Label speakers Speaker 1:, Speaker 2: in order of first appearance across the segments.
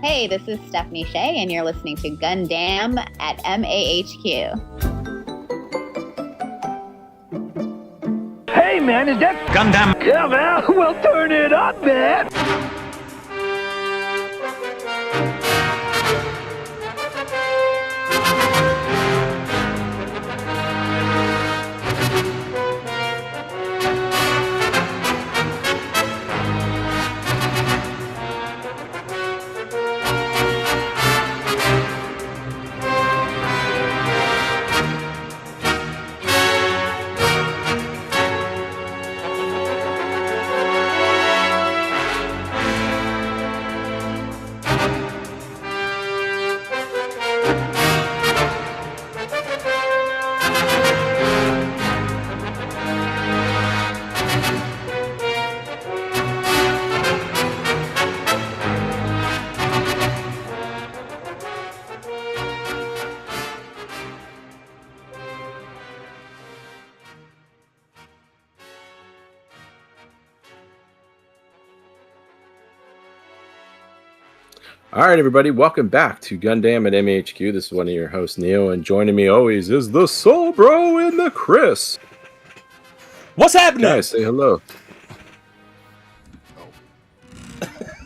Speaker 1: Hey, this is Stephanie Sheh, and you're listening to Gundamn at MAHQ.
Speaker 2: Hey, man, is that
Speaker 3: Gundam?
Speaker 2: Yeah, man. Well, turn it up, man.
Speaker 4: All right, everybody, welcome back to Gundam at MAHQ. This is one of your hosts, Neo, and joining me always is the Soul Bro and the Chris.
Speaker 5: What's happening?
Speaker 4: Guys, say hello.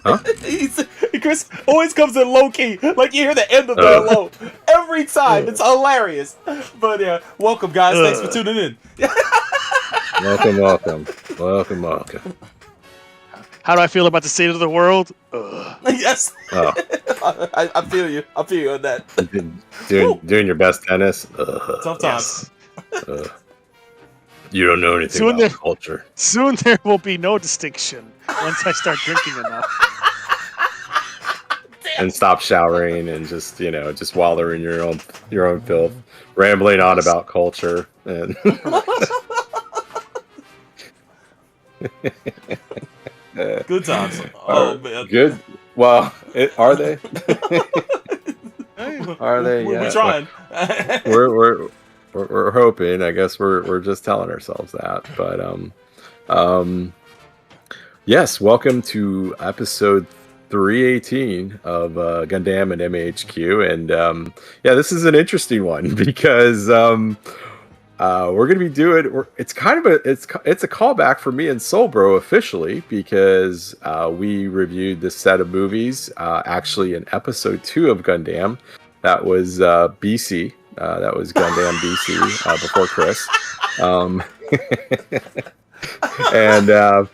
Speaker 4: Huh?
Speaker 5: Chris always comes in low key, like you hear the end of the hello every time. It's hilarious. But yeah, welcome, guys. Thanks for tuning in.
Speaker 4: Welcome.
Speaker 6: How do I feel about the state of the world?
Speaker 5: Yes.
Speaker 4: Oh.
Speaker 5: I feel you. I feel you on that.
Speaker 4: Doing your best tennis.
Speaker 5: Sometimes.
Speaker 4: You don't know anything about culture.
Speaker 6: Soon there will be no distinction once I start drinking enough.
Speaker 4: And stop showering and just wallow in your own filth, rambling on about culture and.
Speaker 5: Good times. Oh man.
Speaker 4: Good. Well, are they? Are they? Yeah.
Speaker 5: We're trying.
Speaker 4: We're hoping. I guess we're just telling ourselves that. But yes. Welcome to episode 318 of Gundam and MAHQ, and this is an interesting one because we're gonna be doing. It's kind of a callback for me and Soul Bro officially because we reviewed this set of movies actually in episode 2 of Gundam. That was BC. That was Gundam BC before Chris. And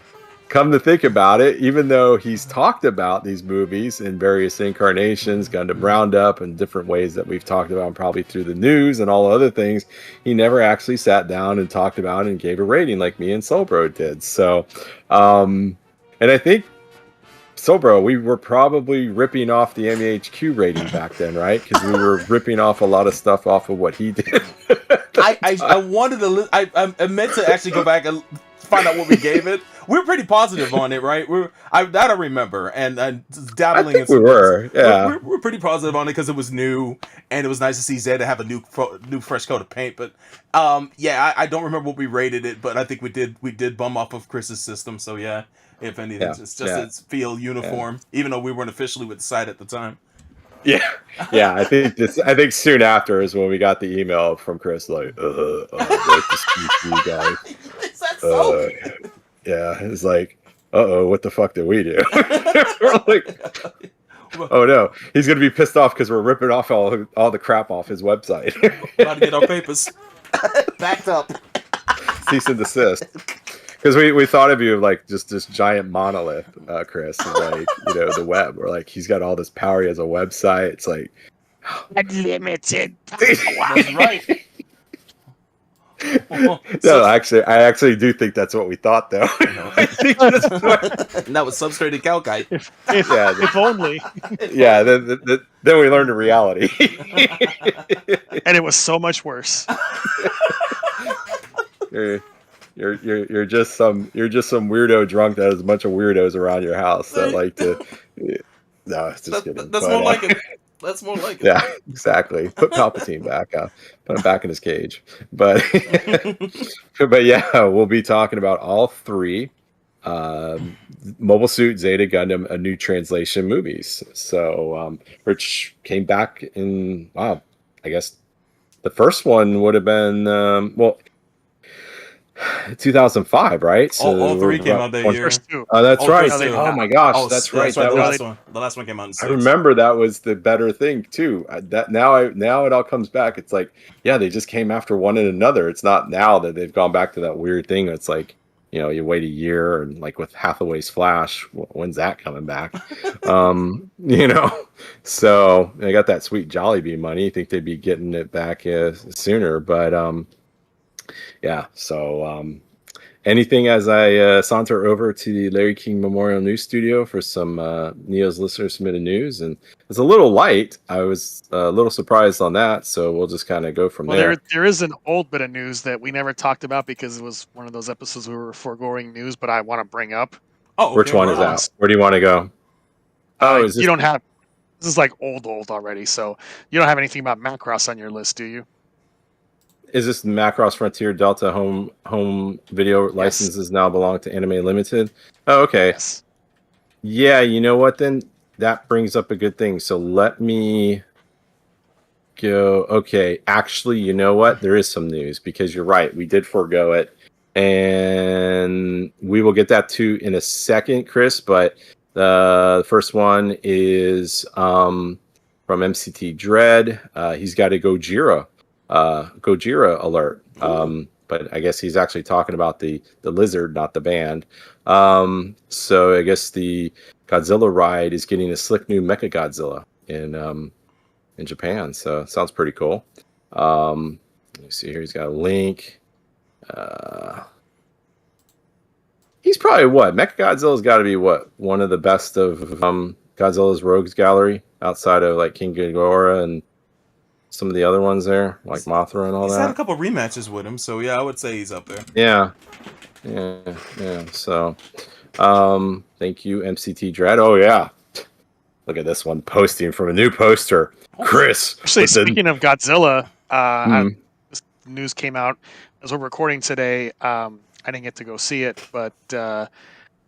Speaker 4: come to think about it, even though he's talked about these movies in various incarnations, Gundam Roundup, and different ways that we've talked about them, probably through the news and all other things, he never actually sat down and talked about it and gave a rating like me and Soulbro did. So, and I think, Soulbro, we were probably ripping off the MAHQ rating back then, right? Because we were ripping off a lot of stuff off of what he did.
Speaker 5: I wanted to. I meant to actually go back and find out what we gave it. We were pretty positive on it, right? I remember, and dabbling.
Speaker 4: I think we were, yeah.
Speaker 5: We're pretty positive on it because it was new, and it was nice to see Zeta have a new fresh coat of paint. But I don't remember what we rated it, but I think we did bum off of Chris's system. So yeah, if anything, it's just its feel uniform, even though we weren't officially with the site at the time.
Speaker 4: Yeah. I think soon after is when we got the email from Chris, like, I'd like to speak to you guys.
Speaker 5: Is that so?
Speaker 4: Yeah, it's like, what the fuck did we do? We're like, oh no, he's gonna be pissed off because we're ripping off all the crap off his website.
Speaker 5: About to get our papers backed up.
Speaker 4: Cease and desist. Because we thought of you like just this giant monolith, Chris, like the web. We're like, he's got all this power. He has a website. It's like
Speaker 6: unlimited power.
Speaker 5: That's right.
Speaker 4: No, I actually do think that's what we thought, though. I think that's
Speaker 5: and that was substrated calcite.
Speaker 6: If only.
Speaker 4: Yeah, then we learned the reality.
Speaker 6: And it was so much worse.
Speaker 4: You're just some weirdo drunk that has a bunch of weirdos around your house that like to. No, it's just kidding.
Speaker 5: That's more like it. That's more like it.
Speaker 4: Yeah, exactly. Put Palpatine back. Put him back in his cage. But but yeah, we'll be talking about all three Mobile Suit Zeta Gundam, a new translation movies. So, which came back in, I guess the first one would have been, 2005, right? So
Speaker 5: All
Speaker 4: we're
Speaker 5: three came
Speaker 4: about
Speaker 5: out that
Speaker 4: 20.
Speaker 5: year.
Speaker 6: First two.
Speaker 4: Oh, that's
Speaker 5: Oh,
Speaker 4: right.
Speaker 5: first two.
Speaker 4: Oh my gosh,
Speaker 5: Oh,
Speaker 4: that's right.
Speaker 5: that's right.
Speaker 4: That
Speaker 5: The
Speaker 4: was.
Speaker 5: last one. The last one came out in 6.
Speaker 4: I remember that was the better thing too. Now it all comes back. It's like, yeah, they just came after one and another. It's not now that they've gone back to that weird thing. It's like, you wait a year, and like with Hathaway's Flash, when's that coming back? So I got that sweet Jollibee money. I think they'd be getting it back sooner, but yeah. So anything as I saunter over to the Larry King Memorial News Studio for some Neo's listener submitted news, and it's a little light. I was a little surprised on that, so we'll just kind of go from there.
Speaker 6: There is an old bit of news that we never talked about because it was one of those episodes we were foregoing news, but I want to bring up.
Speaker 5: Oh, okay,
Speaker 4: Which one is that? Where do you want to go?
Speaker 6: Is this... You don't have... This is like old already, so you don't have anything about Macross on your list, do you?
Speaker 4: Is this Macross Frontier Delta home video licenses now belong to Anime Limited? Oh, okay.
Speaker 6: Yes.
Speaker 4: Yeah, you know what then? That brings up a good thing. So let me go. Okay, actually, you know what? There is some news because you're right. We did forego it. And we will get that too in a second, Chris. But the first one is from MCT Dread. He's got a Gojira alert. But I guess he's actually talking about the lizard, not the band. So I guess the Godzilla ride is getting a slick new Mecha Godzilla in Japan. So it sounds pretty cool. Let me see here. He's got a link. He's probably Mecha Godzilla's got to be one of the best of Godzilla's Rogues Gallery outside of like King Ghidorah and some of the other ones there, like Mothra and all that.
Speaker 5: He's had a couple rematches with him, so yeah, I would say he's up there.
Speaker 4: Yeah. So, thank you, MCT Dread. Oh yeah, look at this one posting from a new poster, Chris.
Speaker 6: Actually, speaking of Godzilla, this news came out as we're recording today. I didn't get to go see it, but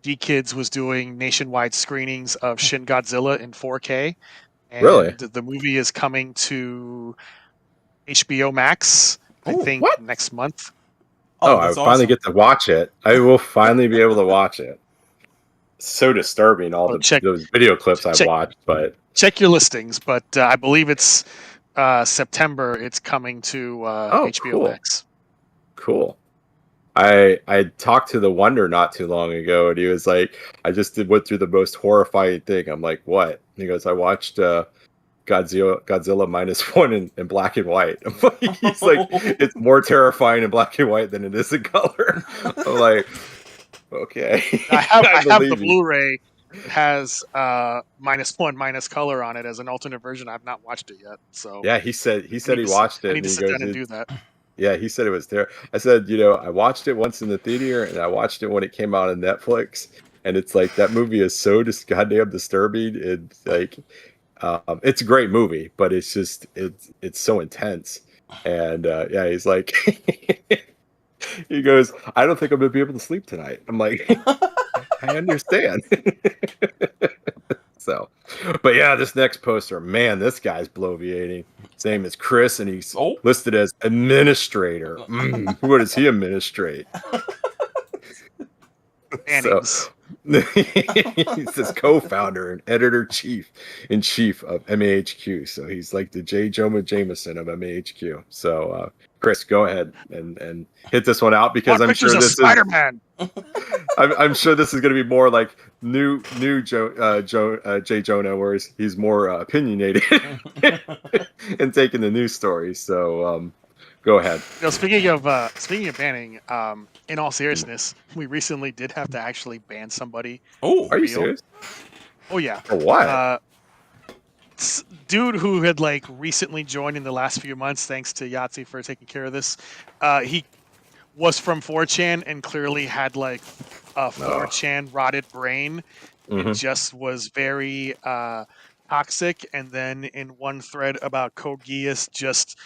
Speaker 6: D-Kids was doing nationwide screenings of Shin Godzilla in 4K. And
Speaker 4: really?
Speaker 6: The movie is coming to HBO Max, I think, next month.
Speaker 4: I finally get to watch it. I will finally be able to watch it. So disturbing, those video clips I've watched. But
Speaker 6: check your listings. But I believe it's September. It's coming to HBO Max.
Speaker 4: Cool. I talked to the Wonder not too long ago, and he was like, I just went through the most horrifying thing. I'm like, what? And he goes, I watched Godzilla -1 in black and white. He's like, it's more terrifying in black and white than it is in color. I'm like, okay.
Speaker 6: I have the Blu-ray. It has -1 color on it as an alternate version. I've not watched it yet. So
Speaker 4: yeah, he said he watched it.
Speaker 6: I need to sit down and do that.
Speaker 4: Yeah, he said it was terrible. I said, I watched it once in the theater, and I watched it when it came out on Netflix, and it's like that movie is so just goddamn disturbing. It's like, it's a great movie, but it's just it's so intense. And yeah, he's like, he goes, I don't think I'm gonna be able to sleep tonight. I'm like, I understand. So, but yeah, this next poster, man, this guy's bloviating. His name is Chris, and he's listed as administrator. What does he administrate? So, he says co-founder and editor-in-chief of MAHQ. So he's like the J. Jonah Jameson of MAHQ. So Chris, go ahead and hit this one out because I'm sure this
Speaker 6: Spider-Man.
Speaker 4: I'm sure this is going to be more like new J. Jonah, whereas he's more opinionated and taking the news stories. So go ahead.
Speaker 6: Speaking of banning, in all seriousness, we recently did have to actually ban somebody.
Speaker 4: Oh, are you serious?
Speaker 6: Oh yeah.
Speaker 4: For what?
Speaker 6: Dude who had like recently joined in the last few months, thanks to Yahtzee for taking care of this. He was from 4chan and clearly had like a 4chan rotted brain. It just was very toxic. And then in one thread about Code Geass just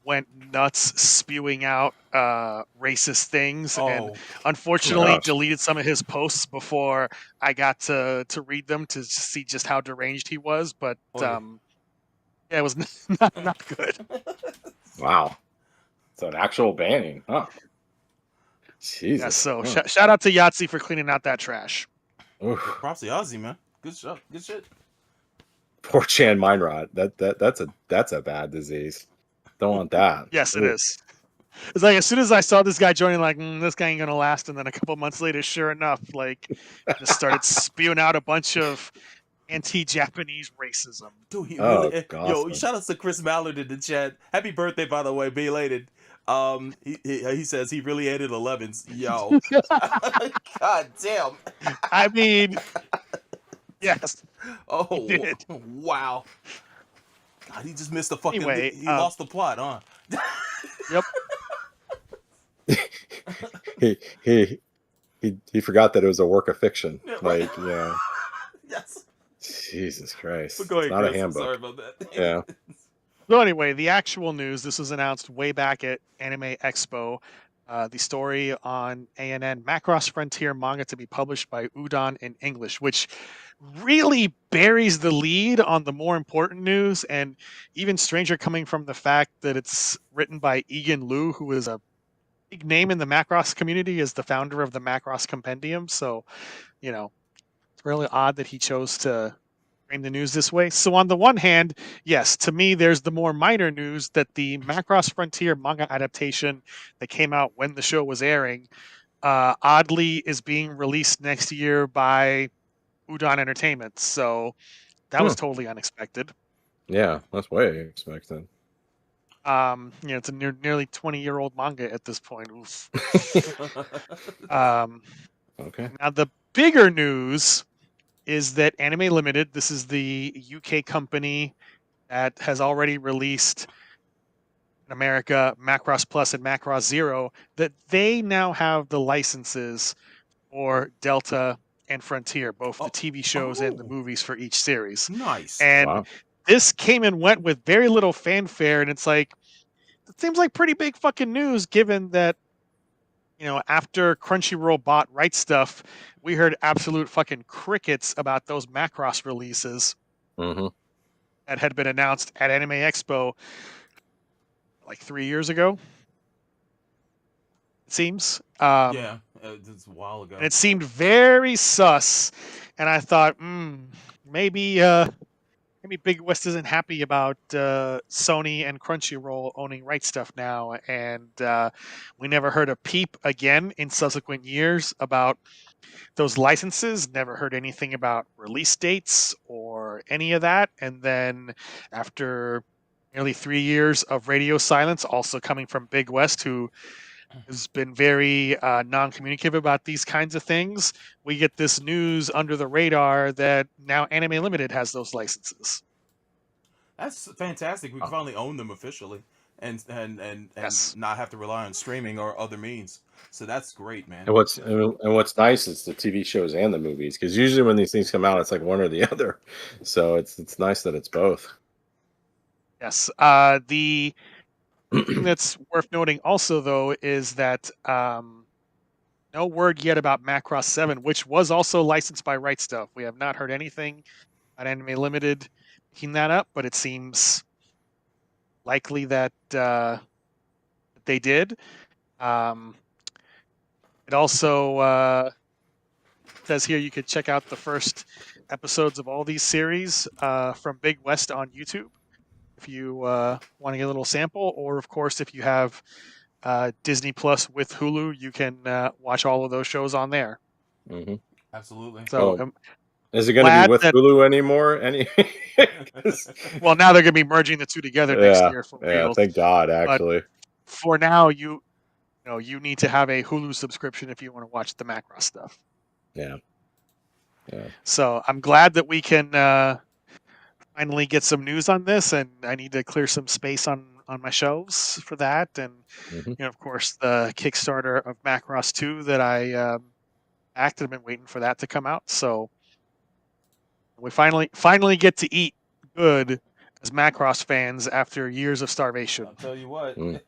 Speaker 6: went nuts spewing out racist things, and
Speaker 5: Oh,
Speaker 6: unfortunately
Speaker 4: gosh.
Speaker 6: deleted some of his posts before I got to read them to see just how deranged he was. But
Speaker 5: Oy.
Speaker 6: yeah, it was not good.
Speaker 4: Wow. So an actual banning, huh? Jesus.
Speaker 6: Yeah, so
Speaker 4: Huh.
Speaker 6: shout out to Yahtzee for cleaning out that trash.
Speaker 4: Oof.
Speaker 5: props to Ozzy, man. Good shit. Good shit.
Speaker 4: 4chan mind rot. That's a bad disease. Don't want that.
Speaker 6: Yes, it
Speaker 4: Ooh.
Speaker 6: is. It's like as soon as I saw this guy joining, like this guy ain't gonna last, and then a couple months later, sure enough, like just started spewing out a bunch of anti-Japanese racism.
Speaker 5: Dude, he
Speaker 4: Oh
Speaker 5: really.
Speaker 4: gosh.
Speaker 5: Yo, shout out to Chris Mallard in the chat. Happy birthday, by the way, belated. He says he really hated 11s. Yo, god damn.
Speaker 6: I mean, yes,
Speaker 5: Oh,
Speaker 6: he did.
Speaker 5: wow. God, he just missed the fucking.
Speaker 6: Anyway,
Speaker 5: he lost the plot, huh?
Speaker 6: Yep.
Speaker 4: He forgot that it was a work of fiction.
Speaker 5: Yeah, right.
Speaker 4: Like, yeah.
Speaker 5: Yes.
Speaker 4: Jesus Christ.
Speaker 5: But go ahead,
Speaker 4: It's not
Speaker 5: Chris.
Speaker 4: a
Speaker 5: I'm
Speaker 4: handbook.
Speaker 5: sorry about that.
Speaker 4: Yeah.
Speaker 6: So anyway, the actual news. This was announced way back at Anime Expo. The story on ANN Macross Frontier manga to be published by Udon in English, which really buries the lead on the more important news, and even stranger coming from the fact that it's written by Egan Liu, who is a big name in the Macross community as the founder of the Macross Compendium. So, it's really odd that he chose to frame the news this way. So on the one hand, yes, to me, there's the more minor news that the Macross Frontier manga adaptation that came out when the show was airing, oddly is being released next year by Udon Entertainment. So that was totally unexpected.
Speaker 4: Yeah, that's way expected.
Speaker 6: It's a nearly 20-year-old manga at this point. Oof.
Speaker 4: Okay.
Speaker 6: Now the bigger news is that Anime Limited, this is the UK company that has already released in America Macross Plus and Macross Zero, that they now have the licenses for Delta and Frontier, both the TV shows and the movies for each series.
Speaker 5: Nice.
Speaker 6: And
Speaker 4: Wow.
Speaker 6: this came and went with very little fanfare, and it's like, it seems like pretty big fucking news given that, after Crunchyroll bought Right Stuff, we heard absolute fucking crickets about those Macross releases
Speaker 4: Mm-hmm.
Speaker 6: that had been announced at Anime Expo like 3 years ago. It seems.
Speaker 5: Yeah, it's a while ago.
Speaker 6: And it seemed very sus. And I thought, maybe Big West isn't happy about Sony and Crunchyroll owning Right Stuff now. And we never heard a peep again in subsequent years about those licenses. Never heard anything about release dates or any of that. And then after nearly 3 years of radio silence, also coming from Big West, who has been very non-communicative about these kinds of things, we get this news under the radar that now Anime Limited has those licenses.
Speaker 5: That's fantastic. We can finally own them officially, and
Speaker 6: Yes.
Speaker 5: not have to rely on streaming or other means. So that's great, man.
Speaker 4: And what's nice is the TV shows and the movies, because usually when these things come out, it's like one or the other. So it's nice that it's both.
Speaker 6: Yes. The thing that's worth noting also, though, is that no word yet about Macross 7, which was also licensed by Right Stuff. We have not heard anything on Anime Limited picking that up, but it seems likely that they did. It also says here you could check out the first episodes of all these series from Big West on YouTube if you want to get a little sample, or of course if you have Disney Plus with Hulu, you can watch all of those shows on there.
Speaker 4: Mm-hmm.
Speaker 5: Absolutely.
Speaker 6: So
Speaker 4: is it going to be with Hulu anymore?
Speaker 6: Well, now they're going to be merging the two together next year for real.
Speaker 4: Yeah, thank God, actually.
Speaker 6: But for now, you need to have a Hulu subscription if you want to watch the Macross stuff.
Speaker 4: Yeah.
Speaker 6: So I'm glad that we can finally get some news on this, and I need to clear some space on my shelves for that. And of course, the Kickstarter of Macross II that I backed. I've been waiting for that to come out. So we finally get to eat good as Macross fans after years of starvation.
Speaker 5: I'll tell you what,
Speaker 4: Mm.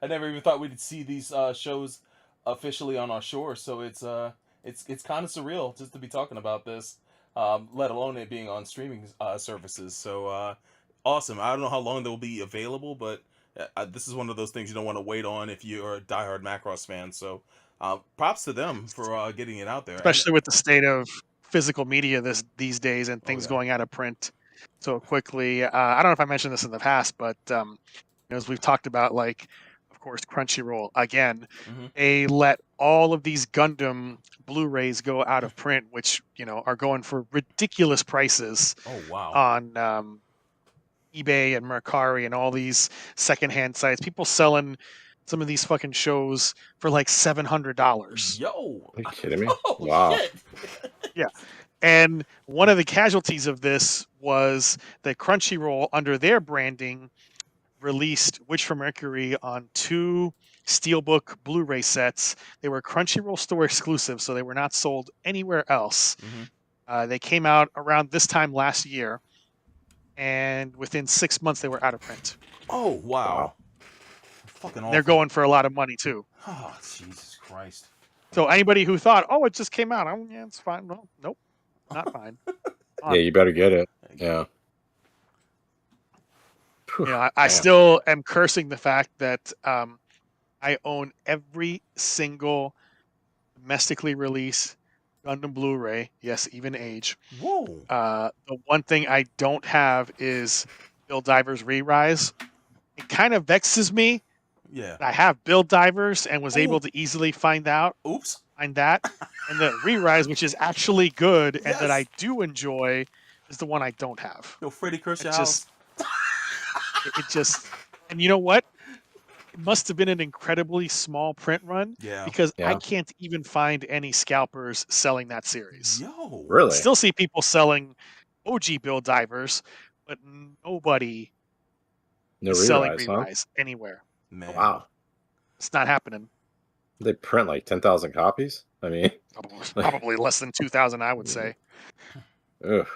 Speaker 5: I never even thought we'd see these shows officially on our shore. So it's kind of surreal just to be talking about this, let alone it being on streaming services. So awesome. I don't know how long they'll be available, but this is one of those things you don't want to wait on if you're a diehard Macross fan. So props to them for getting it out there.
Speaker 6: Especially with the state of physical media these days and things
Speaker 5: yeah.
Speaker 6: going out of print so quickly. I don't know if I mentioned this in the past, but as we've talked about, like, of course, Crunchyroll again,
Speaker 5: Mhm.
Speaker 6: they let all of these Gundam Blu-rays go out of print, which are going for ridiculous prices
Speaker 5: Oh wow.
Speaker 6: on eBay and Mercari and all these secondhand sites. People selling some of these fucking shows for like $700.
Speaker 5: Yo.
Speaker 4: Are you kidding me?
Speaker 5: Oh
Speaker 4: Wow.
Speaker 5: shit.
Speaker 6: Yeah. And one of the casualties of this was that Crunchyroll, under their branding, released Witch from Mercury on 2 Steelbook Blu-ray sets. They were Crunchyroll store exclusive, so they were not sold anywhere else.
Speaker 5: Mhm.
Speaker 6: They came out around this time last year, and within 6 months they were out of print.
Speaker 5: Oh wow.
Speaker 4: Wow.
Speaker 5: Fucking awful.
Speaker 6: They're going for a lot of money too.
Speaker 5: Oh Jesus Christ.
Speaker 6: So anybody who thought, "Oh, it just came out," yeah, it's fine. Well, nope, not fine.
Speaker 4: Yeah, you better get it. Yeah.
Speaker 6: I
Speaker 4: Damn.
Speaker 6: still am cursing the fact that I own every single domestically released Gundam Blu-ray. Yes, even age.
Speaker 5: Whoa.
Speaker 6: The one thing I don't have is Bill Divers Re-Rise. It kind of vexes me.
Speaker 5: Yeah.
Speaker 6: I have Bill Divers and was
Speaker 5: Ooh.
Speaker 6: able to easily find that,
Speaker 5: Oops.
Speaker 6: and the Re-Rise, which is actually good and that I
Speaker 5: Yes.
Speaker 6: do enjoy, is the one I don't have.
Speaker 5: Yo, Freddy curse your
Speaker 6: It
Speaker 5: house.
Speaker 6: just, and you know what? It must have been an incredibly small print run
Speaker 5: Yeah.
Speaker 6: because I
Speaker 4: Yeah.
Speaker 6: can't even find any scalpers selling that series.
Speaker 5: Yo.
Speaker 4: Really?
Speaker 6: Still see people selling OG Bill Divers, but nobody
Speaker 4: No
Speaker 6: is selling
Speaker 4: Re-Rise, huh?
Speaker 6: Re-Rise anywhere.
Speaker 5: Man.
Speaker 4: Wow.
Speaker 6: It's not happening.
Speaker 4: They print like 10,000 copies? I mean,
Speaker 6: Probably less than 2,000, I would say.
Speaker 4: ugh.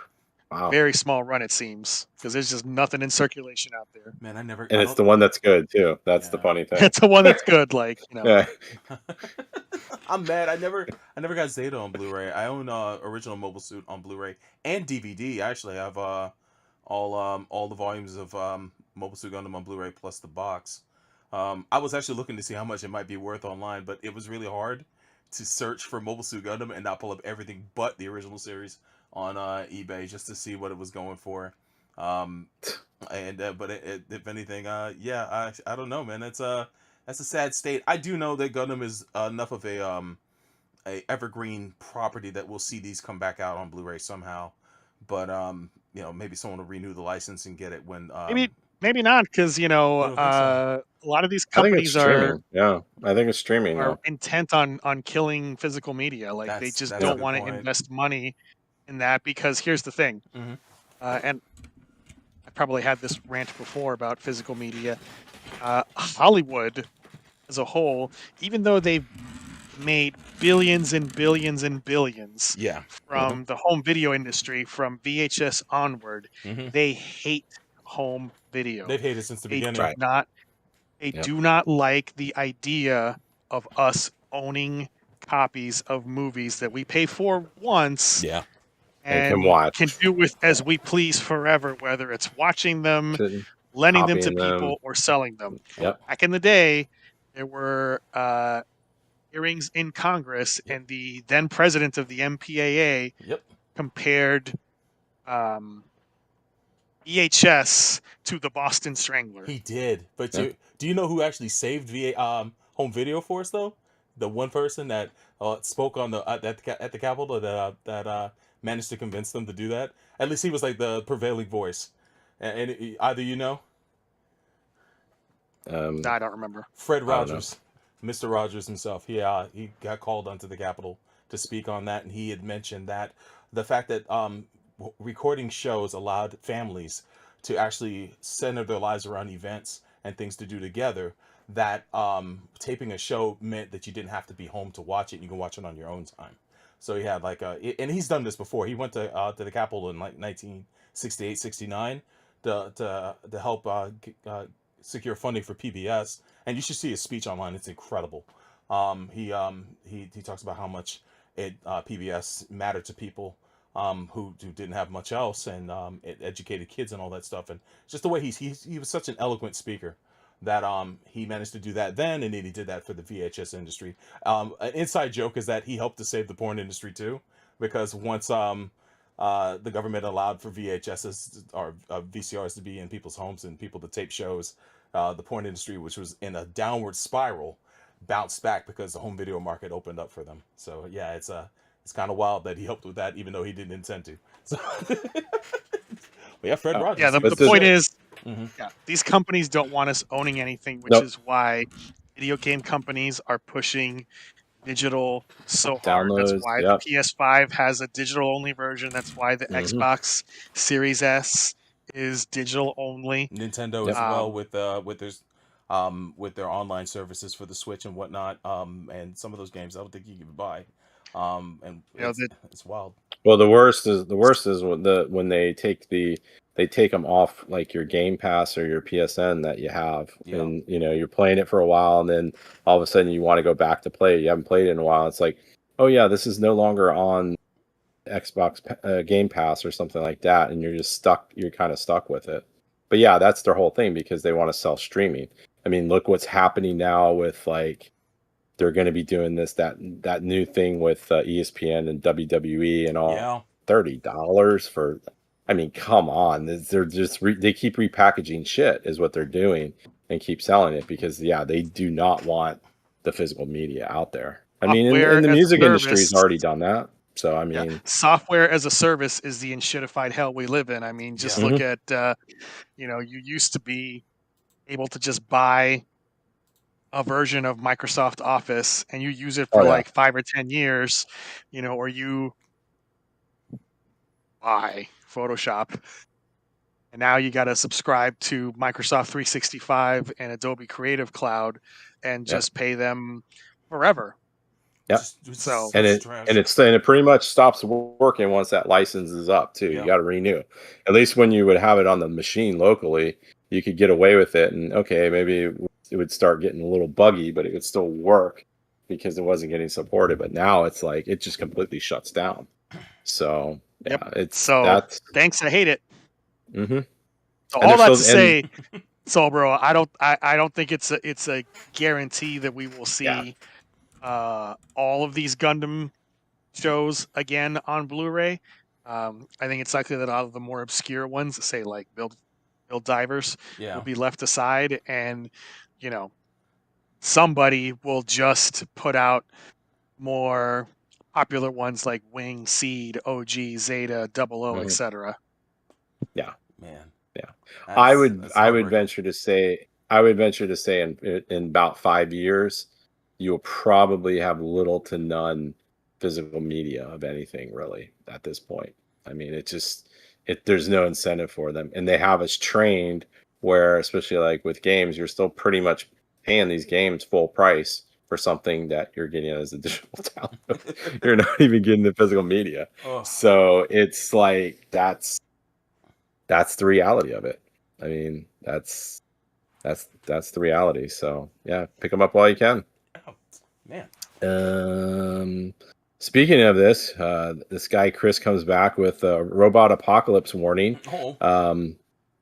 Speaker 4: Wow.
Speaker 6: Very small run, it seems, because there's just nothing in circulation out there.
Speaker 5: Man, I never.
Speaker 4: And it's the one that's good, too. That's the
Speaker 5: Yeah.
Speaker 4: funny thing.
Speaker 6: It's the one that's good, like,
Speaker 4: Yeah.
Speaker 5: I'm mad. I never got Zeta on Blu-ray. I own original Mobile Suit on Blu-ray and DVD. I actually have all the volumes of Mobile Suit Gundam on Blu-ray plus the box. I was actually looking to see how much it might be worth online, but it was really hard to search for Mobile Suit Gundam and not pull up everything but the original series on eBay just to see what it was going for. But if anything, yeah, I don't know, man. That's a sad state. I do know that Gundam is enough of a evergreen property that we'll see these come back out on Blu-ray somehow. But maybe someone will renew the license and get it when
Speaker 6: maybe not, because
Speaker 5: You don't think so?
Speaker 6: a lot of these
Speaker 4: I think it's
Speaker 6: companies are
Speaker 4: streaming. Yeah. I think it's streaming now.
Speaker 6: intent on killing physical media. Like, they just
Speaker 5: that's a
Speaker 6: don't
Speaker 5: good
Speaker 6: want to
Speaker 5: point.
Speaker 6: invest money in that, because here's the thing,
Speaker 5: Mhm.
Speaker 6: and I probably had this rant before about physical media. Hollywood as a whole, even though they've made billions and billions and billions
Speaker 5: Yeah.
Speaker 6: from the home video industry, from VHS onward,
Speaker 5: Mhm.
Speaker 6: they hate home video.
Speaker 5: They've hated since the
Speaker 6: They
Speaker 5: beginning.
Speaker 6: do
Speaker 4: Right.
Speaker 6: not. They
Speaker 4: Yep.
Speaker 6: do not like the idea of us owning copies of movies that we pay for once
Speaker 5: Yeah.
Speaker 4: And can watch.
Speaker 6: can do with as we please forever, whether it's watching them,
Speaker 4: Couldn't-
Speaker 6: lending them to
Speaker 4: copying them.
Speaker 6: people, or selling them.
Speaker 4: Yep.
Speaker 6: Back in the day, there were hearings in Congress,
Speaker 5: Yep.
Speaker 6: and the then president of the MPAA
Speaker 5: Yep.
Speaker 6: compared VHS to the Boston Strangler.
Speaker 5: He did. But
Speaker 4: Yeah.
Speaker 5: do you know who actually saved home video for us though? The one person that spoke on the at the Capitol that managed to convince them to do that. At least he was like the prevailing voice. And either you know,
Speaker 6: I don't remember.
Speaker 5: Fred
Speaker 4: I don't know.
Speaker 5: Rogers, Mr. Rogers himself. He got called onto the Capitol to speak on that, and he had mentioned that the fact that recording shows allowed families to actually center their lives around events and things to do together. That taping a show meant that you didn't have to be home to watch it; and you can watch it on your own time. So he had and he's done this before. He went to the Capitol in like 1968, 69 to help secure funding for PBS, and you should see his speech online. It's incredible. He talks about how much PBS mattered to people who didn't have much else, and it educated kids and all that stuff, and just the way he was such an eloquent speaker that he managed to do that then, and then he did that for the VHS industry. An inside joke is that he helped to save the porn industry too, because once the government allowed for VHSs or VCRs to be in people's homes and people to tape shows, the porn industry, which was in a downward spiral, bounced back because the home video market opened up for them. So yeah, it's kind of wild that he helped with that, even though he didn't intend to. So, but yeah, Fred Rogers.
Speaker 6: Yeah, the point is, yeah, these companies don't want us owning anything, which is why video game companies are pushing digital so hard. That's why the PS5 has a digital only version. That's why the Xbox Series S is digital only.
Speaker 5: Nintendo as well with their online services for the Switch and whatnot. And some of those games I don't think you can buy. And it's wild.
Speaker 4: Well, the worst is when they take them off like your Game Pass or your PSN that you have, and you're playing it for a while, and then all of a sudden you want to go back to play it. You haven't played it in a while. It's like, oh yeah, this is no longer on Xbox Game Pass or something like that, and you're just stuck. You're kind of stuck with it. But yeah, that's their whole thing because they want to sell streaming. I mean, look what's happening now with like. They're going to be doing that new thing with ESPN and WWE and all. $30 for. I mean, come on! They're just they keep repackaging shit is what they're doing and keep selling it because they do not want the physical media out there. I mean, in the music industry's already done that. So I mean,
Speaker 6: software as a service is the shitified hell we live in. I mean, just look at you used to be able to just buy a version of Microsoft Office and you use it for like 5 or 10 years, or you buy Photoshop and now you got to subscribe to Microsoft 365 and Adobe Creative Cloud and just pay them forever.
Speaker 4: Yep. So it pretty much stops working once that license is up too. You got to renew. At least when you would have it on the machine locally, you could get away with it, and maybe it would start getting a little buggy, but it would still work because it wasn't getting supported. But now it's like it just completely shuts down. So
Speaker 6: thanks. I hate it.
Speaker 4: Mm-hmm.
Speaker 6: So all that to say, bro, I don't think it's a guarantee that we will see all of these Gundam shows again on Blu-ray. I think it's likely that all of the more obscure ones, say like Build Divers, will be left aside, and somebody will just put out more popular ones like Wing, Seed, OG, Zeta, 00, etc.
Speaker 4: Yeah,
Speaker 5: man.
Speaker 4: Yeah, I would venture to say in about 5 years, you'll probably have little to none physical media of anything really at this point. I mean, there's no incentive for them, and they have us trained where, especially like with games, you're still pretty much paying these games full price for something that you're getting as a digital download. You're not even getting the physical media. So it's like that's the reality of it. I mean, that's the reality. So yeah, pick them up while you can.
Speaker 5: Oh, man.
Speaker 4: Speaking of this, this guy Chris comes back with a robot apocalypse warning.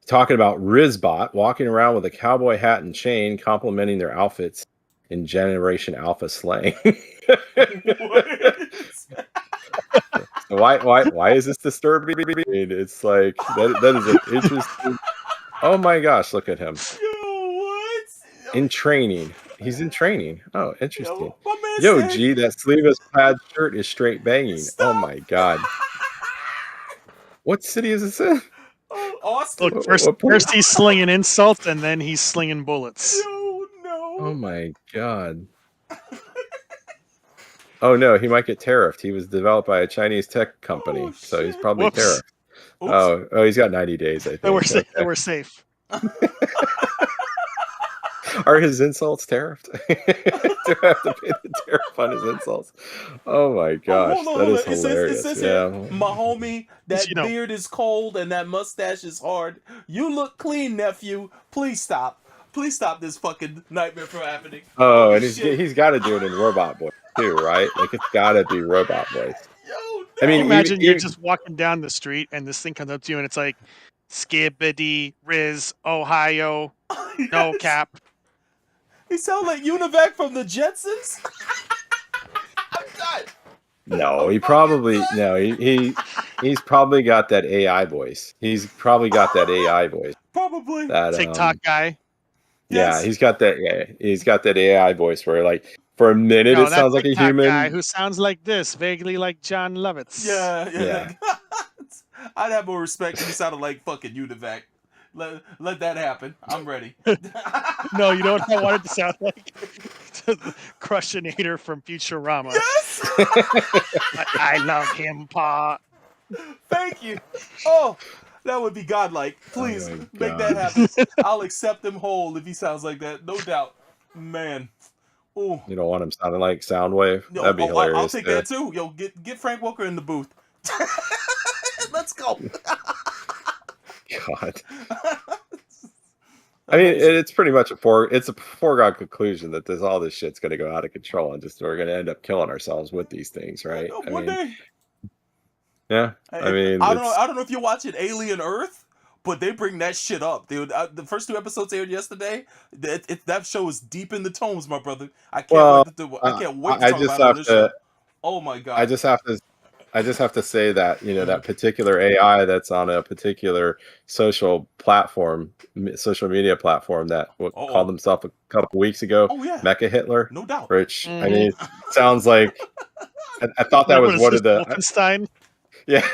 Speaker 4: Talking about Rizbot walking around with a cowboy hat and chain, complimenting their outfits in Generation Alpha slang. Why is this disturbing? It's like that is an interesting. Oh my gosh, look at him. In training. He's in training. Oh, interesting. G, that sleeveless plaid shirt is straight banging. Stop. Oh my god. What city is this in?
Speaker 5: Austin.
Speaker 6: Look, first he's slinging insults, and then he's slinging bullets.
Speaker 5: No.
Speaker 4: Oh my god. Oh no, he might get tariffed. He was developed by a Chinese tech company, so he's probably tariffed. Oh, he's got 90 days, I think.
Speaker 6: We're safe.
Speaker 4: Are his insults tariffed? Do I have to pay the tariff on his insults? Oh my gosh, that is hilarious.
Speaker 5: It says
Speaker 4: Yeah.
Speaker 5: here, my homie, that
Speaker 6: You know.
Speaker 5: beard is cold and that mustache is hard. You look clean, nephew. Please stop. Please stop this fucking nightmare from happening.
Speaker 4: Oh,
Speaker 5: Holy
Speaker 4: and
Speaker 5: shit.
Speaker 4: he's got to do it in robot voice too, right? Like it's got to be robot voice.
Speaker 5: Yo,
Speaker 4: I mean,
Speaker 6: Can you imagine you're
Speaker 4: even-
Speaker 6: just walking down the street and this thing comes up to you and it's like, Skibbity, Riz, Ohio, no
Speaker 5: Yes.
Speaker 6: cap.
Speaker 5: He sounds like Univac from the Jetsons. I'm done.
Speaker 4: No, he probably he's probably got that AI voice. He's probably got that AI voice.
Speaker 5: Probably.
Speaker 4: That
Speaker 6: TikTok guy.
Speaker 4: yeah,
Speaker 5: Yes.
Speaker 4: he's got that. Yeah, he's got that AI voice where like for a minute
Speaker 6: No,
Speaker 4: it
Speaker 6: that
Speaker 4: sounds like a
Speaker 6: TikTok
Speaker 4: human.
Speaker 6: guy who sounds like this, vaguely like John Lovitz.
Speaker 5: Yeah. I'd have more respect if he sounded like fucking Univac. Let that happen. I'm ready.
Speaker 6: No, you know what I wanted to sound like? The Crushinator from Futurama.
Speaker 5: Yes.
Speaker 6: I love him, Pa.
Speaker 5: Thank you. Oh, that would be godlike. Please
Speaker 4: Oh my
Speaker 5: make that happen. I'll accept him whole if he sounds like that. No doubt. Man. Oh.
Speaker 4: You don't want him sounding like Soundwave.
Speaker 5: Yo,
Speaker 4: That'd be hilarious.
Speaker 5: I'll take that too. Yo, get Frank Welker in the booth. Let's go.
Speaker 4: God. I mean, it's pretty much a foregone conclusion that all this shit's going to go out of control and just we're going to end up killing ourselves with these things, right?
Speaker 5: One day.
Speaker 4: Yeah. I mean,
Speaker 5: I don't know if you're watching Alien Earth, but they bring that shit up, dude. The first 2 episodes aired yesterday. That show is deep in the tomes, my brother. I can't wait to talk about it on this show. Oh my god.
Speaker 4: I just have to say that, you know, that particular AI that's on a particular social media platform that called himself a couple weeks ago, Mecha Hitler.
Speaker 5: No doubt.
Speaker 4: Which, I mean, sounds like, I thought that was one of the...
Speaker 6: Wolfenstein?
Speaker 4: Yeah.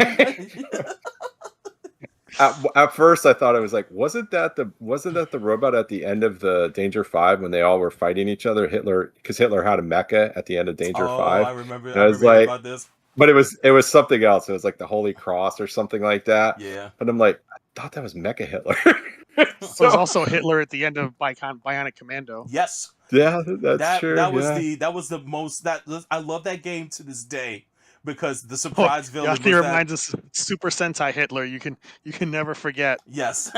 Speaker 4: At first, I thought it was like, wasn't that the robot at the end of the Danger 5 when they all were fighting each other? Because Hitler had a mecha at the end of Danger 5.
Speaker 5: I remember about this.
Speaker 4: But it was something else. It was like the Holy Cross or something like that.
Speaker 5: Yeah.
Speaker 4: But I'm like, I thought that was Mecha Hitler.
Speaker 6: There's also Hitler at the end of Bionic Commando.
Speaker 5: Yes.
Speaker 4: Yeah, that's true.
Speaker 5: That was the most I love that game to this day because the surprise villain.
Speaker 6: It reminds us of Super Sentai Hitler. You can never forget.
Speaker 5: Yes.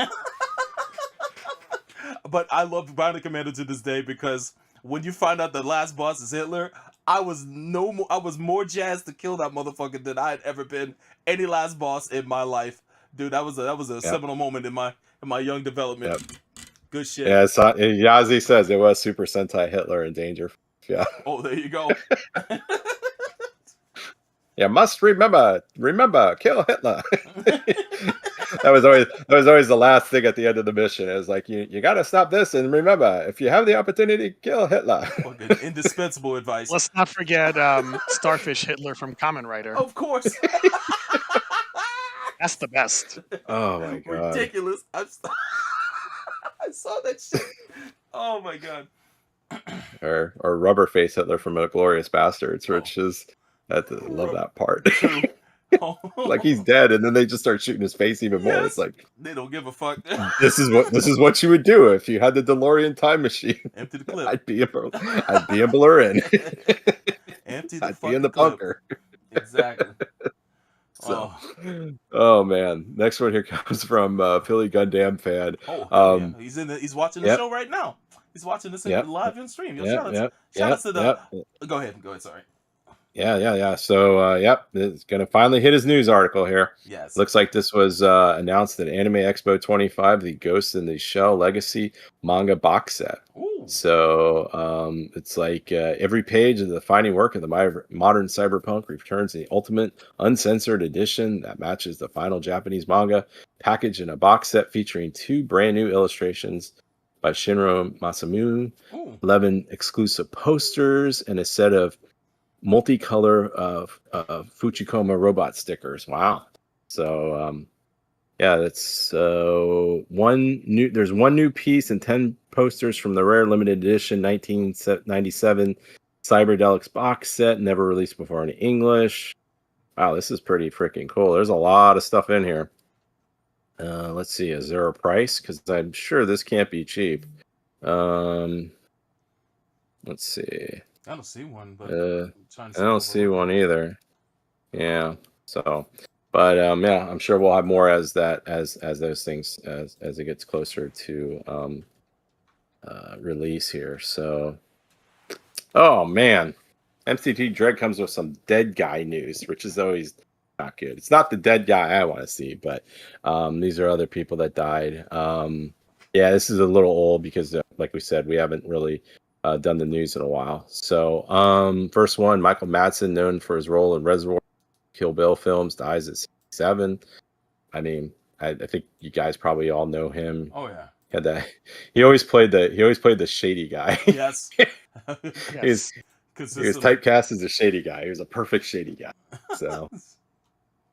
Speaker 5: But I love Bionic Commando to this day because when you find out the last boss is Hitler, I was more jazzed to kill that motherfucker than I had ever been any last boss in my life. Dude, that was a seminal moment in my young development. Yep. Good shit.
Speaker 4: Yeah, Yazi says it was Super Sentai Hitler in Danger. Yeah.
Speaker 5: Oh, there you go.
Speaker 4: Yeah, must remember, kill Hitler. That was always the last thing at the end of the mission. It was like you got to stop this and remember, if you have the opportunity, kill Hitler.
Speaker 5: Fucking indispensable advice.
Speaker 6: Let's not forget Starfish Hitler from Kamen Rider.
Speaker 5: Of course.
Speaker 6: That's the best.
Speaker 4: Oh my god.
Speaker 5: Ridiculous. I saw that shit. Oh my god.
Speaker 4: Or Rubberface Hitler from Inglourious Bastards, which is I love that part. Like he's dead, and then they just start shooting his face even more. It's like
Speaker 5: they don't give a fuck.
Speaker 4: This is what you would do if you had the DeLorean time machine.
Speaker 5: Empty the clip.
Speaker 4: I'd be a Blur-in.
Speaker 5: Empty the
Speaker 4: I'd be in the bunker.
Speaker 5: Exactly.
Speaker 4: So, oh man, next one here comes from Philly Gundam fan.
Speaker 5: He's watching the show right now. He's watching this live in stream. Shout out to the. Go ahead. Sorry.
Speaker 4: Yeah. So, it's going to finally hit his news article here.
Speaker 5: Yes.
Speaker 4: Looks like this was announced at Anime Expo 25, the Ghost in the Shell Legacy manga box set.
Speaker 5: Ooh.
Speaker 4: So, it's like every page of the defining work of the modern cyberpunk returns the ultimate uncensored edition that matches the final Japanese manga, packaged in a box set featuring 2 brand new illustrations by Shinro Masamune, 11 exclusive posters, and a set of multicolor Fuchikoma robot stickers. Wow. So that's there's one new piece and 10 posters from the rare limited edition 1997 Cyber Deluxe box set, never released before in English. Wow, this is pretty freaking cool. There's a lot of stuff in here. Let's see, is there a price? Because I'm sure this can't be cheap. Let's see.
Speaker 5: I don't see one, but
Speaker 4: I don't see one either. Yeah. So, but yeah, I'm sure we'll have more as those things as it gets closer to release here. So, oh man, MCT Dread comes with some dead guy news, which is always not good. It's not the dead guy I want to see, but these are other people that died. Yeah, this is a little old because, like we said, we haven't really done the news in a while. So, first one, Michael Madsen, known for his role in Reservoir Kill Bill films, dies at 67. I mean, I think you guys probably all know him.
Speaker 5: Oh yeah.
Speaker 4: Had that. He always played the shady guy.
Speaker 5: Yes.
Speaker 6: Yes.
Speaker 4: He was typecast as a shady guy. He was a perfect shady guy. So,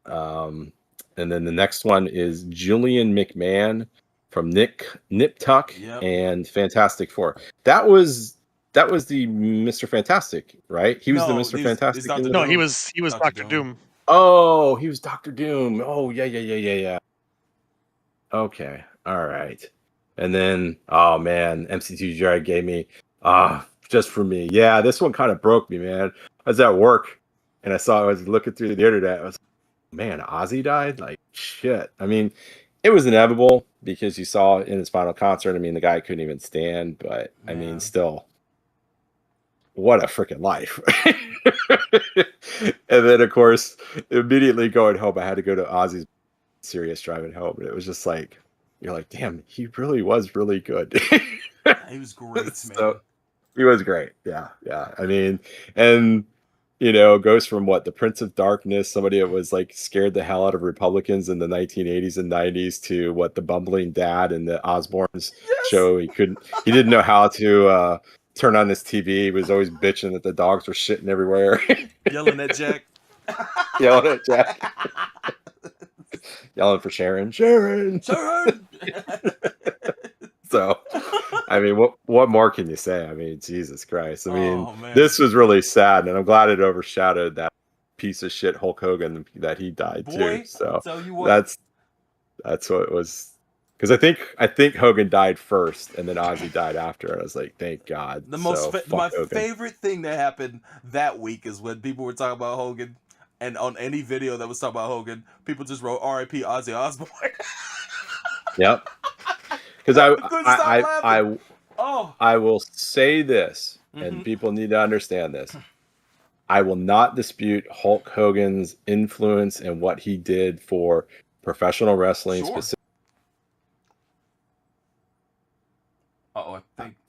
Speaker 4: and then the next one is Julian McMahon from Nip Tuck and Fantastic Four. That was the Mr. Fantastic, right? He was the Mr. Fantastic.
Speaker 6: No, he was Dr. Doom.
Speaker 4: Oh, he was Dr. Doom. Oh, yeah. Okay, all right. And then, oh man, MC2 Jared gave me just for me. Yeah, this one kind of broke me, man. I was at work and I was looking through the internet. I was like, man, Ozzy died? Like, shit. I mean, it was inevitable because you saw in his final concert. I mean, the guy couldn't even stand, but I mean, still, what a freaking life. And then, of course, immediately going home, I had to go to Ozzy's Serious driving home. And it was just like, you're like, damn, he really was really good.
Speaker 5: He was great, man.
Speaker 4: So, he was great. Yeah. I mean, and goes from the Prince of Darkness, somebody that was like scared the hell out of Republicans in the 1980s and 90s, to the bumbling dad in the Osbournes show. He didn't know how to turn on his TV. He was always bitching that the dogs were shitting everywhere.
Speaker 5: Yelling at Jack.
Speaker 4: Yelling for Sharon. So, I mean, what more can you say? I mean, Jesus Christ. I mean, this was really sad, and I'm glad it overshadowed that piece of shit Hulk Hogan that he died too. So that's what it was. Because I think Hogan died first, and then Ozzy died after. I was like, thank God.
Speaker 5: My favorite thing that happened that week is when people were talking about Hogan, and on any video that was talking about Hogan, people just wrote R.I.P. Ozzy Osbourne.
Speaker 4: Yep. Because I will say this, and people need to understand this. I will not dispute Hulk Hogan's influence and what he did for professional wrestling specifically.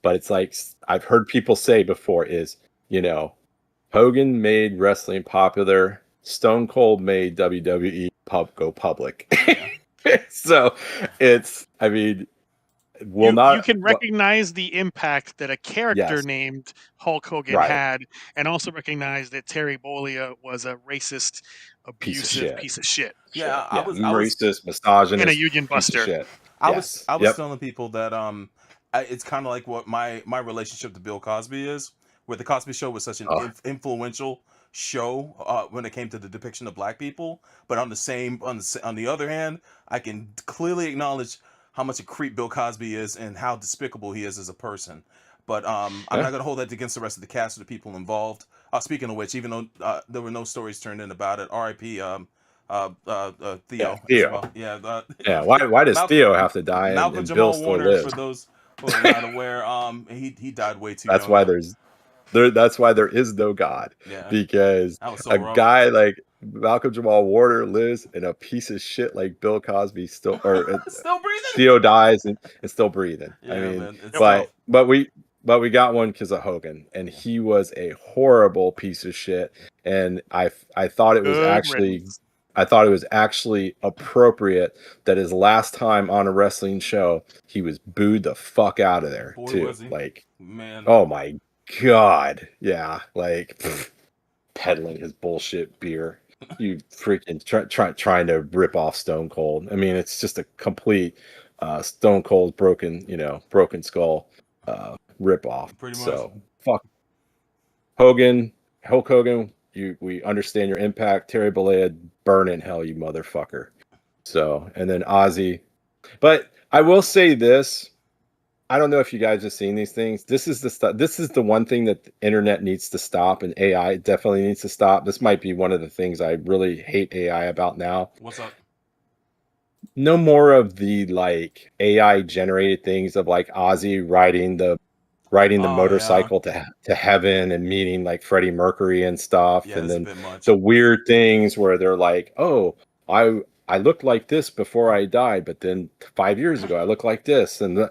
Speaker 4: But it's like I've heard people say before is, Hogan made wrestling popular. Stone Cold made WWE go public. So it's, I mean, you
Speaker 6: can recognize the impact that a character named Hulk Hogan had, and also recognize that Terry Bollea was a racist, abusive piece of shit.
Speaker 5: Yeah, I was
Speaker 4: racist, misogynist,
Speaker 6: and a union buster.
Speaker 5: I was telling people that it's kind of like what my relationship to Bill Cosby is, where the Cosby Show was such an influential show when it came to the depiction of black people. But on the other hand, I can clearly acknowledge how much a creep Bill Cosby is and how despicable he is as a person. But I'm not going to hold that against the rest of the cast or the people involved. Speaking of which, even though there were no stories turned in about it, R.I.P. Theo.
Speaker 4: Theo. Why does Theo have to die and Bill still lives?
Speaker 5: For those who are not aware, he died way too
Speaker 4: young. That's why there is no God.
Speaker 5: Yeah.
Speaker 4: Because guy like Malcolm Jamal Warner lives, and a piece of shit like Bill Cosby still breathing. Theo dies and still breathing. Yeah, I mean, but we got one because of Hogan, and he was a horrible piece of shit. And I thought it was actually appropriate that his last time on a wrestling show, he was booed the fuck out of there too. Like, man, oh my God, yeah, like peddling his bullshit beer. You freaking trying to rip off Stone Cold. I mean, it's just a complete Stone Cold broken skull rip off. Pretty much. So fuck Hulk Hogan. We understand your impact. Terry Bollea, burn in hell, you motherfucker. So, and then Ozzy. But I will say this. I don't know if you guys have seen these things. This is the stuff. This is the one thing that the internet needs to stop, and AI definitely needs to stop. This might be one of the things I really hate AI about now.
Speaker 5: What's up?
Speaker 4: No more of the like AI generated things of like Ozzy riding the
Speaker 5: Oh,
Speaker 4: motorcycle to heaven and meeting like Freddie Mercury and stuff,
Speaker 5: Yeah,
Speaker 4: and
Speaker 5: that's a
Speaker 4: then
Speaker 5: bit much.
Speaker 4: the weird things where they're like, oh, I looked like this before I died, but then 5 years ago I looked like this, and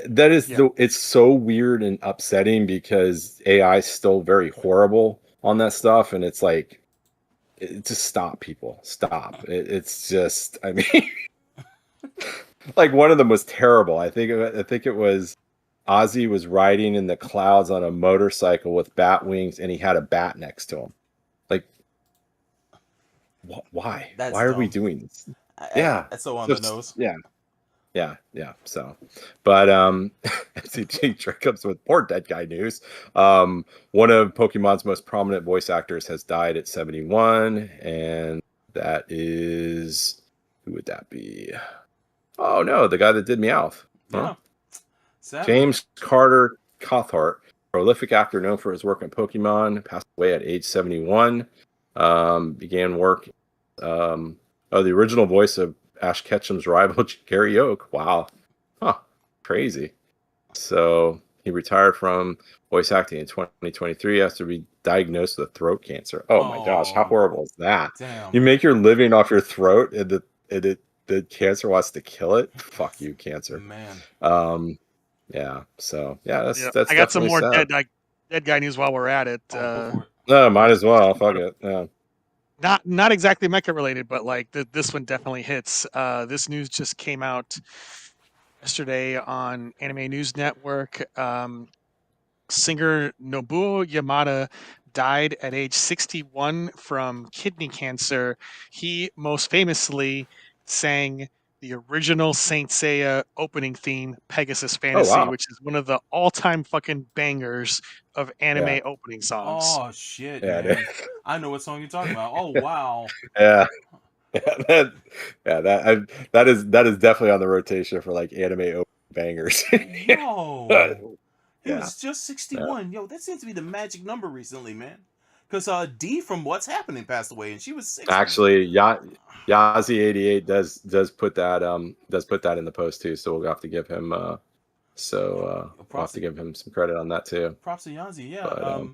Speaker 4: that is
Speaker 6: Yeah.
Speaker 4: it's so weird and upsetting because AI is still very horrible on that stuff, and it's like, just stop, people, stop. It's just, I mean, like one of them was terrible. I think it was Ozzy was riding in the clouds on a motorcycle with bat wings, and he had a bat next to him. Like, why?
Speaker 5: That's
Speaker 4: Why are we
Speaker 5: dumb.
Speaker 4: doing this?
Speaker 5: I-
Speaker 4: Yeah,
Speaker 5: That's so on
Speaker 4: just-
Speaker 5: the nose.
Speaker 4: yeah. So, but MCG Trek comes with more dead guy news. One of Pokemon's most prominent voice actors has died at 71, and that is, who would that be? Oh no, the guy that did Meowth. Huh?
Speaker 5: Yeah. Sadly.
Speaker 4: James Carter Cathcart, prolific actor known for his work in Pokemon, passed away at age 71. Began work. The original voice of Ash Ketchum's rival, Gary Oak. Wow. Huh. Crazy. So he retired from voice acting in 2023 after being diagnosed with throat cancer. Oh my gosh, how
Speaker 5: Oh.
Speaker 4: horrible is that?
Speaker 5: Damn.
Speaker 4: You make your living off your throat, and the cancer wants to kill it. Fuck you, cancer.
Speaker 5: Man.
Speaker 4: Yeah. So yeah, that's
Speaker 6: Yeah.
Speaker 4: that's
Speaker 6: I got some more
Speaker 4: definitely sad.
Speaker 6: dead guy news while we're at it.
Speaker 5: Oh, go for it.
Speaker 4: No, might as well. Fuck it. Yeah.
Speaker 6: Not exactly Mecha related, but like this one definitely hits. This news just came out yesterday on Anime News Network. Singer Nobuo Yamada died at age 61 from kidney cancer. He most famously sang the original Saint Seiya opening theme, Pegasus Fantasy,
Speaker 4: wow.
Speaker 6: which is one of the all-time fucking bangers of anime
Speaker 4: Yeah.
Speaker 6: opening songs.
Speaker 5: Oh shit,
Speaker 4: Yeah,
Speaker 5: man. I know what song you're talking about. Oh wow.
Speaker 4: Yeah. That is definitely on the rotation for like anime opening bangers.
Speaker 5: Yo. He
Speaker 4: Yeah.
Speaker 5: was just 61. Yo, that seems to be the magic number recently, man. Because D from What's Happening passed away, and she was 60.
Speaker 4: Actually, Yazi88 does put that in the post too. So we'll have to give him we'll have to give him some credit on that too.
Speaker 5: Props to Yazi, yeah.
Speaker 4: But,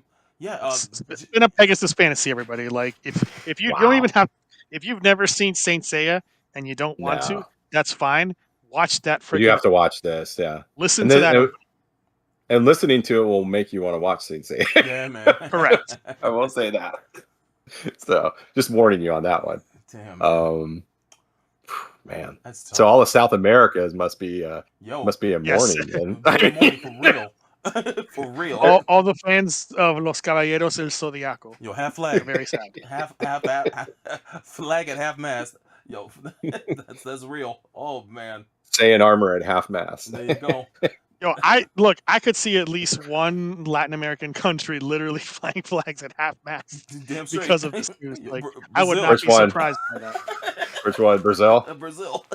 Speaker 6: It's been a Pegasus Fantasy, everybody. Like if you don't even have, if you've never seen Saint Seiya and you don't want to,
Speaker 4: No.
Speaker 6: that's fine. Watch that
Speaker 4: You have to watch this, yeah.
Speaker 6: Listen
Speaker 4: And
Speaker 6: to
Speaker 4: then-
Speaker 6: that.
Speaker 4: And listening to it will make you want to watch Saint Seiya.
Speaker 5: Yeah, man.
Speaker 6: Correct.
Speaker 4: I will say that. So just warning you on that one.
Speaker 5: Damn.
Speaker 4: Man.
Speaker 5: That's tough.
Speaker 4: So all of South America must be a
Speaker 6: Yes.
Speaker 4: mourning.
Speaker 5: For real. For real.
Speaker 6: All the fans of Los Caballeros del Zodiaco.
Speaker 5: Yo, half
Speaker 6: They're
Speaker 5: flag.
Speaker 6: very sad.
Speaker 5: half flag at half mast. Yo, that's real. Oh man.
Speaker 4: Saying armor at half mast.
Speaker 5: There you go.
Speaker 6: Yo, I could see at least one Latin American country literally flying flags at half mast
Speaker 5: Damn straight.
Speaker 6: because of this news. Like,
Speaker 5: Brazil.
Speaker 6: I would not
Speaker 4: Which
Speaker 6: be
Speaker 4: one?
Speaker 6: surprised by that.
Speaker 4: Which one? Brazil?
Speaker 5: Brazil.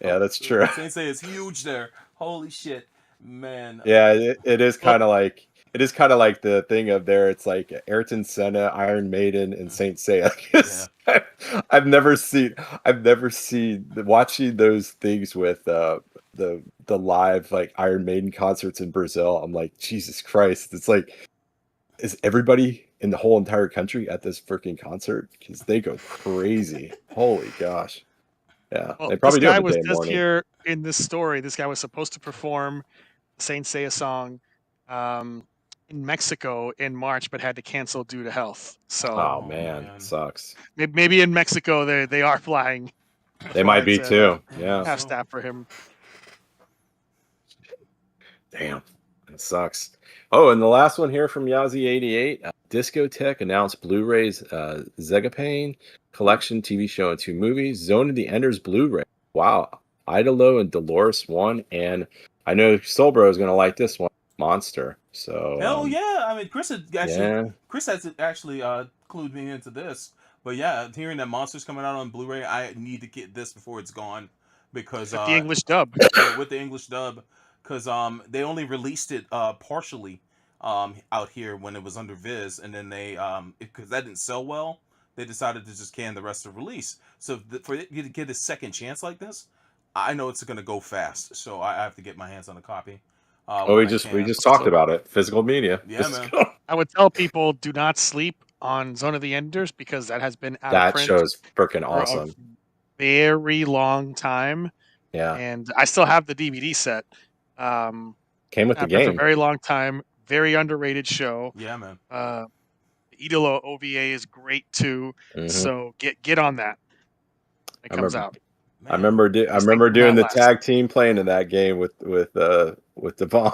Speaker 4: Yeah, that's true.
Speaker 5: Saint Seiya is huge there. Holy shit, man.
Speaker 4: Yeah, it is kind of like the thing of there. It's like Ayrton Senna, Iron Maiden, and Saint Seiya. I've never seen watching those things with the live like Iron Maiden concerts in Brazil. I'm like, Jesus Christ! It's like, is everybody in the whole entire country at this freaking concert? Because they go crazy. Holy gosh! Yeah,
Speaker 6: Well,
Speaker 4: they probably
Speaker 6: this
Speaker 4: do
Speaker 6: guy
Speaker 4: it the
Speaker 6: was
Speaker 4: day of
Speaker 6: just
Speaker 4: mourning.
Speaker 6: here in this story. This guy was supposed to perform Saint Seiya song in Mexico in March, but had to cancel due to health. So
Speaker 4: Oh man, sucks.
Speaker 6: maybe in Mexico they are flying.
Speaker 4: They might be
Speaker 6: flags,
Speaker 4: too. Yeah.
Speaker 6: half staff for him.
Speaker 4: Damn, it sucks. Oh, and the last one here from Yazi88, Discotech announced Blu-ray's Zegapane collection TV show and 2 movies. Zone of the Enders Blu-ray. Wow, Idolo and Dolores 1, and I know Soulbro is gonna like this one, Monster. So
Speaker 5: Hell yeah! I mean, Chris has actually
Speaker 4: yeah.
Speaker 5: clued me into this. But yeah, hearing that Monster's coming out on Blu-ray, I need to get this before it's gone because
Speaker 6: With the English dub.
Speaker 5: with the English dub, because they only released it partially out here when it was under Viz, and then they because that didn't sell well, they decided to just can the rest of the release. So for you to get a second chance like this, I know it's gonna go fast, so I have to get my hands on a copy.
Speaker 4: Oh,
Speaker 5: when
Speaker 4: we
Speaker 5: I
Speaker 4: just
Speaker 5: can.
Speaker 4: talked about it. Physical media.
Speaker 5: Yeah, man.
Speaker 6: I would tell people do not sleep on Zone of the Enders because that has been out of
Speaker 4: That
Speaker 6: print
Speaker 4: show's freaking
Speaker 6: for
Speaker 4: awesome.
Speaker 6: a very long time.
Speaker 4: Yeah,
Speaker 6: And I still have the DVD set.
Speaker 4: came with the
Speaker 6: I've been for a
Speaker 4: game.
Speaker 6: very long time. Very underrated show.
Speaker 5: Yeah, man.
Speaker 6: The Idolo OVA is great too.
Speaker 4: Mhm.
Speaker 6: So get on that. It comes out.
Speaker 4: I remember doing the tag team playing in that game with Devon.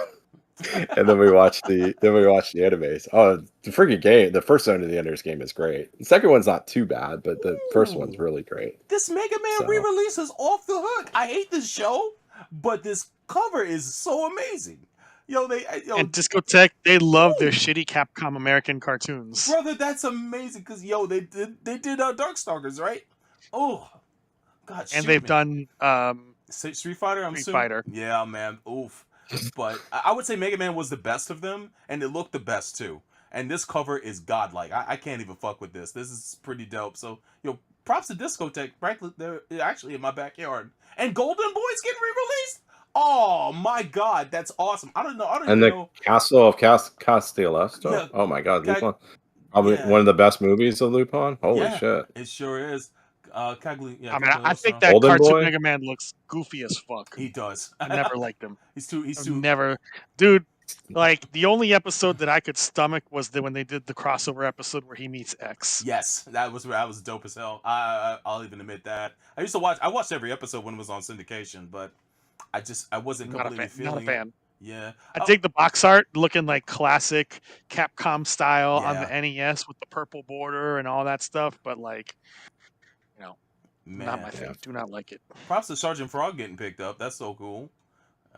Speaker 4: And then we watched the animes. Oh, the freaking game! The first Zone of the Enders game is great. The second one's not too bad, but the first one's really great.
Speaker 5: This Mega Man re-release is off the hook. I hate this show, but this cover is so amazing.
Speaker 6: And Discotheque, they love their shitty Capcom American cartoons.
Speaker 5: Brother, that's amazing because they did Darkstalkers, right? Oh, God.
Speaker 6: And they've done
Speaker 5: Street Fighter.
Speaker 6: Street Fighter.
Speaker 5: Yeah, man. Oof. But I would say Mega Man was the best of them, and it looked the best too. And this cover is godlike. I can't even fuck with this. This is pretty dope. So, props to Discotheque. Frankly, they're actually in my backyard. And Golden Boy's getting re-released. Oh my God, that's awesome. I don't know.
Speaker 4: Castle of Castellesto.
Speaker 5: Yeah.
Speaker 4: Oh my God, Lupin. Probably one of the best movies of Lupin. Holy shit!
Speaker 5: It sure is.
Speaker 6: I think that
Speaker 4: Golden
Speaker 6: cartoon
Speaker 4: Boy?
Speaker 6: Mega Man looks goofy as fuck.
Speaker 5: He does.
Speaker 6: I never liked him.
Speaker 5: He's too.
Speaker 6: Dude. Like the only episode that I could stomach was when they did the crossover episode where he meets X.
Speaker 5: Yes, that was dope as hell. I'll even admit that. I watched every episode when it was on syndication, but I wasn't completely feeling
Speaker 6: not a fan.
Speaker 5: it. Yeah,
Speaker 6: I dig the box art looking like classic Capcom style on the NES with the purple border and all that stuff, but like, not my thing. Do not like it.
Speaker 5: Props to Sergeant Frog getting picked up. That's so cool.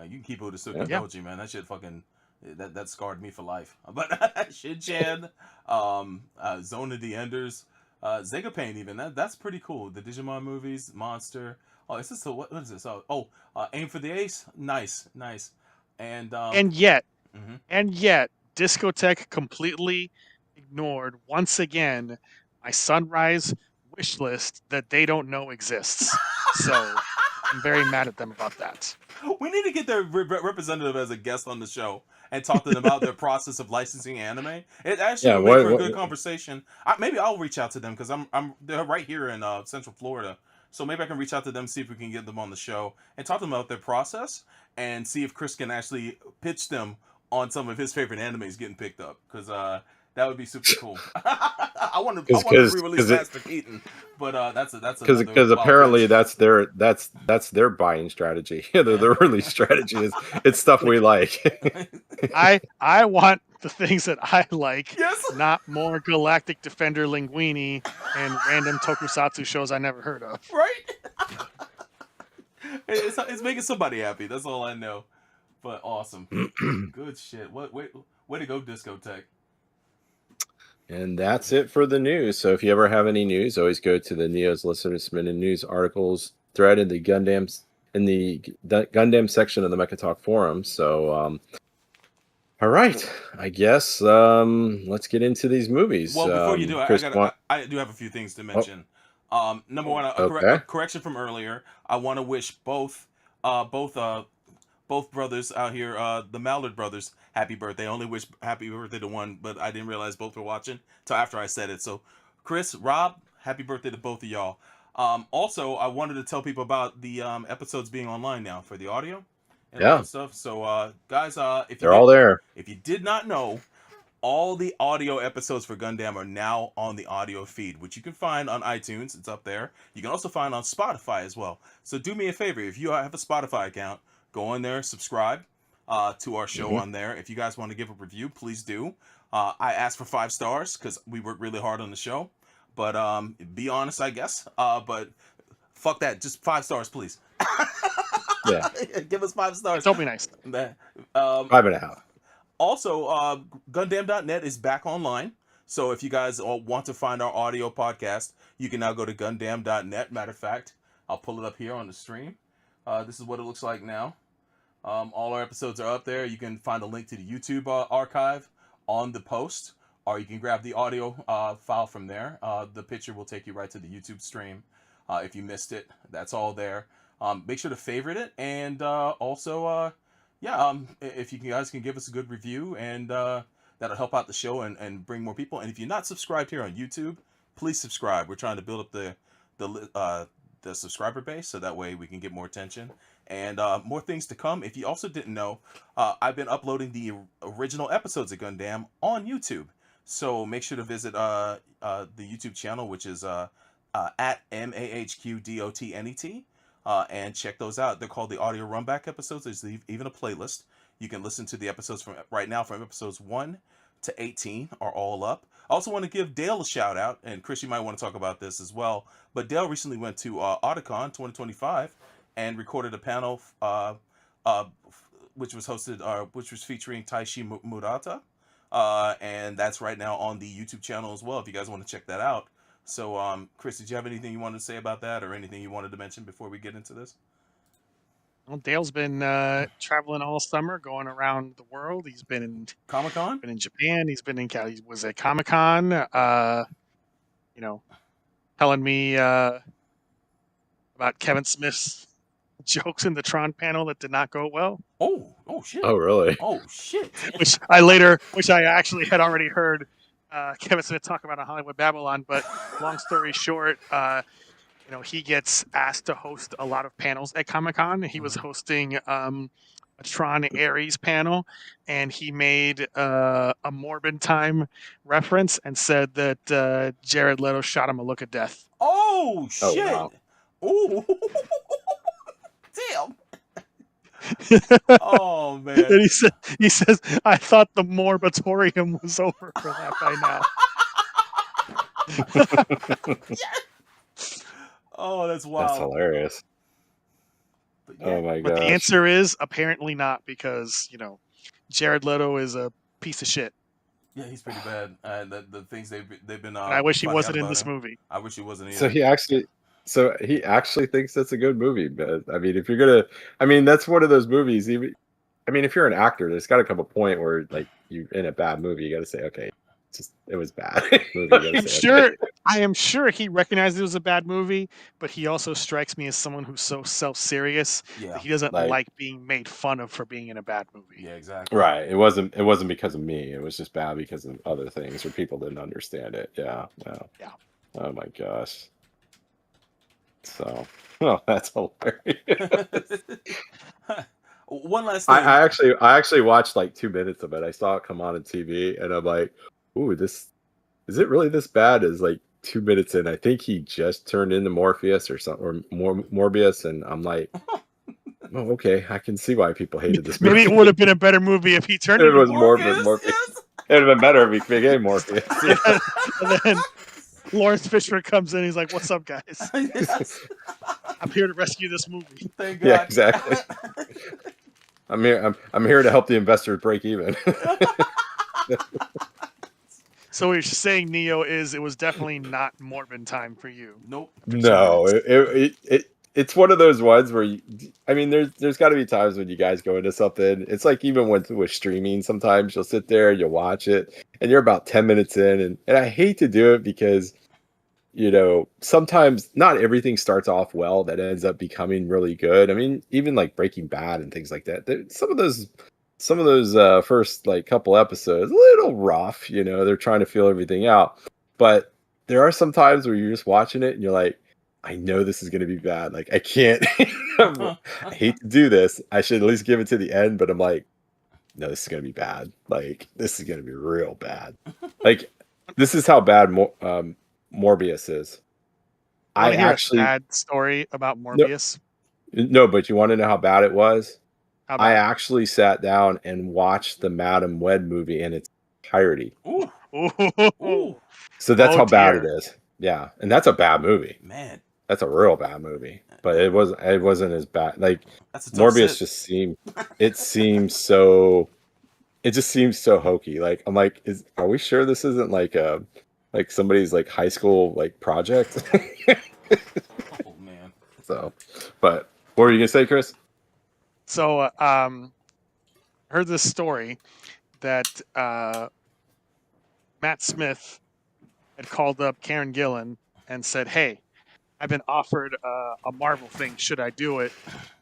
Speaker 5: You can keep it with the Sukadoji, man. That shit fucking that scarred me for life. But Shin-Chan, Zone of the Enders, Zega Pain even. That's pretty cool. The Digimon movies, Monster. Oh, is this what is this? Aim for the Ace. Nice. And
Speaker 6: yet, Discotheque completely ignored once again my Sunrise wish list that they don't know exists. So I'm very mad at them about that.
Speaker 5: We need to get their representative as a guest on the show and talk to them about their process of licensing anime. It actually will make for a good conversation. Maybe I'll reach out to them because they're right here in Central Florida. So maybe I can reach out to them, see if we can get them on the show and talk to them about their process and see if Chris can actually pitch them on some of his favorite animes getting picked up, because that would be super cool. I want to re-release Master Keaton, but that's
Speaker 4: because apparently that's their buying strategy. Their release strategy is it's stuff we like.
Speaker 6: I want the things that I like, not more Galactic Defender Linguini and random tokusatsu shows I never heard of.
Speaker 5: Right? It's making somebody happy. That's all I know. But awesome. Good shit. Way to go, Discotheque.
Speaker 4: And that's it for the news. So if you ever have any news, always go to the Neo's Listener Submitted News articles thread in the Gundam section of the Mecha Talk forum. So all right, I guess let's get into these movies.
Speaker 5: Well, before you do, I do have a few things to mention. Number one, a correction from earlier. I want to wish both brothers out here, the Mallard brothers, happy birthday. I only wish happy birthday to one, but I didn't realize both were watching till after I said it. So, Chris, Rob, happy birthday to both of y'all. Also, I wanted to tell people about the episodes being online now for the audio and all that stuff. So, guys, if
Speaker 4: they're all there.
Speaker 5: If you did not know, all the audio episodes for Gundam are now on the audio feed, which you can find on iTunes. It's up there. You can also find on Spotify as well. So do me a favor. If you have a Spotify account, go on there, subscribe to our show on there. If you guys want to give a review, please do. I asked for 5 stars because we work really hard on the show. But be honest, I guess. But fuck that. Just 5 stars, please.
Speaker 4: Yeah.
Speaker 5: Give us 5 stars.
Speaker 6: Don't be nice.
Speaker 4: 5.5.
Speaker 5: Also, Gundam.net is back online. So if you guys all want to find our audio podcast, you can now go to Gundam.net. Matter of fact, I'll pull it up here on the stream. This is what it looks like now. All our episodes are up there. You can find a link to the YouTube archive on the post, or you can grab the audio file from there. The picture will take you right to the YouTube stream. If you missed it, that's all there. Make sure to favorite it, and also, if you guys can give us a good review, and that'll help out the show and bring more people. And if you're not subscribed here on YouTube, please subscribe. We're trying to build up the subscriber base, so that way we can get more attention and more things to come. If you also didn't know, I've been uploading the original episodes of Gundam on YouTube, so make sure to visit the YouTube channel, which is at MAHQ and check those out. They're called the audio runback episodes. There's even a playlist. You can listen to the episodes from right now, from episodes 1 to 18 are all up. I also want to give Dale a shout out, and Chris, you might want to talk about this as well. But Dale recently went to Otakon 2025 and recorded a panel, which was featuring Taishi Murata, and that's right now on the YouTube channel as well, if you guys want to check that out. So, Chris, did you have anything you wanted to say about that, or anything you wanted to mention before we get into this?
Speaker 6: Well, Dale's been traveling all summer, going around the world. He's been in
Speaker 5: Comic-Con?
Speaker 6: been in Japan. He's been in Cali. He was at Comic-Con. Telling me about Kevin Smith's jokes in the Tron panel that did not go well.
Speaker 5: Oh shit!
Speaker 4: Oh, really?
Speaker 5: Oh shit!
Speaker 6: which I actually had already heard Kevin Smith talk about on Hollywood Babylon. But long story short, he gets asked to host a lot of panels at Comic-Con. He was hosting a Tron Ares panel, and he made a Morbid Time reference and said that Jared Leto shot him a look of death.
Speaker 5: Oh shit!
Speaker 4: Wow.
Speaker 5: Oh, damn! Oh man!
Speaker 6: And he says, I thought the moratorium was over for that by now.
Speaker 5: Oh, that's wild.
Speaker 4: That's hilarious.
Speaker 5: But yeah.
Speaker 4: Oh my
Speaker 6: But
Speaker 4: god.
Speaker 6: the answer is apparently not, because Jared Leto is a piece of shit.
Speaker 5: Yeah, he's pretty bad. The things they've been.
Speaker 6: And I wish he
Speaker 5: finding
Speaker 6: wasn't
Speaker 5: out
Speaker 6: in
Speaker 5: about
Speaker 6: this
Speaker 5: him.
Speaker 6: movie.
Speaker 5: I wish he wasn't either.
Speaker 4: So he actually thinks that's a good movie. But I mean, if you're gonna, that's one of those movies. Even, if you're an actor, there's got to come a point where like you in a bad movie, you got to say, okay, it was bad.
Speaker 6: I am sure he recognized it was a bad movie, but he also strikes me as someone who's so self-serious that he doesn't like being made fun of for being in a bad movie.
Speaker 5: Yeah, exactly.
Speaker 4: Right. It wasn't because of me. It was just bad because of other things, or people didn't understand it. Yeah. No.
Speaker 6: Yeah.
Speaker 4: Oh my gosh. So, that's hilarious.
Speaker 5: One last thing.
Speaker 4: I actually watched like 2 minutes of it. I saw it come on TV, and I'm like, "Ooh, is it really this bad?" Is like 2 minutes in. I think he just turned into Morpheus or something, or Morbius, and I'm like, "Oh, okay, I can see why people hated this movie."
Speaker 6: Maybe it would have been a better movie if he turned
Speaker 4: it
Speaker 6: into
Speaker 4: was
Speaker 5: Morpheus.
Speaker 4: Morpheus. It would have been better if he became Morpheus.
Speaker 6: And then Lawrence Fishburne comes in. He's like, "What's up, guys?
Speaker 5: Yes.
Speaker 6: I'm here to rescue this movie."
Speaker 5: Thank God.
Speaker 4: Yeah, exactly. I'm here to help the investors break even.
Speaker 6: So what you're saying, Neo, is it was definitely not Morbid Time for you.
Speaker 5: Nope.
Speaker 4: No, it's one of those ones where there's got to be times when you guys go into something. It's like even with streaming, sometimes you'll sit there, you'll watch it, and you're about 10 minutes in, and I hate to do it because sometimes not everything starts off well that ends up becoming really good. Even like Breaking Bad and things like that. Some of those first like couple episodes, a little rough. They're trying to feel everything out, but there are some times where you're just watching it and you're like, I know this is going to be bad. Like, I can't. I hate to do this. I should at least give it to the end, but I'm like, no, this is going to be bad. Like, this is going to be real bad. Like, this is how bad Morbius is.
Speaker 6: I hear a sad story about Morbius.
Speaker 4: No, but you want to know how bad it was?
Speaker 6: I
Speaker 4: actually sat down and watched the Madam Web movie in its entirety.
Speaker 5: Ooh.
Speaker 6: Ooh.
Speaker 4: So that's how bad it is. Yeah, and that's a bad movie.
Speaker 5: Man,
Speaker 4: that's a real bad movie. But it wasn't as bad. Like Morbius just seems so hokey. Like I'm like, are we sure this isn't like somebody's like high school like project?
Speaker 5: Oh man.
Speaker 4: So, but what were you gonna say, Chris?
Speaker 6: So, heard this story that Matt Smith had called up Karen Gillan and said, "Hey, I've been offered a Marvel thing. Should I do it?"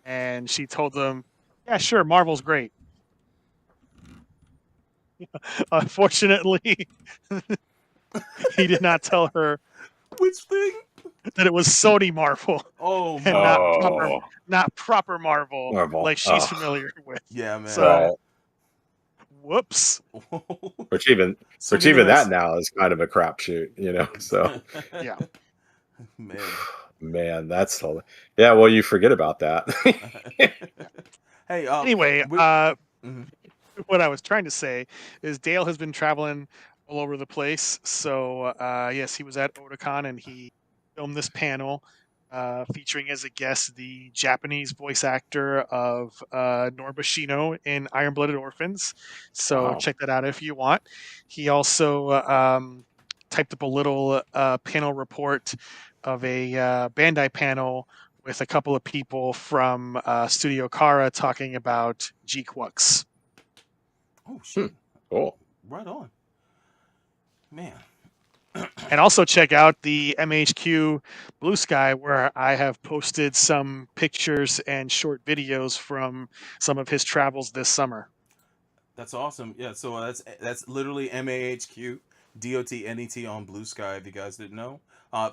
Speaker 6: And she told them, "Yeah, sure. Marvel's great." Unfortunately, he did not tell her
Speaker 5: Which thing?
Speaker 6: that it was Sony Marvel
Speaker 5: Oh
Speaker 6: and
Speaker 5: my.
Speaker 6: not proper Marvel,
Speaker 4: Marvel.
Speaker 6: like she's familiar with.
Speaker 5: Yeah, man.
Speaker 6: So, whoops.
Speaker 4: Which even that now is kind of a crapshoot, you know. So
Speaker 6: Yeah.
Speaker 5: Man.
Speaker 4: that's all. Yeah, well, you forget about that.
Speaker 5: Hey.
Speaker 6: Anyway,
Speaker 5: mhm.
Speaker 6: what I was trying to say is Dale has been traveling all over the place. So yes, he was at Otakon and he filmed this panel featuring as a guest the Japanese voice actor of Norbashino in Iron Blooded Orphans. So
Speaker 4: Wow.
Speaker 6: check that out if you want. He also typed up a little panel report of a Bandai panel with a couple of people from Studio Kara talking about G-Quux.
Speaker 5: Oh shit!
Speaker 4: Cool.
Speaker 5: Right on, man.
Speaker 6: And also check out the MAHQ Blue Sky, where I have posted some pictures and short videos from some of his travels this summer.
Speaker 5: That's awesome. Yeah, so that's literally MAHQ DOTNET on Blue Sky. If you guys didn't know,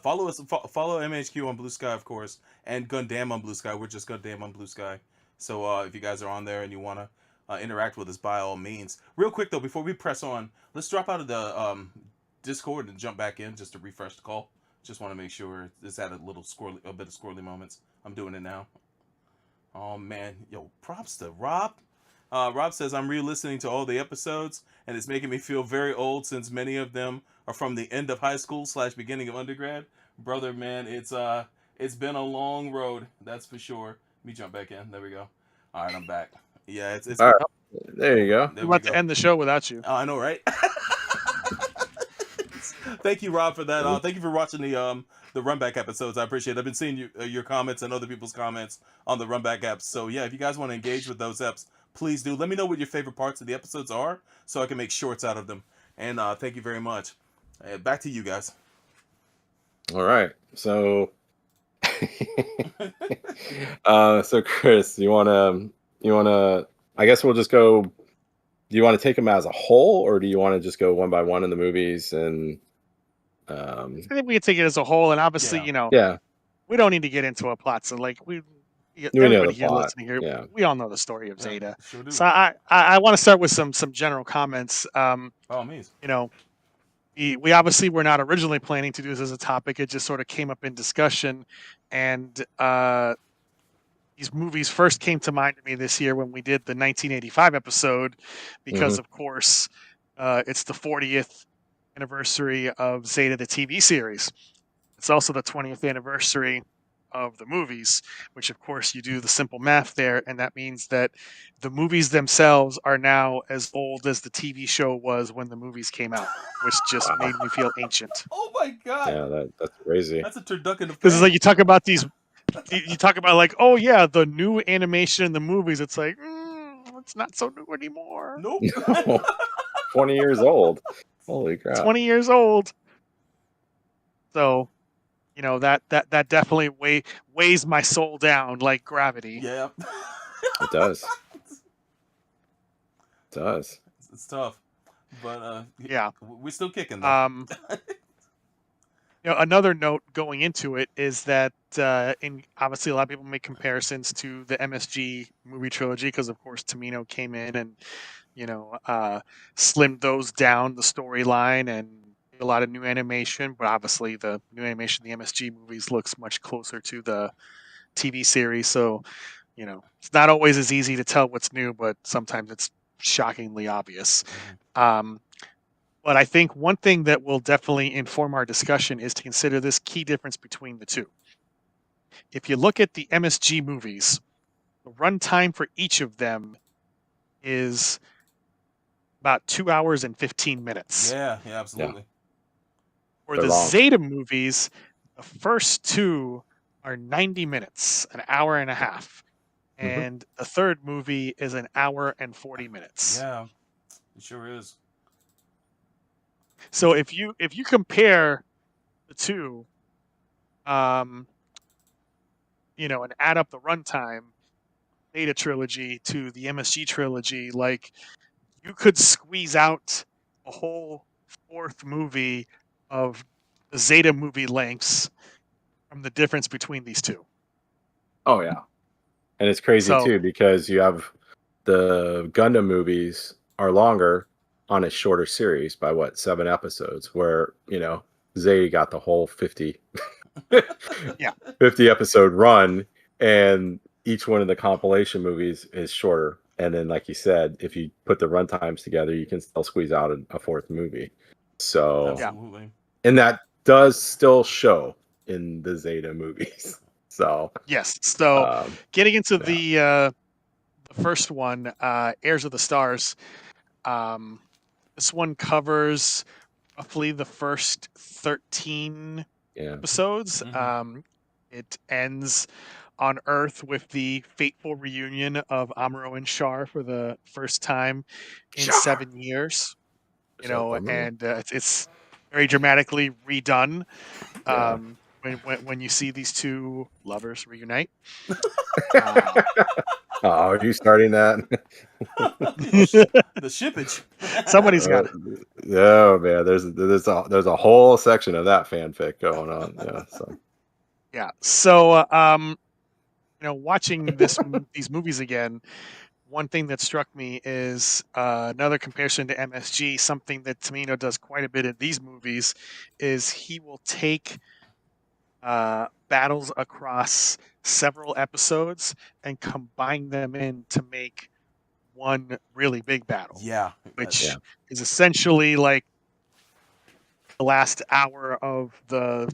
Speaker 5: follow us. Follow MAHQ on Blue Sky, of course, and Gundam on Blue Sky. We're just Gundam on Blue Sky. So if you guys are on there and you want to interact with us, by all means. Real quick though, before we press on, let's drop out of the Discord and jump back in just to refresh the call. Just want to make sure it's at a bit of squirrely moments. I'm doing it now. Oh man, yo, props to Rob. Rob says, I'm re-listening to all the episodes, and it's making me feel very old since many of them are from the end of high school / beginning of undergrad. Brother, man, it's been a long road, that's for sure. Let me jump back in. There we go. All right, I'm back. Yeah, it's
Speaker 4: all right. There you go.
Speaker 6: We're about to end the show without you.
Speaker 5: Oh, I know, right? Thank you, Rob, for that. Thank you for watching the Runback episodes. I appreciate it. I've been seeing your comments and other people's comments on the Runback apps. So, yeah, if you guys want to engage with those apps, please do. Let me know what your favorite parts of the episodes are so I can make shorts out of them. And thank you very much. Back to you guys.
Speaker 4: All right. So, so Chris, you wanna? I guess we'll just go. Do you want to take them as a whole, or do you want to just go one by one in the movies? And
Speaker 6: I think we can take it as a whole, and obviously,
Speaker 4: yeah,
Speaker 6: we don't need to get into a plot. So, like,
Speaker 4: know
Speaker 6: everybody
Speaker 4: the
Speaker 6: here
Speaker 4: plot.
Speaker 6: listening here,
Speaker 4: Yeah.
Speaker 6: we all know the story of Zeta.
Speaker 5: Sure do.
Speaker 6: So I want to start with some general comments.
Speaker 5: Amazing.
Speaker 6: We obviously were not originally planning to do this as a topic. It just sort of came up in discussion, and these movies first came to mind to me this year when we did the 1985 episode, because of course it's the 40th anniversary of Zeta the TV series. It's also the 20th anniversary of the movies, which of course you do the simple math there, and that means that the movies themselves are now as old as the TV show was when the movies came out, which just made me feel ancient.
Speaker 5: Oh my god!
Speaker 4: Yeah, that's crazy.
Speaker 5: That's a turducken of
Speaker 6: because it's like you talk about these, you talk about like, oh yeah, the new animation in the movies. It's like it's not so new anymore.
Speaker 5: Nope.
Speaker 4: 20 years old. Holy crap!
Speaker 6: 20 years old. So, that definitely weighs my soul down like gravity.
Speaker 5: Yeah.
Speaker 4: It does. It does.
Speaker 5: It's tough, but
Speaker 6: yeah,
Speaker 5: we're still kicking though.
Speaker 6: Another note going into it is that obviously a lot of people make comparisons to the MSG movie trilogy because of course Tomino came in and slimmed those down the storyline and a lot of new animation, but obviously the new animation in the MSG movies looks much closer to the TV series. So, it's not always as easy to tell what's new, but sometimes it's shockingly obvious. But I think one thing that will definitely inform our discussion is to consider this key difference between the two. If you look at the MSG movies, the runtime for each of them is about 2 hours and 15 minutes.
Speaker 5: Yeah, absolutely.
Speaker 4: Yeah.
Speaker 6: For the Zeta movies, the first two are 90 minutes, an hour and a half. and the third movie is an hour and 40 minutes.
Speaker 5: Yeah, it sure is.
Speaker 6: So if you compare the two, and add up the runtime, Zeta trilogy to the MSG trilogy, like you could squeeze out a whole fourth movie of the Zeta movie lengths from the difference between these two.
Speaker 4: Oh yeah, and it's crazy
Speaker 6: So-
Speaker 4: too because you have the Gundam movies are longer on a shorter series by 7 episodes, where Zay got the whole 50 50 episode run, and each one of the compilation movies is shorter. And then, like you said, if you put the run times together, you can still squeeze out a fourth movie. So,
Speaker 5: Absolutely.
Speaker 4: and that does still show in the Zeta movies. So,
Speaker 6: yes. So getting into the first one, Heirs of the Stars, this one covers roughly the first 13 episodes. It ends on Earth with the fateful reunion of Amuro and Char for the first time in 7 years. And it's very dramatically redone. When you see these two lovers reunite.
Speaker 4: Oh, are you starting that?
Speaker 5: The shippage.
Speaker 6: Somebody's got it.
Speaker 4: Oh man, there's a whole section of that fanfic going on. Yeah.
Speaker 6: So watching these movies again, one thing that struck me is another comparison to MSG. Something that Tomino does quite a bit in these movies is he will take battles across several episodes and combine them in to make one really big battle.
Speaker 5: Yeah.
Speaker 6: Which is essentially like the last hour of the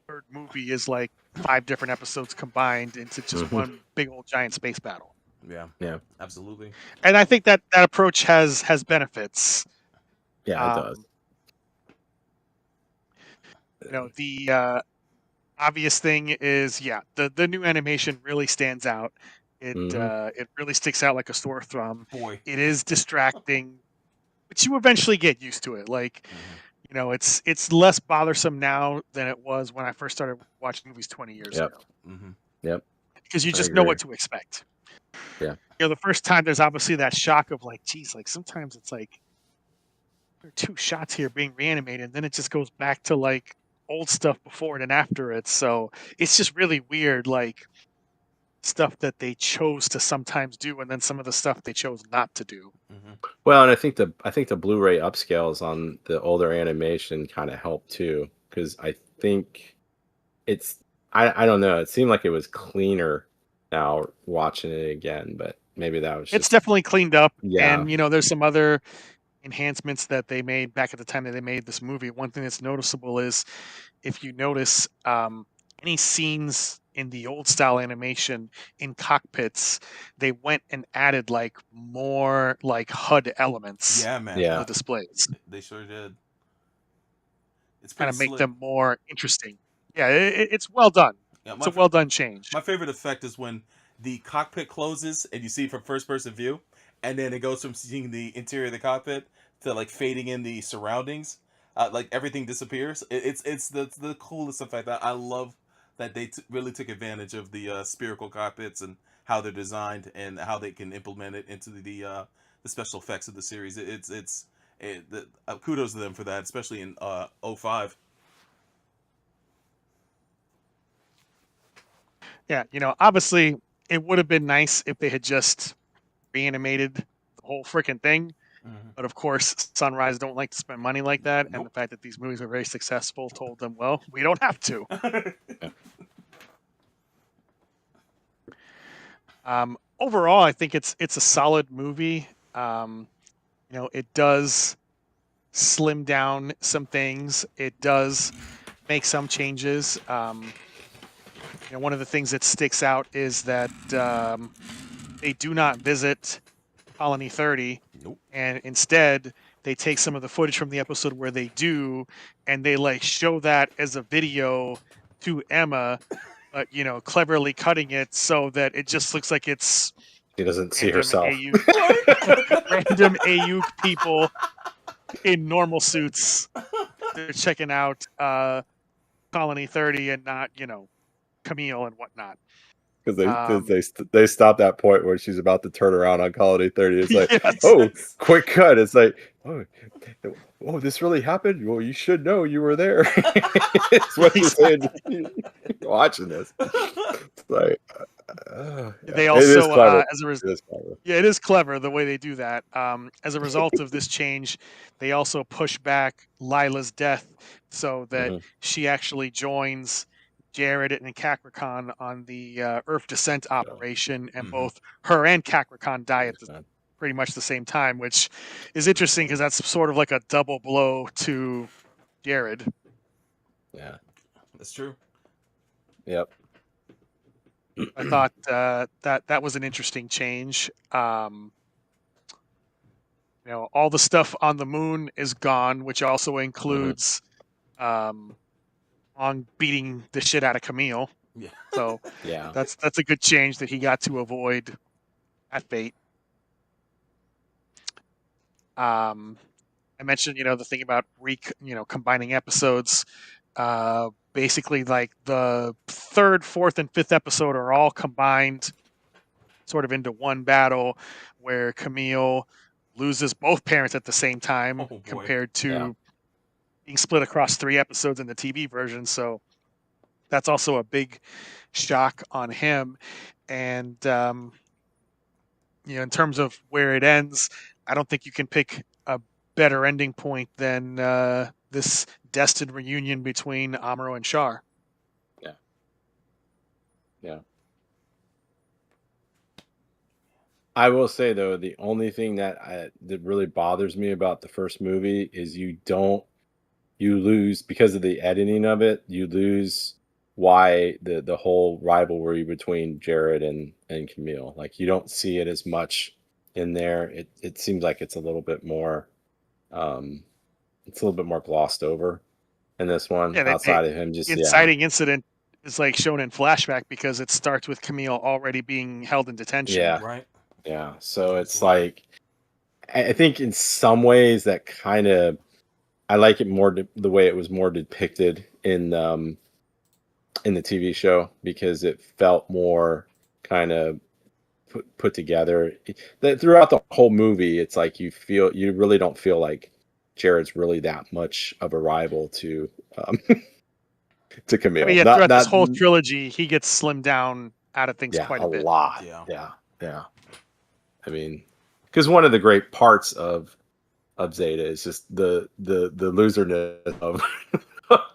Speaker 6: third movie is like 5 different episodes combined into just one big old giant space battle.
Speaker 5: Yeah, absolutely.
Speaker 6: And I think that approach has benefits.
Speaker 4: Yeah, it does.
Speaker 6: The obvious thing is, the new animation really stands out. It really sticks out like a sore thumb.
Speaker 5: Boy,
Speaker 6: it is distracting, but you eventually get used to it. Like, it's less bothersome now than it was when I first started watching movies 20 years ago.
Speaker 4: Yep.
Speaker 6: Because you just know what to expect.
Speaker 4: Yeah.
Speaker 6: The first time there's obviously that shock of like, geez, like sometimes it's like there are 2 shots here being reanimated, and then it just goes back to like old stuff before it and after it. So it's just really weird, like stuff that they chose to sometimes do, and then some of the stuff they chose not to do.
Speaker 4: Well, and I think the Blu-ray upscales on the older animation kind of helped too, because I think it's I don't know. It seemed like it was cleaner now watching it again, but maybe that was just...
Speaker 6: It's definitely cleaned up.
Speaker 4: Yeah.
Speaker 6: And there's some other enhancements that they made back at the time that they made this movie. One thing that's noticeable is if you notice any scenes in the old style animation in cockpits, they went and added like more like HUD elements.
Speaker 5: Yeah, man.
Speaker 6: To the displays.
Speaker 5: They sure did. It's
Speaker 6: kind of make
Speaker 5: slick.
Speaker 6: them more interesting. Yeah, it's well done.
Speaker 5: Yeah,
Speaker 6: it's a well done change.
Speaker 5: My favorite effect is when the cockpit closes and you see it from first person view, and then it goes from seeing the interior of the cockpit to like fading in the surroundings. Like everything disappears. It's the coolest effect. I love that they really took advantage of the spherical cockpits and how they're designed and how they can implement it into the special effects of the series. Kudos to them for that, especially in 05.
Speaker 6: Yeah, obviously it would have been nice if they had just reanimated the whole freaking thing. But of course, Sunrise don't like to spend money like that, and the fact that these movies are very successful told them, well, we don't have to. Overall, I think it's a solid movie. It does slim down some things. It does make some changes. One of the things that sticks out is that they do not visit Colony 30.
Speaker 5: Nope.
Speaker 6: And instead, they take some of the footage from the episode where they do, and they like show that as a video to Emma, but cleverly cutting it so that it just looks like it's
Speaker 4: She doesn't see
Speaker 6: random
Speaker 4: herself.
Speaker 6: random AU people in normal suits. They're checking out Colony 30 and not, Camille and whatnot.
Speaker 4: Because they stop that point where she's about to turn around on Colony 30. It's like,
Speaker 6: Yes.
Speaker 4: oh, quick cut. It's like, oh, this really happened? Well, you should know you were there. It's what you're saying. Watching this. It's like,
Speaker 6: They
Speaker 4: it
Speaker 6: also,
Speaker 4: is clever.
Speaker 6: it is clever the way they do that. As a result of this change, they also push back Lila's death so that she actually joins Jared and Kakrikon on the Earth descent operation, and both her and Kakrikon die at pretty much the same time, which is interesting because that's sort of like a double blow to Jared.
Speaker 4: Yeah,
Speaker 5: that's true.
Speaker 4: Yep.
Speaker 6: I thought that was an interesting change. All the stuff on the moon is gone, which also includes on beating the shit out of Camille.
Speaker 5: Yeah.
Speaker 6: So
Speaker 4: yeah,
Speaker 6: that's a good change that he got to avoid that fate. I mentioned, the thing about combining episodes. Basically, like the third, fourth, and fifth episode are all combined sort of into one battle where Camille loses both parents at the same time compared to being split across 3 episodes in the TV version. So that's also a big shock on him. And, in terms of where it ends, I don't think you can pick a better ending point than this destined reunion between Amuro and Char.
Speaker 4: Yeah. I will say though, the only thing that really bothers me about the first movie is you lose because of the editing of it. You lose why the whole rivalry between Jared and Camille. Like you don't see it as much in there. It seems like it's a little bit more glossed over in this one. Outside of him just
Speaker 6: the inciting incident is like shown in flashback because it starts with Camille already being held in detention.
Speaker 4: Yeah.
Speaker 5: Right.
Speaker 4: Yeah. So it's like, I think in some ways that kind of, I like it more the way it was more depicted in the TV show, because it felt more kind of put together. Throughout the whole movie, it's like you really don't feel like Jared's really that much of a rival to to Camille.
Speaker 6: I mean, throughout this whole trilogy, he gets slimmed down out of things quite a bit.
Speaker 4: Lot. Yeah. I mean, because one of the great parts of Zeta is just the loserness of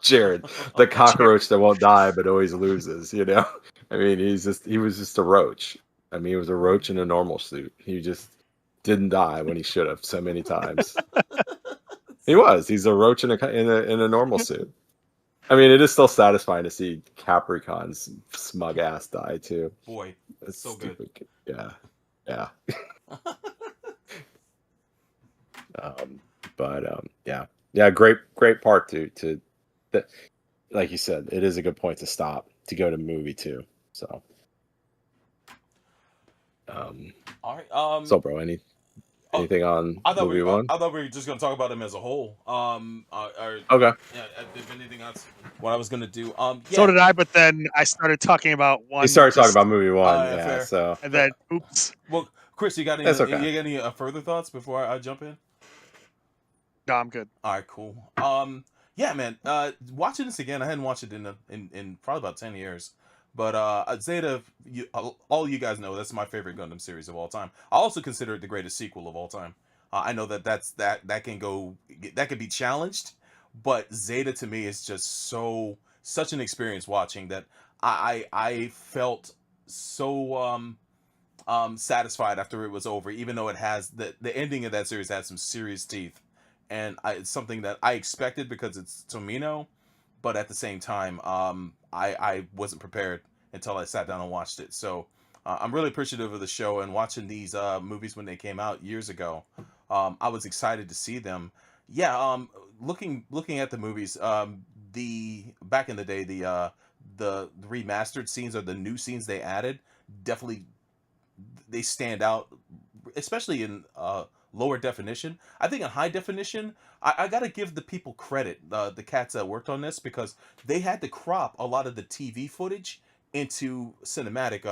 Speaker 4: Jared, the cockroach that won't die but always loses. I mean, he was just a roach. I mean, he was a roach in a normal suit. He just didn't die when he should have so many times. He's a roach in a normal suit. I mean, it is still satisfying to see Capricorn's smug ass die too.
Speaker 5: Boy, it's so stupid.
Speaker 4: Good. Yeah. Great part to that. Like you said, it is a good point to stop to go to movie too. So,
Speaker 5: all right.
Speaker 4: So, bro, anything on movie 1?
Speaker 5: I thought we were just gonna talk about him as a whole.
Speaker 4: Okay.
Speaker 5: Yeah. If anything else, what I was gonna do. Yeah.
Speaker 6: So did I, but then I started talking about one.
Speaker 4: You started talking about movie 1,
Speaker 5: fair.
Speaker 4: So
Speaker 6: and then oops.
Speaker 5: Well, Chris, you got any?
Speaker 4: That's okay.
Speaker 5: You got any further thoughts before I jump in?
Speaker 6: No, I'm good.
Speaker 5: All right, cool. Yeah, man. Watching this again, I hadn't watched it in probably about 10 years. But Zeta, all you guys know, that's my favorite Gundam series of all time. I also consider it the greatest sequel of all time. I know that can be challenged, but Zeta to me is just such an experience watching that I felt so satisfied after it was over, even though it has the ending of that series has some serious teeth, and it's something that I expected because it's Tomino, but at the same time, I wasn't prepared until I sat down and watched it. So I'm really appreciative of the show, and watching these movies when they came out years ago. I was excited to see them. Yeah. Looking at the movies, the back in the day, the the remastered scenes or the new scenes they added, definitely they stand out, especially in lower definition. I think in high definition, I got to give the people credit, the cats that worked on this, because they had to crop a lot of the TV footage into cinematic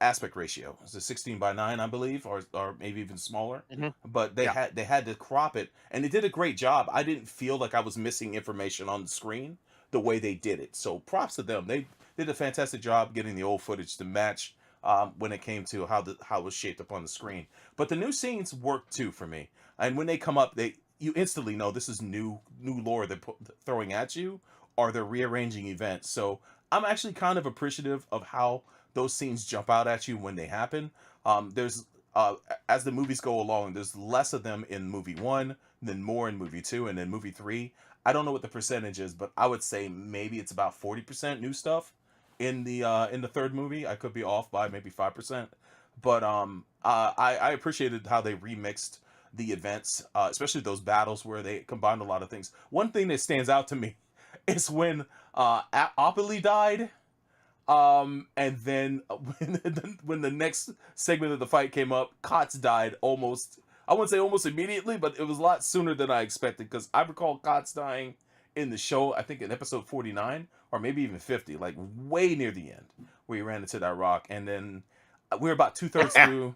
Speaker 5: aspect ratio. It's a 16:9, I believe, or maybe even smaller.
Speaker 6: Mhm.
Speaker 5: But they had to crop it, and they did a great job. I didn't feel like I was missing information on the screen the way they did it. So props to them. They did a fantastic job getting the old footage to match when it came to how it was shaped up on the screen. But the new scenes work too for me. And when they come up, you instantly know this is new lore they're throwing at you, or they're rearranging events. So I'm actually kind of appreciative of how those scenes jump out at you when they happen. There's as the movies go along, there's less of them in movie 1, then more in movie 2, and then movie 3. I don't know what the percentage is, but I would say maybe it's about 40% new stuff in the third movie. I could be off by maybe 5%, but I appreciated how they remixed the events, especially those battles where they combined a lot of things. One thing that stands out to me is when Opoly died. And then when the next segment of the fight came up, Kotz died almost, I wouldn't say almost immediately, but it was a lot sooner than I expected, because I recall Kotz dying in the show, I think in episode 49 or maybe even 50, like way near the end, where he ran into that rock. And then we're about 2/3 through.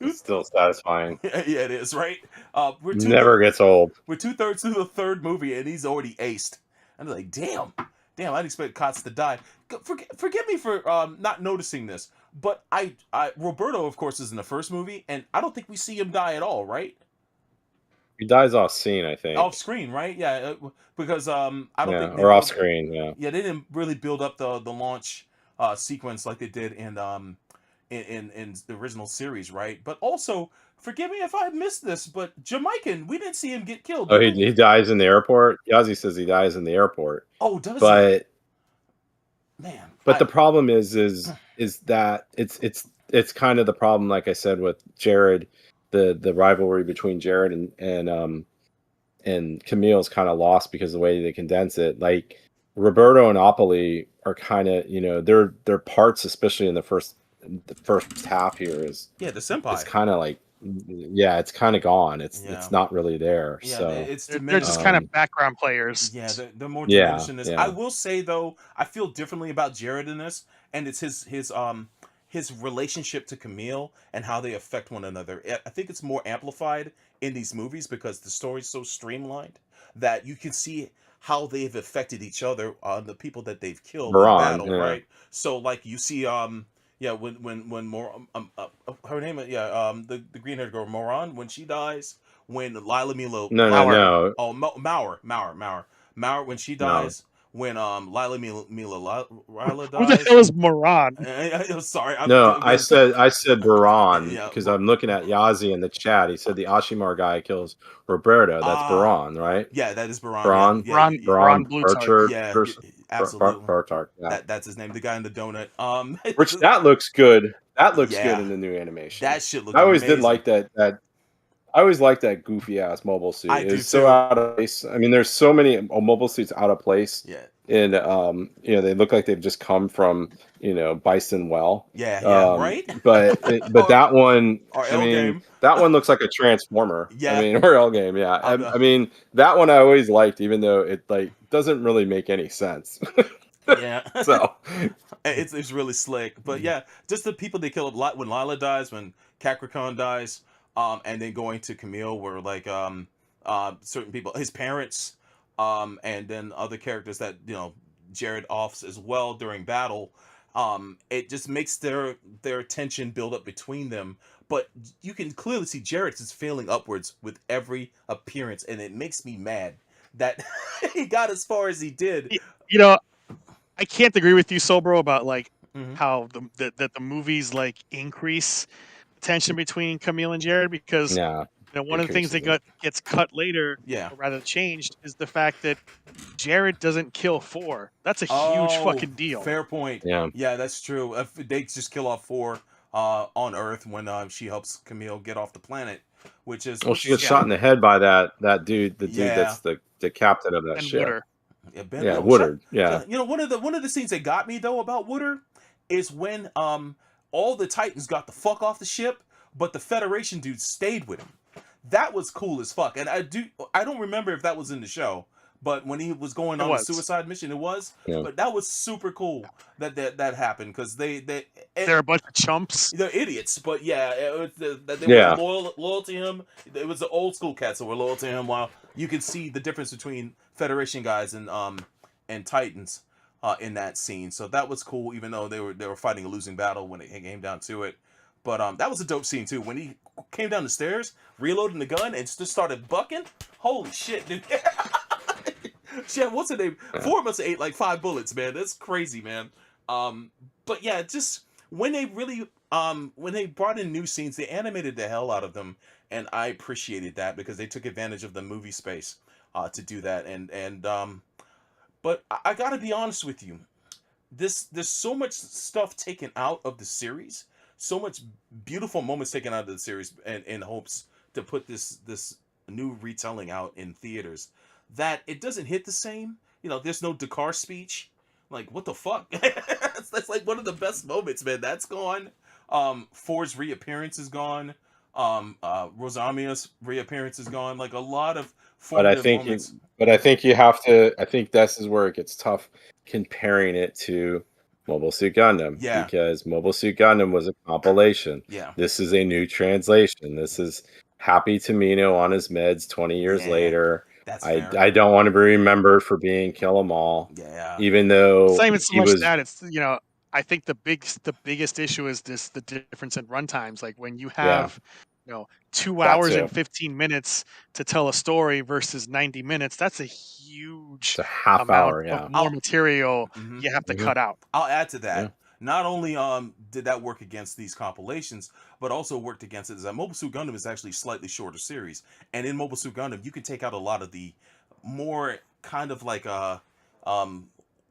Speaker 4: It's still satisfying.
Speaker 5: Yeah, it is, right?
Speaker 4: Never gets old.
Speaker 5: We're 2/3 through the third movie, and he's already aced. I'm like, damn, I didn't expect Kotz to die. Forgive me for not noticing this, but Roberto, of course, is in the first movie, and I don't think we see him die at all, right?
Speaker 4: He dies off scene, I think.
Speaker 5: Off screen, right? Yeah, because I don't think
Speaker 4: or off screen. Yeah.
Speaker 5: Yeah, they didn't really build up the launch sequence like they did in the original series, right? But also, forgive me if I missed this, but Jamaican, we didn't see him get killed.
Speaker 4: Oh, he dies in the airport. Yazzie says he dies in the airport.
Speaker 5: Oh, does
Speaker 4: but
Speaker 5: he? Man.
Speaker 4: But the problem is that it's kind of the problem, like I said, with Jared, the rivalry between Jared and Camille is kind of lost because of the way they condense it. Like Roberto and Opoly are kind of, their parts, especially in the first half here, is
Speaker 5: the senpai.
Speaker 4: It's kind of like, it's kind of gone. It's not really there.
Speaker 5: Yeah,
Speaker 4: so
Speaker 6: they're just kind of background players.
Speaker 5: Yeah, they're more diminished in this.
Speaker 4: Yeah.
Speaker 5: I will say though, I feel differently about Jared in this, and it's his relationship to Camille and how they affect one another. I think it's more amplified in these movies because the story's so streamlined that you can see how they've affected each other, the people that they've killed in battle, right? So like you see when her name the green-haired girl Moran, when she dies, when Lila Mila Mauer when she dies, when Lila dies.
Speaker 6: Who the hell is Moran?
Speaker 5: Sorry.
Speaker 4: I said Baran because I'm looking at Yazzie in the chat. He said the Ashimar guy kills Roberto. That's Baran, right?
Speaker 5: Yeah, that is Baran.
Speaker 6: Baran Blutarch.
Speaker 5: Yeah, absolutely. That's his name. The guy in the donut.
Speaker 4: Which that looks good. That looks good in the new animation.
Speaker 5: That shit looks.
Speaker 4: I always
Speaker 5: amazing.
Speaker 4: did like that. I always liked that goofy ass mobile suit. It's so out of place. I mean, there's so many mobile suits out of place.
Speaker 5: Yeah.
Speaker 4: And they look like they've just come from Bison Well.
Speaker 5: Yeah, right.
Speaker 4: But that one,
Speaker 5: game.
Speaker 4: that one looks like a transformer.
Speaker 5: Yeah.
Speaker 4: Or L game. Yeah. I mean, that one I always liked, even though it doesn't really make any sense.
Speaker 5: Yeah.
Speaker 4: So
Speaker 5: it's really slick. But yeah, just the people they kill a lot when Lila dies, when Kakrakan dies. And then going to Camille, where like certain people, his parents, and then other characters that Jared offs as well during battle. It just makes their tension build up between them. But you can clearly see Jared is failing upwards with every appearance, and it makes me mad that he got as far as he did.
Speaker 6: I can't agree with you, Sobro, about like how the movies like increase tension between Camille and Jared, because one of the things that gets cut later, or rather changed, is the fact that Jared doesn't kill 4. That's a huge fucking deal.
Speaker 5: Fair point. Yeah, that's true. If they just kill off 4 on Earth when she helps Camille get off the planet, which is
Speaker 4: she gets shot in the head by that dude, the dude that's the captain of that ship.
Speaker 5: Yeah, Ben
Speaker 4: Yeah,
Speaker 5: Real.
Speaker 4: Woodard. Yeah.
Speaker 5: You know, one of the scenes that got me though about Woodard is when all the Titans got the fuck off the ship, but the Federation dudes stayed with him. That was cool as fuck. And I don't remember if that was in the show, but when he was going
Speaker 6: It
Speaker 5: on the
Speaker 6: was.
Speaker 5: suicide mission, it was.
Speaker 4: Yeah.
Speaker 5: But that was super cool that happened because
Speaker 6: They're a bunch of chumps.
Speaker 5: they're idiots, but yeah, they
Speaker 4: Yeah.
Speaker 5: weren't loyal to him. It was the old school cats that were loyal to him. While you could see the difference between Federation guys and Titans in that scene. So that was cool, even though they were fighting a losing battle when it came down to it. But that was a dope scene too. When he came down the stairs, reloading the gun, and just started bucking. Holy shit, dude! Shit, what's the name? 4 must have ate like 5 bullets, man. That's crazy, man. But yeah, just when they really when they brought in new scenes, they animated the hell out of them, and I appreciated that because they took advantage of the movie space to do that. But I gotta be honest with you, there's so much stuff taken out of the series, so much beautiful moments taken out of the series, in hopes to put this new retelling out in theaters, that it doesn't hit the same. You know, there's no Dakar speech. Like, what the fuck? That's like one of the best moments, man. That's gone. Ford's reappearance is gone. Rosamia's reappearance is gone. Like a lot of
Speaker 4: But I
Speaker 5: formative
Speaker 4: think
Speaker 5: moments.
Speaker 4: I think you have to. I think this is where it gets tough comparing it to Mobile Suit Gundam.
Speaker 5: Yeah.
Speaker 4: Because Mobile Suit Gundam was a compilation.
Speaker 5: Yeah.
Speaker 4: This is a new translation. This is Happy Tamino on his meds 20 years
Speaker 5: Yeah,
Speaker 4: later.
Speaker 5: That's
Speaker 4: I
Speaker 5: fair.
Speaker 4: I don't want to be remembered for being Kill 'Em All,
Speaker 5: Yeah.
Speaker 4: even though
Speaker 6: It's not even so
Speaker 4: he
Speaker 6: much
Speaker 4: was.
Speaker 6: that. It's, you know, I think the biggest issue is the difference in runtimes. Like when you have, you know, 2
Speaker 4: That
Speaker 6: hours
Speaker 4: too.
Speaker 6: and 15 minutes to tell a story versus 90 minutes. That's a huge
Speaker 4: It's a half
Speaker 6: amount
Speaker 4: hour. Yeah.
Speaker 6: of more material
Speaker 5: Mhm.
Speaker 6: you have to
Speaker 4: Mhm.
Speaker 6: cut out.
Speaker 5: I'll add to that.
Speaker 4: Yeah.
Speaker 5: Not only did that work against these compilations, but also worked against it is that Mobile Suit Gundam is actually a slightly shorter series, and in Mobile Suit Gundam you can take out a lot of the more kind of like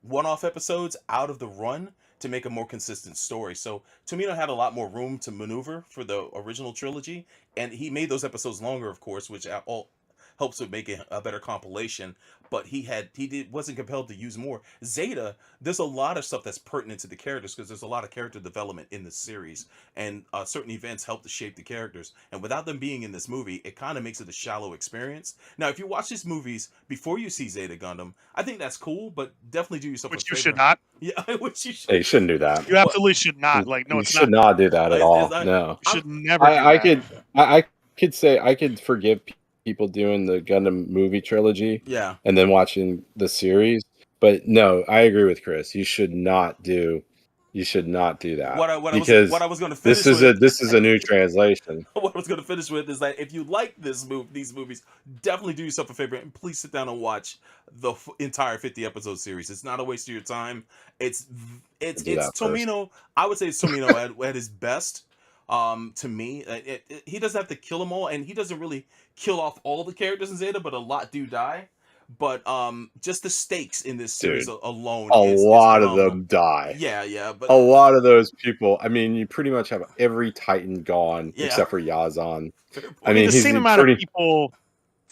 Speaker 5: one-off episodes out of the run to make a more consistent story. So Tomino had a lot more room to maneuver for the original trilogy, and he made those episodes longer, of course, which all helps with making a better compilation. But wasn't compelled to use more. Zeta, there's a lot of stuff that's pertinent to the characters because there's a lot of character development in the series, and certain events help to shape the characters. And without them being in this movie, it kind of makes it a shallow experience. Now, if you watch these movies before you see Zeta Gundam, I think that's cool, but definitely do yourself
Speaker 6: Which
Speaker 5: a
Speaker 6: you
Speaker 5: favor.
Speaker 6: should not.
Speaker 5: Yeah, which you should.
Speaker 4: Hey, you shouldn't do that.
Speaker 6: You absolutely should not. Like, no,
Speaker 4: You
Speaker 6: it's
Speaker 4: should
Speaker 6: not.
Speaker 4: not do that at
Speaker 5: It's
Speaker 4: all.
Speaker 5: not-
Speaker 4: No.
Speaker 6: You should never do
Speaker 4: I
Speaker 6: that.
Speaker 4: I could say I could forgive people doing the Gundam movie trilogy
Speaker 5: Yeah.
Speaker 4: and then watching the series, but no, I agree with Chris. You should not do that
Speaker 5: What I was
Speaker 4: because
Speaker 5: going to finish
Speaker 4: this is a new translation.
Speaker 5: what I was going to finish with is that if you like these movies, definitely do yourself a favor and please sit down and watch the entire 50 episode series. It's not a waste of your time. It's
Speaker 4: Do that first.
Speaker 5: Tomino. I would say it's Tomino at his best. To me, he doesn't have to kill them all, and he doesn't really kill off all the characters in Zeta, but a lot do die. But just the stakes in this series alone, is
Speaker 4: lot of
Speaker 5: phenomenal.
Speaker 4: them die.
Speaker 5: Yeah, but
Speaker 4: A lot of those people. I mean, you pretty much have every Titan gone
Speaker 5: Yeah.
Speaker 4: except for Yazan.
Speaker 5: fair point.
Speaker 4: I mean,
Speaker 6: the
Speaker 4: he's
Speaker 6: same amount
Speaker 4: pretty.
Speaker 6: of people.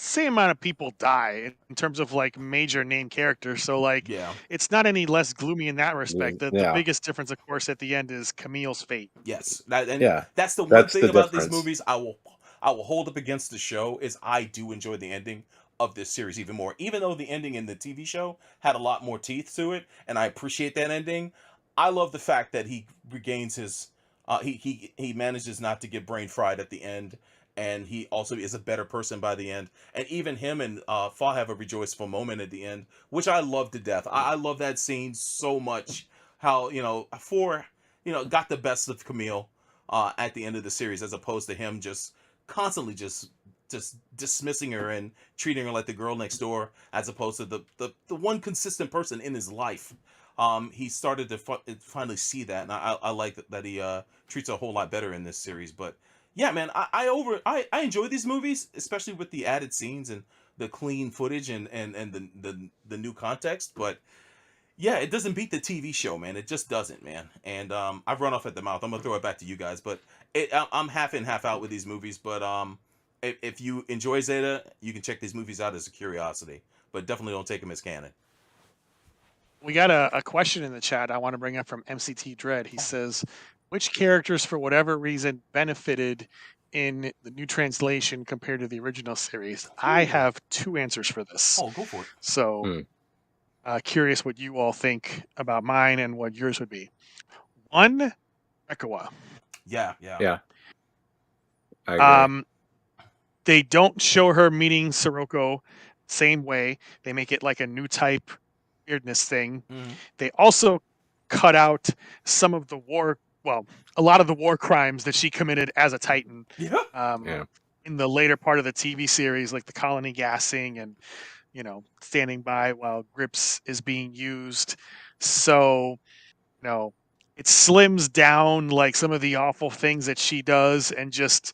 Speaker 6: Same amount of people die in terms of like major name characters. So like,
Speaker 5: yeah.
Speaker 6: it's not any less gloomy in that respect. The
Speaker 4: Yeah.
Speaker 6: biggest difference, of course, at the end is Camille's fate.
Speaker 5: Yes,
Speaker 4: Yeah,
Speaker 5: that's the one
Speaker 4: that's
Speaker 5: thing
Speaker 4: the
Speaker 5: about these
Speaker 4: difference.
Speaker 5: movies I will hold up against the show is I do enjoy the ending of this series even more. Even though the ending in the TV show had a lot more teeth to it, and I appreciate that ending, I love the fact that he regains his he manages not to get brain fried at the end, and he also is a better person by the end. And even him and Fa have a rejoiceful moment at the end, which I love to death. I love that scene so much. How got the best of Camille at the end of the series, as opposed to him just constantly just dismissing her and treating her like the girl next door, as opposed to the one consistent person in his life. He started to finally see that, and I like that he treats her a whole lot better in this series. But yeah, man, I enjoy these movies, especially with the added scenes and the clean footage and the new context. But yeah, it doesn't beat the TV show, man. It just doesn't, man. And I've run off at the mouth. I'm gonna throw it back to you guys, but I'm half in, half out with these movies. But if you enjoy Zeta, you can check these movies out as a curiosity, but definitely don't take them as canon.
Speaker 6: We got a question in the chat I want to bring up from MCT Dread. He says, which characters, for whatever reason, benefited in the new translation compared to the original series? I have two answers for this.
Speaker 5: Oh, go for it.
Speaker 6: So, curious what you all think about mine and what yours would be. One, Rekawa.
Speaker 5: Yeah.
Speaker 4: I agree.
Speaker 6: They don't show her meeting Sirocco same way. They make it like a new type weirdness thing. They also cut out some of the a lot of the war crimes that she committed as a Titan. In the later part of the TV series, like the colony gassing and, standing by while Grips is being used. So, it slims down like some of the awful things that she does and just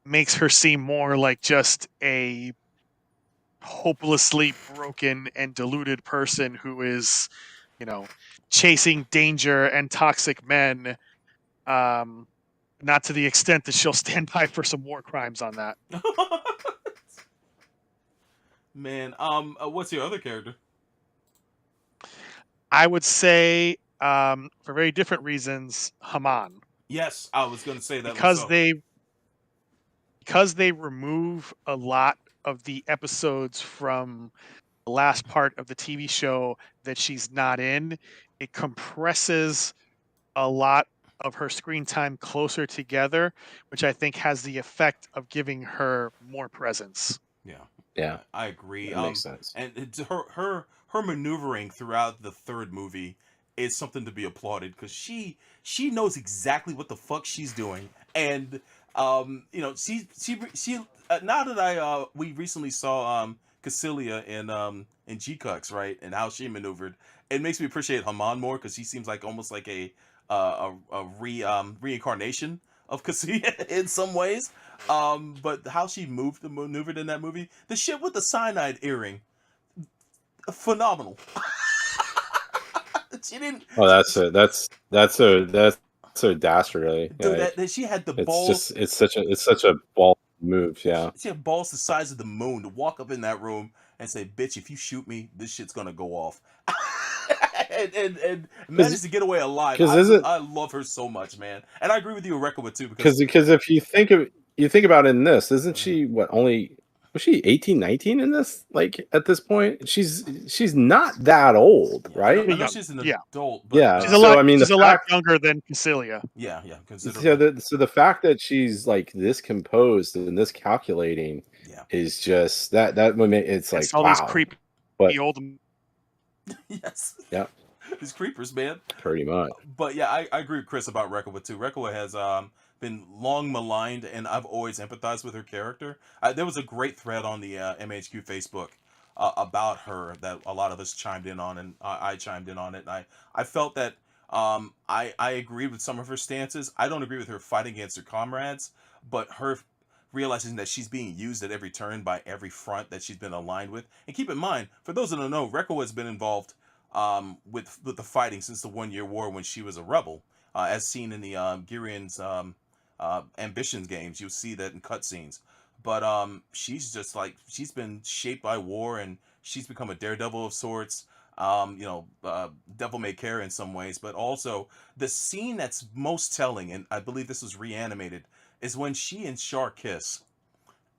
Speaker 6: makes her seem more like just a hopelessly broken and deluded person who is, chasing danger and toxic men. Not to the extent that she'll stand by for some war crimes on that.
Speaker 5: Man, what's your other character?
Speaker 6: I would say, for very different reasons, Haman.
Speaker 5: Yes, I was going to say that
Speaker 6: because they remove a lot of the episodes from the last part of the TV show that she's not in. It compresses a lot of her screen time closer together, which I think has the effect of giving her more presence.
Speaker 4: Yeah,
Speaker 5: I agree.
Speaker 4: That makes sense.
Speaker 5: And her maneuvering throughout the third movie is something to be applauded because she knows exactly what the fuck she's doing, and she now that we recently saw Cassilia in G-Cux, right, and how she maneuvered, it makes me appreciate Haman more because she seems like almost like a reincarnation of Cassilia in some ways. But how she maneuvered in that movie, the shit with the cyanide earring, phenomenal. She didn't.
Speaker 4: Oh, that's so dastardly.
Speaker 5: Dude, that she had the balls.
Speaker 4: It's such a ball move. Yeah,
Speaker 5: she had balls the size of the moon to walk up in that room and say, "Bitch, if you shoot me, this shit's gonna go off." and managed to get away alive. I love her so much, man. And I agree with you, Rekawa, too,
Speaker 4: because if you think about it in this, isn't she was she 18, 19 in this? Like at this point, she's not that old, right?
Speaker 5: I know she's an adult, but
Speaker 4: she's a lot
Speaker 6: younger than Cassilia.
Speaker 5: Yeah.
Speaker 4: So the fact that she's like this composed and this calculating is just that it's like
Speaker 6: all
Speaker 4: wow.
Speaker 6: These creepy old.
Speaker 5: Yes.
Speaker 4: Yeah.
Speaker 5: These creepers, man.
Speaker 4: Pretty much.
Speaker 5: But yeah, I agree with Chris about Rekawa too. Rekawa has been long maligned, and I've always empathized with her character. There was a great thread on the MAHQ Facebook about her that a lot of us chimed in on, and I chimed in on it. And I felt that I agreed with some of her stances. I don't agree with her fighting against her comrades, but her realizing that she's being used at every turn by every front that she's been aligned with. And keep in mind, for those that don't know, Rekawa has been involved with the fighting since the 1 Year War when she was a rebel, as seen in the Girian's Ambitions games. You'll see that in cutscenes. But she's just like, she's been shaped by war, and she's become a daredevil of sorts. Devil may care in some ways, but also the scene that's most telling, and I believe this was reanimated, is when she and Char kiss,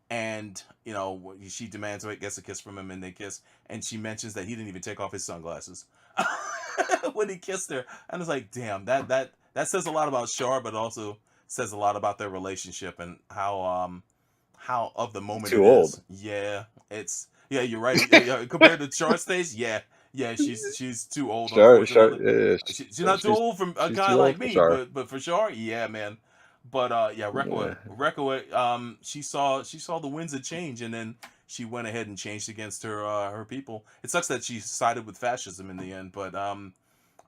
Speaker 5: and she demands gets a kiss from him, and they kiss, and she mentions that he didn't even take off his sunglasses when he kissed her, and it's like, damn, that says a lot about Char, but also says a lot about their relationship and how of the moment
Speaker 4: too
Speaker 5: it
Speaker 4: old.
Speaker 5: is. Yeah, you're right. Compared to Char's stage, yeah, she's too old.
Speaker 4: Char,
Speaker 5: she's not too old for a guy like me, but for Char, yeah, man. But Rekawa, she saw the winds of change, and then she went ahead and changed against her people. It sucks that she sided with fascism in the end, but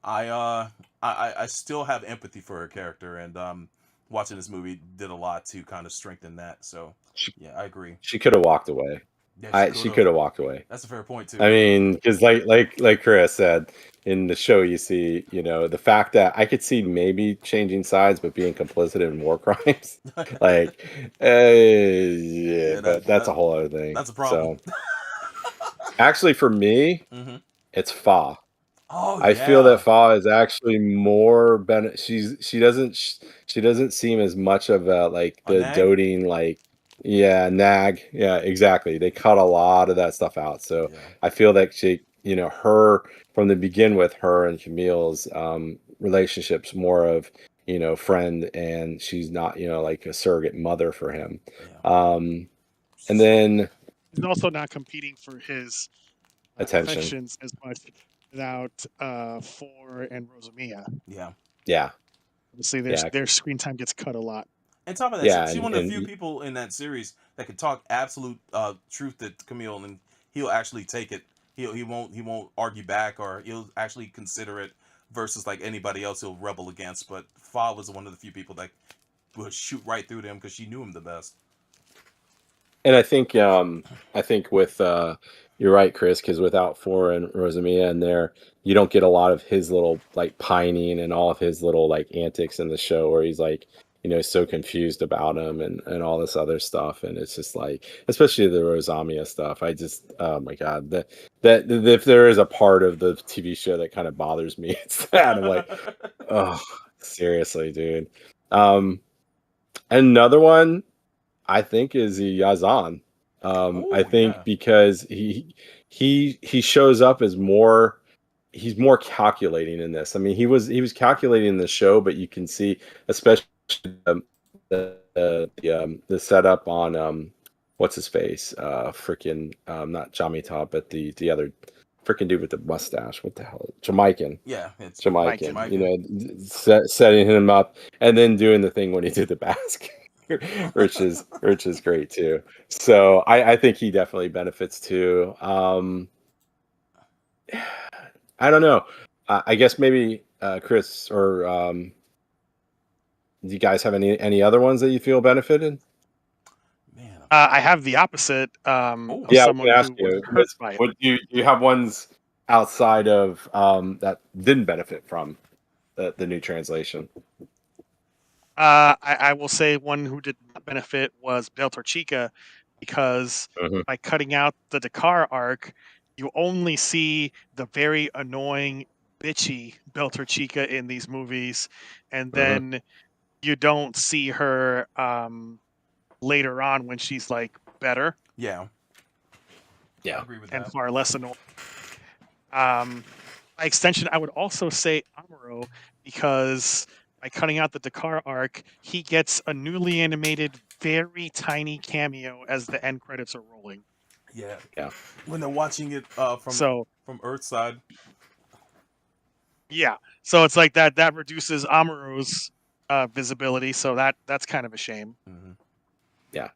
Speaker 5: I still have empathy for her character, and watching this movie did a lot to kind of strengthen that. So I agree.
Speaker 4: She could have walked away. She could have walked away.
Speaker 5: That's a fair point too.
Speaker 4: I mean, because like Chris said, in the show, you see, the fact that I could see maybe changing sides, but being complicit in war crimes, but that's a whole other thing.
Speaker 5: That's a problem.
Speaker 4: So, actually, for me, It's Fa.
Speaker 5: Oh
Speaker 4: I feel that
Speaker 5: yeah,
Speaker 4: Fa is actually more she doesn't seem as much of a like
Speaker 5: a
Speaker 4: the
Speaker 5: nag.
Speaker 4: doting like nag. Yeah, exactly. They cut a lot of that stuff out. So
Speaker 5: Yeah,
Speaker 4: I feel that her from the begin with her and Camille's relationships more of, friend, and she's not, like a surrogate mother for him.
Speaker 5: yeah.
Speaker 4: And then
Speaker 6: He's also not competing for his
Speaker 4: attention.
Speaker 6: affections as much without Four and Rosamia.
Speaker 5: Yeah.
Speaker 4: Yeah.
Speaker 6: Obviously,
Speaker 4: Yeah.
Speaker 6: their screen time gets cut a lot.
Speaker 5: And top of that,
Speaker 4: Yeah.
Speaker 5: she's
Speaker 4: And,
Speaker 5: one of the
Speaker 4: and
Speaker 5: few people in that series that can talk absolute truth to Camille, and he'll actually take it. He won't argue back, or he'll actually consider it. Versus like anybody else, he'll rebel against. But Fa was one of the few people that would shoot right through them because she knew him the best.
Speaker 4: And I think with you're right, Chris, because without Four and Rosamia in there, you don't get a lot of his little like pining and all of his little like antics in the show where he's like, so confused about him and all this other stuff. And it's just like, especially the Rosamia stuff. I just, oh my God, that if there is a part of the TV show that kind of bothers me, it's that. I'm like, oh, seriously, dude. Another one I think is Yazan. I
Speaker 5: Oh
Speaker 4: think
Speaker 5: yeah,
Speaker 4: because he shows up as more he's more calculating in this. I mean, he was calculating in the show, but you can see especially the setup on what's his face, freaking not Jamita, but the other freaking dude with the mustache. What the hell, Jamaican.
Speaker 5: yeah. It's
Speaker 4: Jamaican,
Speaker 5: Jamaican.
Speaker 4: setting him up and then doing the thing when he did the basket, which is great too. So I think he definitely benefits too. I don't know. I guess maybe Chris or do you guys have any other ones that you feel benefited?
Speaker 5: Man.
Speaker 6: I have the opposite
Speaker 5: Oh
Speaker 6: of
Speaker 4: Yeah, I was
Speaker 6: someone
Speaker 4: gonna
Speaker 6: who
Speaker 4: ask
Speaker 6: was
Speaker 4: you.
Speaker 6: hurt by it.
Speaker 4: What do you have ones outside of that didn't benefit from the new translation?
Speaker 6: I will say one who did not benefit was Beltorchica, because
Speaker 4: Mhm,
Speaker 6: by cutting out the Dakar arc, you only see the very annoying, bitchy Beltorchica in these movies, and
Speaker 4: mhm.
Speaker 6: then you don't see her later on when she's like better
Speaker 5: Yeah, I
Speaker 4: Yeah.
Speaker 5: agree with
Speaker 6: and
Speaker 5: that.
Speaker 6: far less annoying. By extension, I would also say Amuro, because by cutting out the Dakar arc, he gets a newly animated, very tiny cameo as the end credits are rolling.
Speaker 5: Yeah,
Speaker 4: Yeah.
Speaker 5: when they're watching it
Speaker 6: So
Speaker 5: from Earthside.
Speaker 6: yeah, so it's like that reduces Amuro's visibility. So that's kind of a shame.
Speaker 5: Mm-hmm.
Speaker 4: Yeah.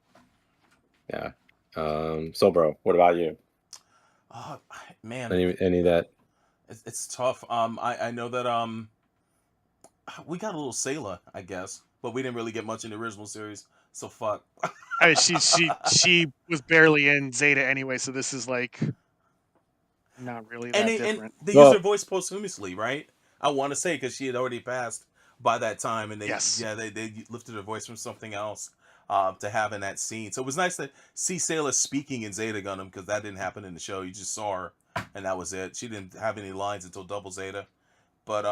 Speaker 4: Yeah. So bro, what about you?
Speaker 5: Oh man,
Speaker 4: Any that
Speaker 5: it's tough. I know that we got a little Sailor, I guess, but we didn't really get much in the original series. So fuck.
Speaker 6: I mean, she was barely in Zeta anyway, so this is like not really
Speaker 5: And
Speaker 6: that
Speaker 5: and
Speaker 6: different.
Speaker 5: they used her
Speaker 4: well,
Speaker 5: voice posthumously, right? I want to say because she had already passed by that time, and
Speaker 6: Yes.
Speaker 5: they lifted her voice from something else to have in that scene. So it was nice to see Sailor speaking in Zeta Gundam because that didn't happen in the show. You just saw her, and that was it. She didn't have any lines until Double Zeta. But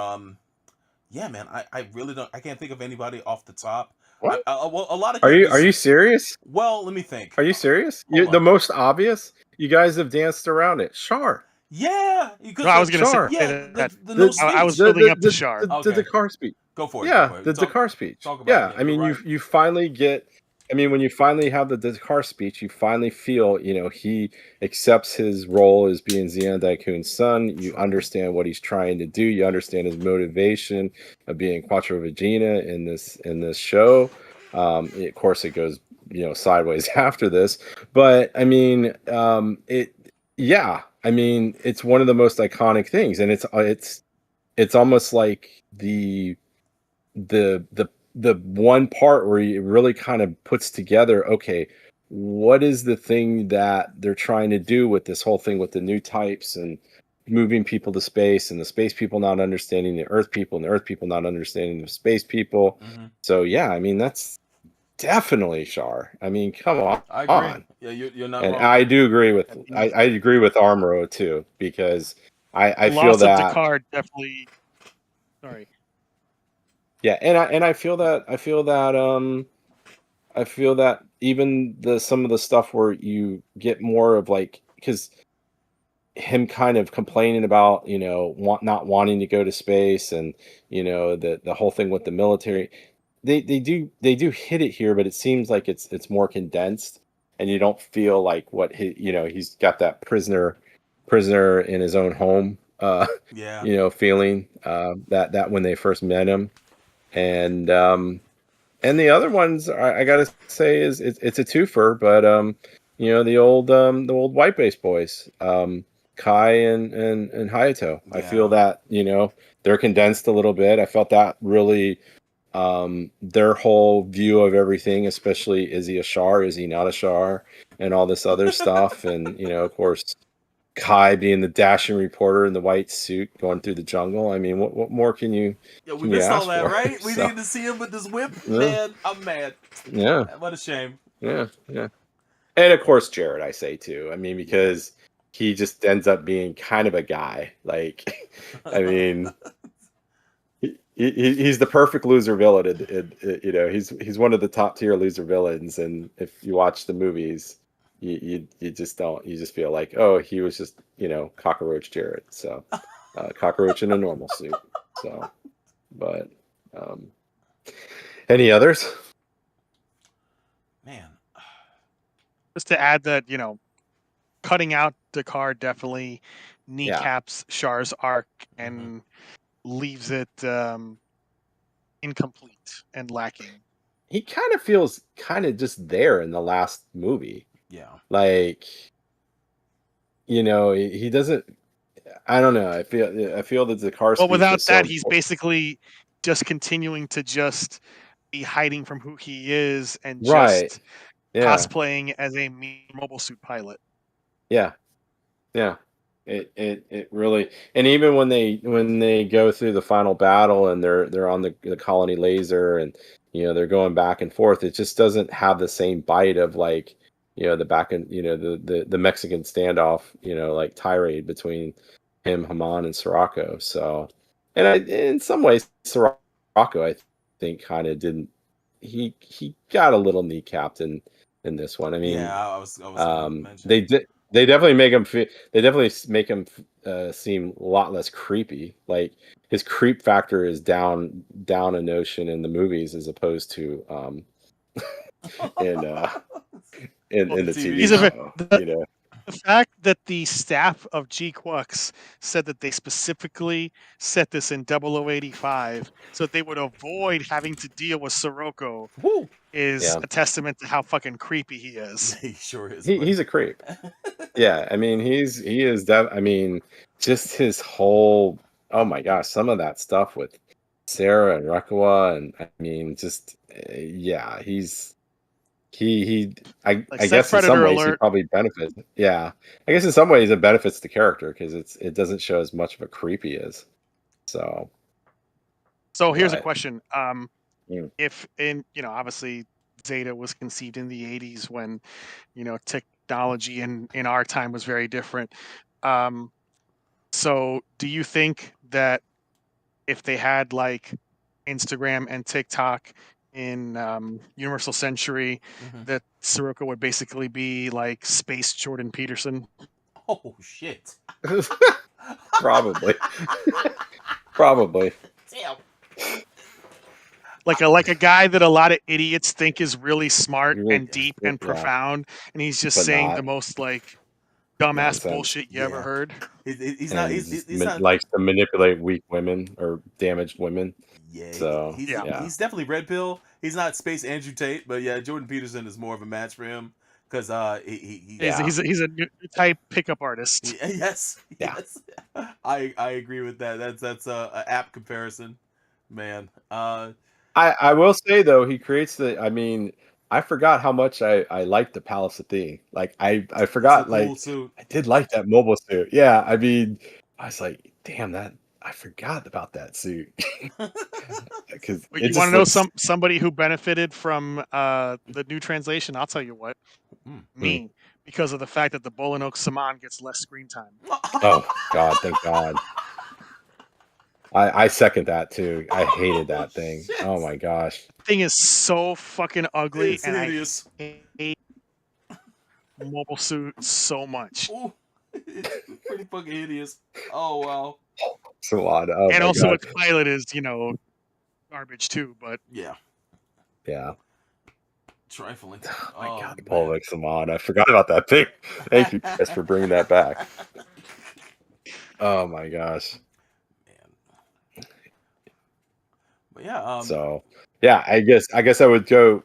Speaker 5: yeah, man, I really don't. I can't think of anybody off the top.
Speaker 4: what?
Speaker 5: Well, a lot of
Speaker 4: Are
Speaker 5: characters.
Speaker 4: you serious?
Speaker 5: Well, let me think.
Speaker 4: Are you serious?
Speaker 5: Hold
Speaker 4: The
Speaker 5: on.
Speaker 4: most obvious? You guys have danced around it. Char.
Speaker 5: Yeah,
Speaker 6: No,
Speaker 5: because
Speaker 6: I was gonna say
Speaker 4: Char.
Speaker 5: yeah,
Speaker 6: that.
Speaker 5: the no
Speaker 4: The
Speaker 6: I was
Speaker 5: speech.
Speaker 6: building up to Shar.
Speaker 4: the
Speaker 5: Okay,
Speaker 4: Dakar speech.
Speaker 5: go for it. Go
Speaker 4: Yeah,
Speaker 5: for it.
Speaker 4: the Dakar speech.
Speaker 5: Talk about it.
Speaker 4: Yeah,
Speaker 5: Yeah,
Speaker 4: I
Speaker 5: you're
Speaker 4: mean,
Speaker 5: right.
Speaker 4: you finally get. I mean, when you finally have the Dakar speech, you finally feel, he accepts his role as being Xian Daikun's son. You
Speaker 5: Sure.
Speaker 4: understand what he's trying to do. You understand his motivation of being Quattro Vagina in this show. Of course, it goes sideways after this, but I mean, yeah. I mean, it's one of the most iconic things, and it's almost like the the the one part where it really kind of puts together, okay, what is the thing that they're trying to do with this whole thing with the new types and moving people to space, and the space people not understanding the earth people, and the earth people not understanding the space people.
Speaker 5: Hmm.
Speaker 4: So yeah, I mean, that's definitely Shar. I mean, come
Speaker 5: I agree.
Speaker 4: on.
Speaker 5: Yeah, you're not
Speaker 4: And
Speaker 5: wrong.
Speaker 4: I do agree with
Speaker 6: And
Speaker 4: I agree with Armoro too, because I
Speaker 6: The
Speaker 4: feel
Speaker 6: loss of
Speaker 4: that.
Speaker 6: Dakar definitely. Sorry.
Speaker 4: Yeah, and I feel that I feel that even some of the stuff where you get more of like, because him kind of complaining about, not wanting to go to space, and the whole thing with the military, they do hit it here, but it seems like it's more condensed, and you don't feel like he's got that prisoner in his own home,
Speaker 5: Yeah.
Speaker 4: feeling, that when they first met him. And the other ones, I gotta say, is it's a twofer, but the old white base boys, Kai and Hayato. I feel
Speaker 5: Yeah.
Speaker 4: that they're condensed a little bit. I felt that really, their whole view of everything, especially, is he a Char, is he not a Char, and all this other stuff, and of course, Kai being the dashing reporter in the white suit going through the jungle. I mean, what more can you
Speaker 5: Yeah, we
Speaker 4: can you
Speaker 5: missed all
Speaker 4: ask
Speaker 5: that,
Speaker 4: for?
Speaker 5: right? We
Speaker 4: So
Speaker 5: need to see him with this whip.
Speaker 4: yeah,
Speaker 5: Man, I'm mad.
Speaker 4: yeah,
Speaker 5: What a shame.
Speaker 4: yeah, yeah. And of course, Jared, I say too. I mean,
Speaker 5: Yeah.
Speaker 4: because he just ends up being kind of a guy. Like, I mean, he's the perfect loser villain. He's one of the top tier loser villains. And if you watch the movies, you just don't. You just feel like, oh, he was just cockroach Jared. So, cockroach in a normal suit. So, but any others?
Speaker 5: Man.
Speaker 6: Just to add that, cutting out Dakar definitely
Speaker 4: Yeah,
Speaker 6: kneecaps Char's arc
Speaker 5: Mhm.
Speaker 6: and leaves it incomplete and lacking.
Speaker 4: he kind of feels kind of just there in the last movie.
Speaker 5: Yeah.
Speaker 4: Like, he doesn't. I don't know. I feel that
Speaker 6: Well,
Speaker 4: Zakarsky is
Speaker 6: without
Speaker 4: just so
Speaker 6: that, he's
Speaker 4: important.
Speaker 6: basically just continuing to just be hiding from who he is and
Speaker 4: Right.
Speaker 6: just
Speaker 4: Yeah.
Speaker 6: cosplaying as a mobile suit pilot.
Speaker 4: Yeah. Yeah. It really, and even when they go through the final battle, and they're on the colony laser, and they're going back and forth, it just doesn't have the same bite of, like, the back and the Mexican standoff, like tirade between him, Haman, and Sirocco. So, and in some ways, Sirocco, I think, kind of didn't. He got a little kneecapped in this one. I mean,
Speaker 5: Yeah, I was gonna
Speaker 4: they
Speaker 5: mention.
Speaker 4: did. They definitely make him feel. They definitely make him seem a lot less creepy. Like, his creep factor is down a notion in the movies, as opposed to in
Speaker 5: On
Speaker 4: in
Speaker 5: the
Speaker 4: the
Speaker 5: TV
Speaker 4: TV
Speaker 6: He's a
Speaker 5: show.
Speaker 4: show.
Speaker 6: the fact that the staff of G-Quux said that they specifically set this in 0085 so that they would avoid having to deal with Sirocco
Speaker 5: Woo!
Speaker 6: is
Speaker 4: Yeah,
Speaker 6: a testament to how fucking creepy he is.
Speaker 5: He sure is,
Speaker 4: he's
Speaker 5: buddy.
Speaker 4: a creep. Yeah, I mean, he is. I mean, just his whole. Oh my gosh, some of that stuff with Sarah and Rakawa, and I mean, just yeah, he
Speaker 6: Like
Speaker 4: I
Speaker 6: sex
Speaker 4: guess in some
Speaker 6: predator
Speaker 4: ways he
Speaker 6: alert.
Speaker 4: probably benefits. Yeah, I guess in some ways it benefits the character, because it doesn't show as much of a creep he is. So,
Speaker 6: So here's a
Speaker 4: but
Speaker 6: question.
Speaker 4: mm,
Speaker 6: If obviously Zeta was conceived in the 80s when, technology in our time was very different. So do you think that if they had like Instagram and TikTok in Universal Century,
Speaker 5: Mhm.
Speaker 6: that Sirocco would basically be like space Jordan Peterson,
Speaker 5: Oh shit!
Speaker 4: probably, probably.
Speaker 5: Damn.
Speaker 6: like a guy that a lot of idiots think is really smart
Speaker 4: You really,
Speaker 6: and deep and
Speaker 4: yeah,
Speaker 6: profound, and he's just
Speaker 4: but
Speaker 6: saying
Speaker 4: not
Speaker 6: the most like dumbass
Speaker 4: nonsense.
Speaker 6: bullshit you ever
Speaker 5: Yeah.
Speaker 6: heard.
Speaker 5: He's not.
Speaker 4: And just
Speaker 5: He's not.
Speaker 4: likes to manipulate weak women or damaged women.
Speaker 5: Yeah,
Speaker 4: So
Speaker 6: Yeah.
Speaker 4: yeah,
Speaker 5: he's definitely red pill. He's not space Andrew Tate, but yeah, Jordan Peterson is more of a match for him because
Speaker 6: He's
Speaker 4: yeah,
Speaker 6: he's a new type pickup artist.
Speaker 5: yes,
Speaker 4: yeah.
Speaker 5: yes, I agree with that. That's a apt comparison, man.
Speaker 4: I will say though, he creates the. I mean, I forgot how much I liked the Palace of Thing. Like, I
Speaker 5: It's a
Speaker 4: forgot,
Speaker 5: cool
Speaker 4: like,
Speaker 5: suit.
Speaker 4: I did like that mobile suit. Yeah, I mean, I was like, damn, that I forgot about that suit, because
Speaker 6: But
Speaker 4: it
Speaker 6: you want
Speaker 4: just
Speaker 6: to know
Speaker 4: looks.
Speaker 6: somebody who benefited from the new translation? I'll tell you what.
Speaker 5: Mm.
Speaker 4: Hmm.
Speaker 6: Me, because of the fact that the Bolinoak Saman gets less screen time.
Speaker 4: Oh God, thank God. I second that too. I hated that thing.
Speaker 5: Shit.
Speaker 4: Oh my gosh.
Speaker 6: Thing is so fucking ugly,
Speaker 5: It's
Speaker 6: and
Speaker 5: hideous.
Speaker 6: I hate Mobile Suit so much.
Speaker 5: Ooh, it's pretty fucking hideous. Oh wow.
Speaker 4: So odd. Oh
Speaker 6: And
Speaker 4: my
Speaker 6: also,
Speaker 4: God.
Speaker 6: its pilot is garbage too. But
Speaker 5: Yeah.
Speaker 4: Yeah.
Speaker 5: Trifling.
Speaker 4: Oh my God, the
Speaker 5: man.
Speaker 4: Paul Mixamon. I forgot about that thing. Thank you guys for bringing that back. Oh my gosh.
Speaker 5: Man. But yeah.
Speaker 4: So yeah, I guess I would go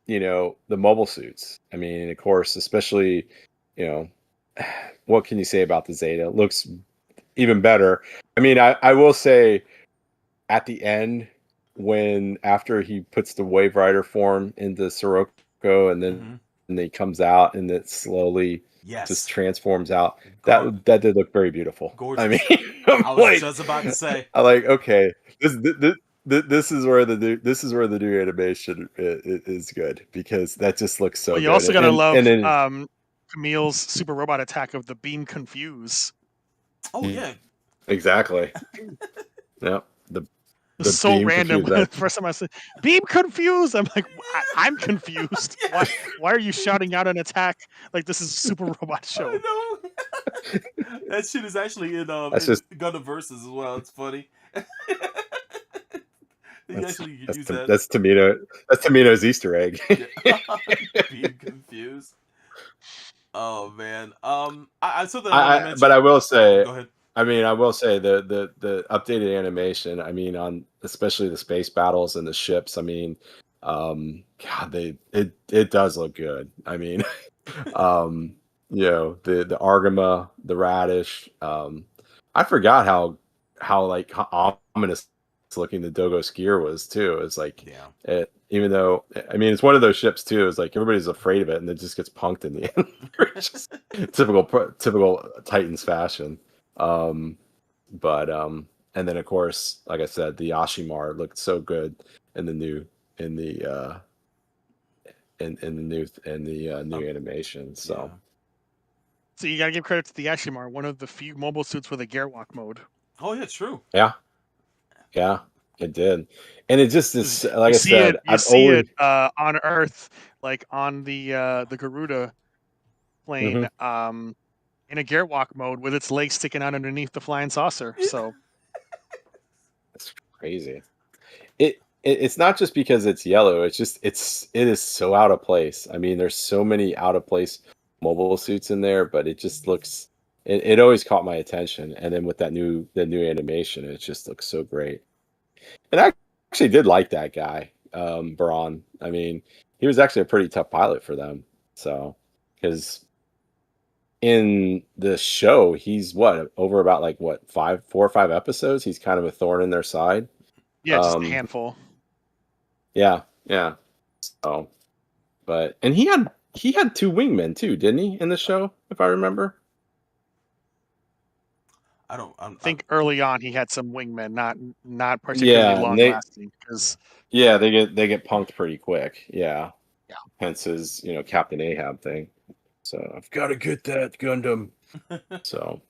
Speaker 4: the mobile suits. I mean, of course, especially, what can you say about the Zeta? It looks even better. I mean, I will say at the end, when after he puts the Wave Rider form into Sirocco and then and he comes out and it slowly just transforms out. That did look very beautiful.
Speaker 5: Gorgeous.
Speaker 4: I mean,
Speaker 5: I was just about to say.
Speaker 4: I like, okay, this is where the new animation is good, because that just looks so
Speaker 6: well, you
Speaker 4: good.
Speaker 6: also gotta love
Speaker 4: then,
Speaker 6: Camille's super robot attack of the Beam Confuse.
Speaker 5: Oh yeah.
Speaker 4: Exactly. Yep. The
Speaker 6: so
Speaker 4: Beam
Speaker 6: random.
Speaker 4: Confuse,
Speaker 6: First time I said Beam Confuse, I'm like, I'm confused. Why are you shouting out an attack like this is a Super Robot show?
Speaker 5: I know. That shit is actually in Gundam Versus as well. It's funny.
Speaker 4: That's Tamino. That's Tamino's Easter egg.
Speaker 5: Being confused. Oh man. Something I want to mention.
Speaker 4: But I will say,
Speaker 5: go ahead.
Speaker 4: I mean, I will say the updated animation. I mean, on especially the space battles and the ships. I mean, God, it does look good. I mean, the Argama, the Radish. I forgot how ominous looking the Dogo Skier was too. It's like, even though, I mean, it's one of those ships too. It's like everybody's afraid of it, and it just gets punked in the end. Just typical Titans fashion. And then of course, like I said, the Ashimar looked so good in the new new animation. So
Speaker 6: you gotta give credit to the Ashimar, one of the few mobile suits with a Gearwalk mode.
Speaker 5: Oh yeah, true.
Speaker 4: Yeah, it did, and it just is like I said.
Speaker 6: You see it on Earth, like on the Garuda plane, in a Gearwalk mode with its legs sticking out underneath the flying saucer. So
Speaker 4: it's crazy. It's not just because it's yellow. It's just it is so out of place. I mean, there's so many out of place mobile suits in there, but it just looks. It always caught my attention, and then with the new animation, it just looks so great. And I actually did like that guy, Braun. I mean, he was actually a pretty tough pilot for them. So, because in the show, he's over about 4 or 5 episodes. He's kind of a thorn in their side.
Speaker 6: Yeah, just a handful.
Speaker 4: Yeah. So, and he had 2 wingmen too, didn't he, in the show? If I remember.
Speaker 6: I think early on he had some wingmen, not particularly long lasting. Because
Speaker 4: they get punked pretty quick. Yeah. Hence his Captain Ahab thing. So I've got to get that Gundam. So.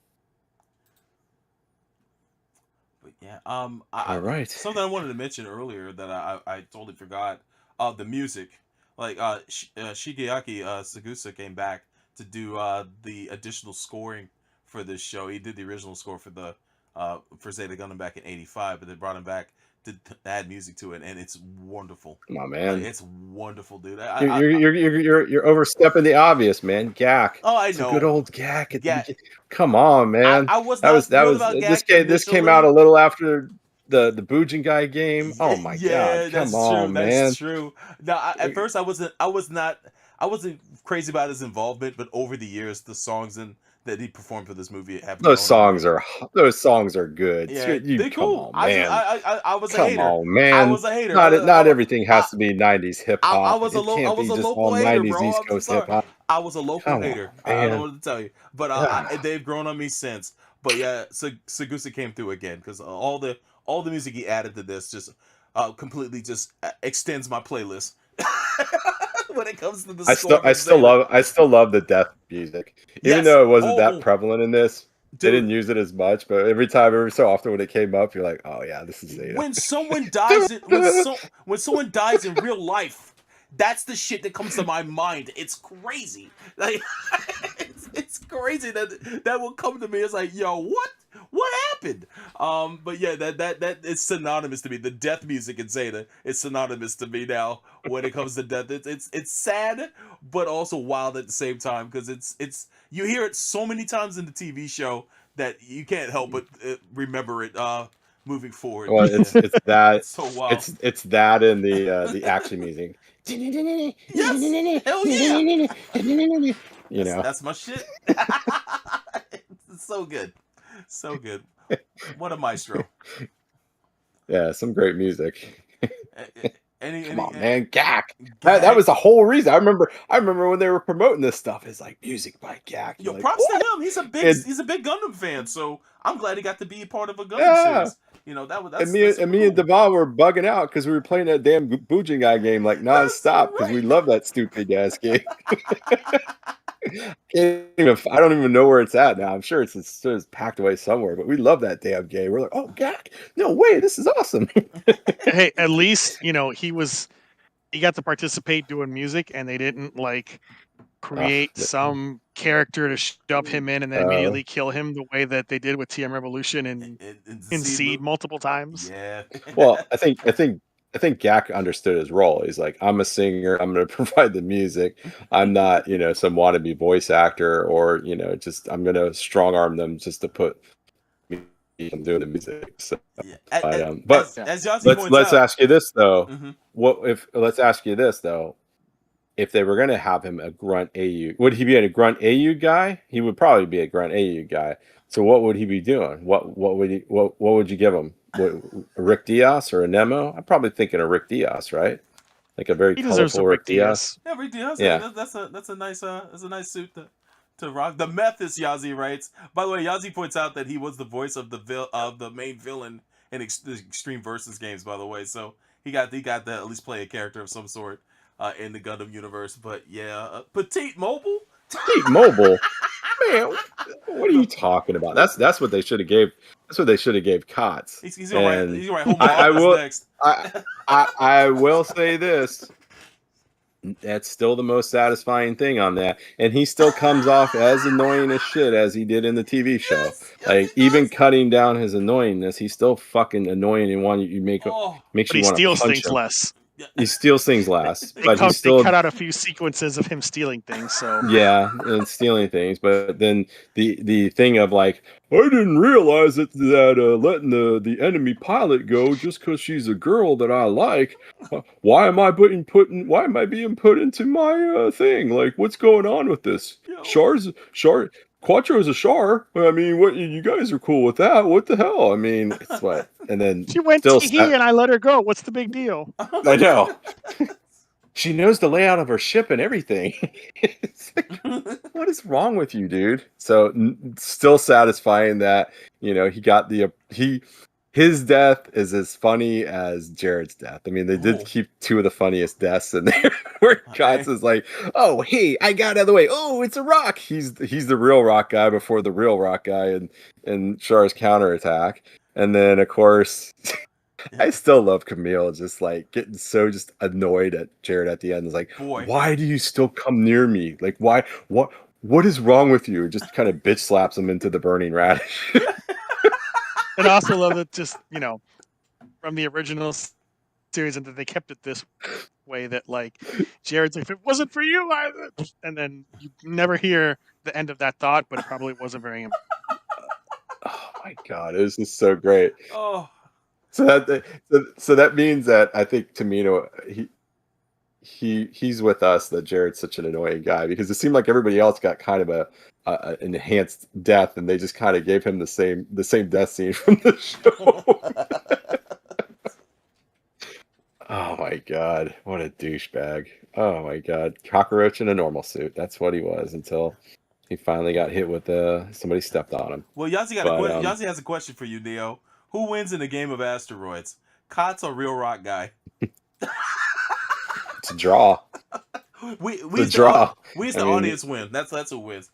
Speaker 5: But yeah.
Speaker 4: All right.
Speaker 5: Something I wanted to mention earlier that I totally forgot. The music, like Shigeaki Sugusa came back to do the additional scoring for this show. He did the original score for Zeta Gundam back in '85, but they brought him back to add music to it, and it's wonderful.
Speaker 4: Come on, man!
Speaker 5: It's wonderful, dude.
Speaker 4: You're overstepping the obvious, man. Gak.
Speaker 5: Oh, I know.
Speaker 4: It's a good old Gak. Yeah. Come on, man.
Speaker 5: I was not about Gak
Speaker 4: this came out a little after the Bujin guy game. Oh my god! Come on, man.
Speaker 5: That's true. Now, at first, I wasn't crazy about his involvement, but over the years, the songs that he performed for this movie have
Speaker 4: those songs are good.
Speaker 5: Yeah, they're cool.
Speaker 4: Man.
Speaker 5: I was a hater.
Speaker 4: Come on, man.
Speaker 5: I was a hater.
Speaker 4: Not everything has to be 90s hip hop.
Speaker 5: I was a local hater, 90s bro. East Coast hip hop. I was a local hater. I don't know what to tell you, but they've grown on me since. But yeah, Sugusa came through again because all the music he added to this just completely just extends my playlist. when it comes to the
Speaker 4: I
Speaker 5: score.
Speaker 4: still love the death music, even
Speaker 5: Yes.
Speaker 4: though it wasn't that
Speaker 5: Oh,
Speaker 4: prevalent in this. They didn't
Speaker 5: dude.
Speaker 4: use it as much, but every so often when it came up, you're like, oh yeah, this is Zeta.
Speaker 5: When someone dies, when someone dies in real life, that's the shit that comes to my mind. It's crazy. Like it's crazy that will come to me. It's like, yo, what happened? But yeah, that is synonymous to me. The death music in Zeta is synonymous to me now when it comes to death. It's sad, but also wild at the same time, because it's you hear it so many times in the TV show that you can't help but remember it moving forward.
Speaker 4: Well,
Speaker 5: Yeah.
Speaker 4: it's that
Speaker 5: It's so wild.
Speaker 4: it's that and the action music.
Speaker 5: Yes, hell yeah.
Speaker 4: You know,
Speaker 5: That's my shit. It's so good, so good. What a maestro.
Speaker 4: yeah, some great music. Come on, man, Gak. That was the whole reason. I remember when they were promoting this stuff. It's like music by Gak.
Speaker 5: Yo,
Speaker 4: Like,
Speaker 5: props
Speaker 4: what?
Speaker 5: to him. He's a big Gundam fan, so I'm glad he got to be part of a Gundam
Speaker 4: Yeah.
Speaker 5: series. You know, that's
Speaker 4: Me and Devon were bugging out because we were playing that damn Bujingai game like nonstop because we love that stupid ass game. I don't even know where it's at now. I'm sure it's packed away somewhere, but we love that damn game. We're like, oh God, no way, this is awesome.
Speaker 6: Hey, at least he got to participate doing music, and they didn't like create some character to shove him in and then immediately kill him the way that they did with TM Revolution and in Seed multiple times.
Speaker 5: Yeah.
Speaker 4: Well, I think Gak understood his role. He's like, I'm a singer. I'm going to provide the music. I'm not, some wannabe voice actor, or just I'm going to strong arm them just to put me in doing the music. So,
Speaker 5: Yeah.
Speaker 4: but
Speaker 5: as Yossi points
Speaker 4: let's
Speaker 5: out,
Speaker 4: ask you this though.
Speaker 5: Mhm.
Speaker 4: Let's ask you this though. If they were going to have him a grunt AU, would he be a grunt AU guy? He would probably be a grunt AU guy. So what would he be doing? What would you give him? A Rick Diaz or a Nemo? I'm probably thinking of Rick Diaz, right? Like a very colorful Rick Diaz.
Speaker 5: Yeah, Rick Diaz.
Speaker 4: Yeah,
Speaker 5: that's a nice suit to rock. The meth is Yazi writes. By the way, Yazi points out that he was the voice of the main villain in the Extreme Versus games. By the way, so he got to at least play a character of some sort in the Gundam universe. But yeah, Petite Mobile.
Speaker 4: Petite Mobile. Man, what are you talking about? That's what they should have gave. That's what they should have gave Kotz.
Speaker 5: He's gonna write Homo next.
Speaker 4: I will say this. That's still the most satisfying thing on that, and he still comes off as annoying as shit as he did in the TV show.
Speaker 5: Yes,
Speaker 4: like even cutting down his annoyingness, he's still fucking annoying and makes you want to punch him.
Speaker 6: But he steals things less.
Speaker 4: He steals things less, but
Speaker 6: they cut out a few sequences of him stealing things. So
Speaker 4: yeah, and stealing things. But then the thing of like, I didn't realize that letting the enemy pilot go just because she's a girl that I like. Why am I being put into my thing? Like, what's going on with this? Char. Quattro's a Char. I mean, what, you guys are cool with that? What the hell? I mean, it's what? And then
Speaker 6: she went tee and I let her go. What's the big deal?
Speaker 4: I know. She knows the layout of her ship and everything. It's like, what is wrong with you, dude? So still satisfying that he got his death is as funny as Jared's death. I mean, they did keep two of the funniest deaths in there. Where Kotz is like, "Oh, hey, I got out of the way. Oh, it's a rock." He's the real rock guy before the real rock guy and Char's counterattack. And then of course, I still love Camille just like getting so just annoyed at Jared at the end. It's like, why do you still come near me? Like, why? What is wrong with you? Just kind of bitch slaps him into the burning radish.
Speaker 6: And I also love it just, from the original series, and that they kept it this way, that like Jared's like, if it wasn't for you, and then you never hear the end of that thought, but it probably wasn't very
Speaker 4: Oh my God, it was just so great.
Speaker 5: Oh.
Speaker 4: So that means that I think Tamino, he's with us, that Jared's such an annoying guy, because it seemed like everybody else got kind of an enhanced death, and they just kind of gave him the same death scene from the show. Oh my God, what a douchebag. Oh my God, cockroach in a normal suit. That's what he was until he finally got hit with somebody stepped on him.
Speaker 5: Well, Yazi has a question for you, Neo. Who wins in a game of asteroids? Kotz or Real Rock Guy?
Speaker 4: It's a draw.
Speaker 5: We
Speaker 4: The draw.
Speaker 5: We as
Speaker 4: I
Speaker 5: the
Speaker 4: mean-
Speaker 5: audience win. That's who wins.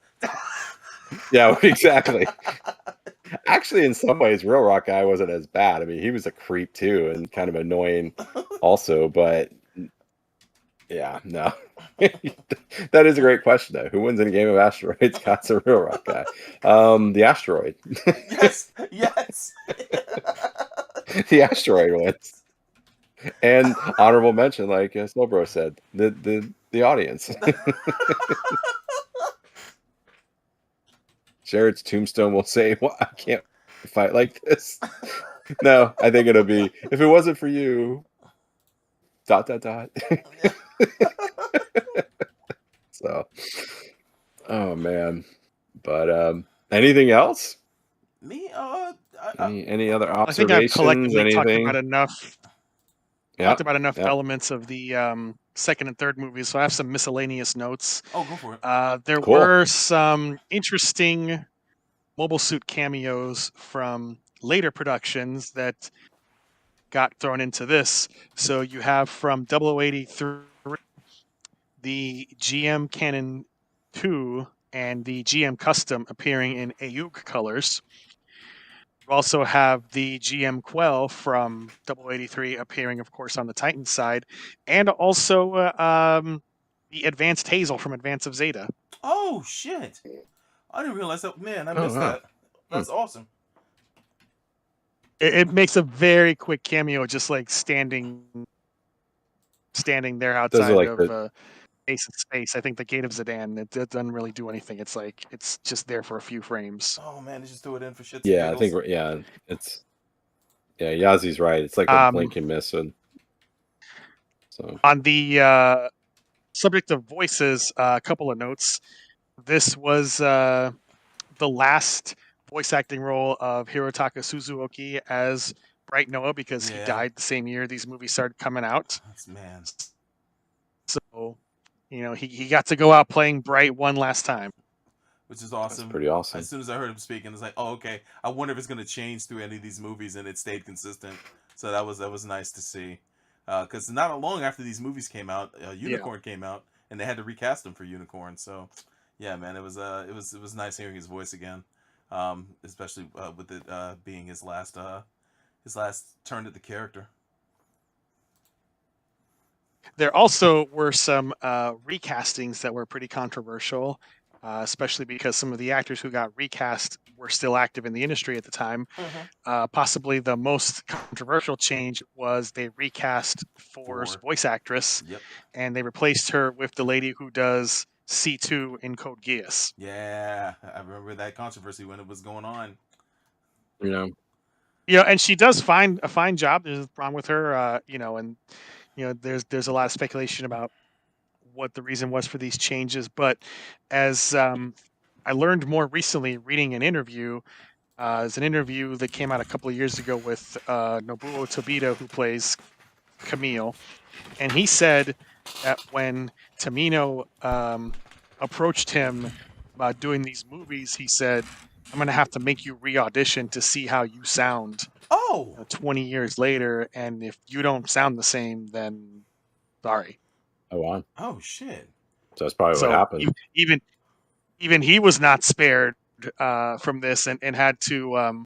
Speaker 4: Yeah, exactly. Actually, in some ways, Real Rock Guy wasn't as bad. I mean, he was a creep too, and kind of annoying, also. But yeah, no, that is a great question though. Who wins in a game of asteroids? Got a Real Rock Guy. The asteroid.
Speaker 5: Yes, yes.
Speaker 4: The asteroid wins. And honorable mention, like Snowbro said, the audience. Jared's tombstone will say, "Well, I can't fight like this." No, I think it'll be, if it wasn't for you, ... So, oh man. But anything else?
Speaker 5: Me,
Speaker 4: Any other
Speaker 6: I think I've
Speaker 4: observations?
Speaker 6: collectively talked
Speaker 4: Anything?
Speaker 6: about enough.
Speaker 4: Yeah.
Speaker 6: Talked about enough
Speaker 4: Yep.
Speaker 6: elements of the second and third movies, so I have some miscellaneous notes.
Speaker 5: oh, go for it.
Speaker 6: There
Speaker 4: Cool.
Speaker 6: were some interesting mobile suit cameos from later productions that got thrown into this. So you have from 0083 the GM Cannon 2 and the GM Custom appearing in Ayuk colors. You also have the GM Quell from 0083 appearing, of course, on the Titan side, and also the Advanced Hazel from Advance of Zeta.
Speaker 5: Oh shit! I didn't realize that. Man, I
Speaker 4: Oh,
Speaker 5: missed
Speaker 4: wow.
Speaker 5: that. That's awesome.
Speaker 6: It makes a very quick cameo, just like standing there
Speaker 4: Those are
Speaker 6: outside
Speaker 4: like
Speaker 6: of Ace of Space. I think the Gate of Zidane. It doesn't really do anything. It's like it's just there for a few frames.
Speaker 5: Oh man, they just threw it in for shits.
Speaker 4: Yeah,
Speaker 5: and
Speaker 4: I think
Speaker 5: giggles.
Speaker 4: it's Yazi's right. It's like a blink and miss. So
Speaker 6: On the subject of voices, a couple of notes. This was the last voice acting role of Hirotaka Suzuki as Bright Noah because he
Speaker 5: Yeah.
Speaker 6: died the same year these movies started coming out.
Speaker 5: That's man.
Speaker 6: So, he got to go out playing Bright one last time.
Speaker 5: Which is awesome.
Speaker 4: that's pretty awesome.
Speaker 5: As soon as I heard him speaking, it's like, oh, okay. I wonder if it's gonna change through any of these movies, and it stayed consistent. So that was nice to see. Because not long after these movies came out, Unicorn came out, and they had to recast him for Unicorn. So, yeah, man, it was nice hearing his voice again, especially with it being his last turn at the character.
Speaker 6: There also were some recastings that were pretty controversial, especially because some of the actors who got recast were still active in the industry at the time. Possibly the most controversial change was they recast Thurs' voice actress, and they replaced her with the lady who does C2 in Code Geass.
Speaker 5: Yeah, I remember that controversy when it was going on.
Speaker 6: And she does find a fine job. There's a problem with her, and there's a lot of speculation about what the reason was for these changes. But as I learned more recently reading an interview, there's an interview that came out a couple of years ago with Nobuo Tobita, who plays Camille, and he said that when Tamino approached him about doing these movies, he said, "I'm going to have to make you re-audition to see how you sound." 20 years later, and if you don't sound the same, then sorry.
Speaker 4: Oh wow.
Speaker 5: Oh shit.
Speaker 4: So that's probably what happened.
Speaker 6: Even he was not spared from this, and had to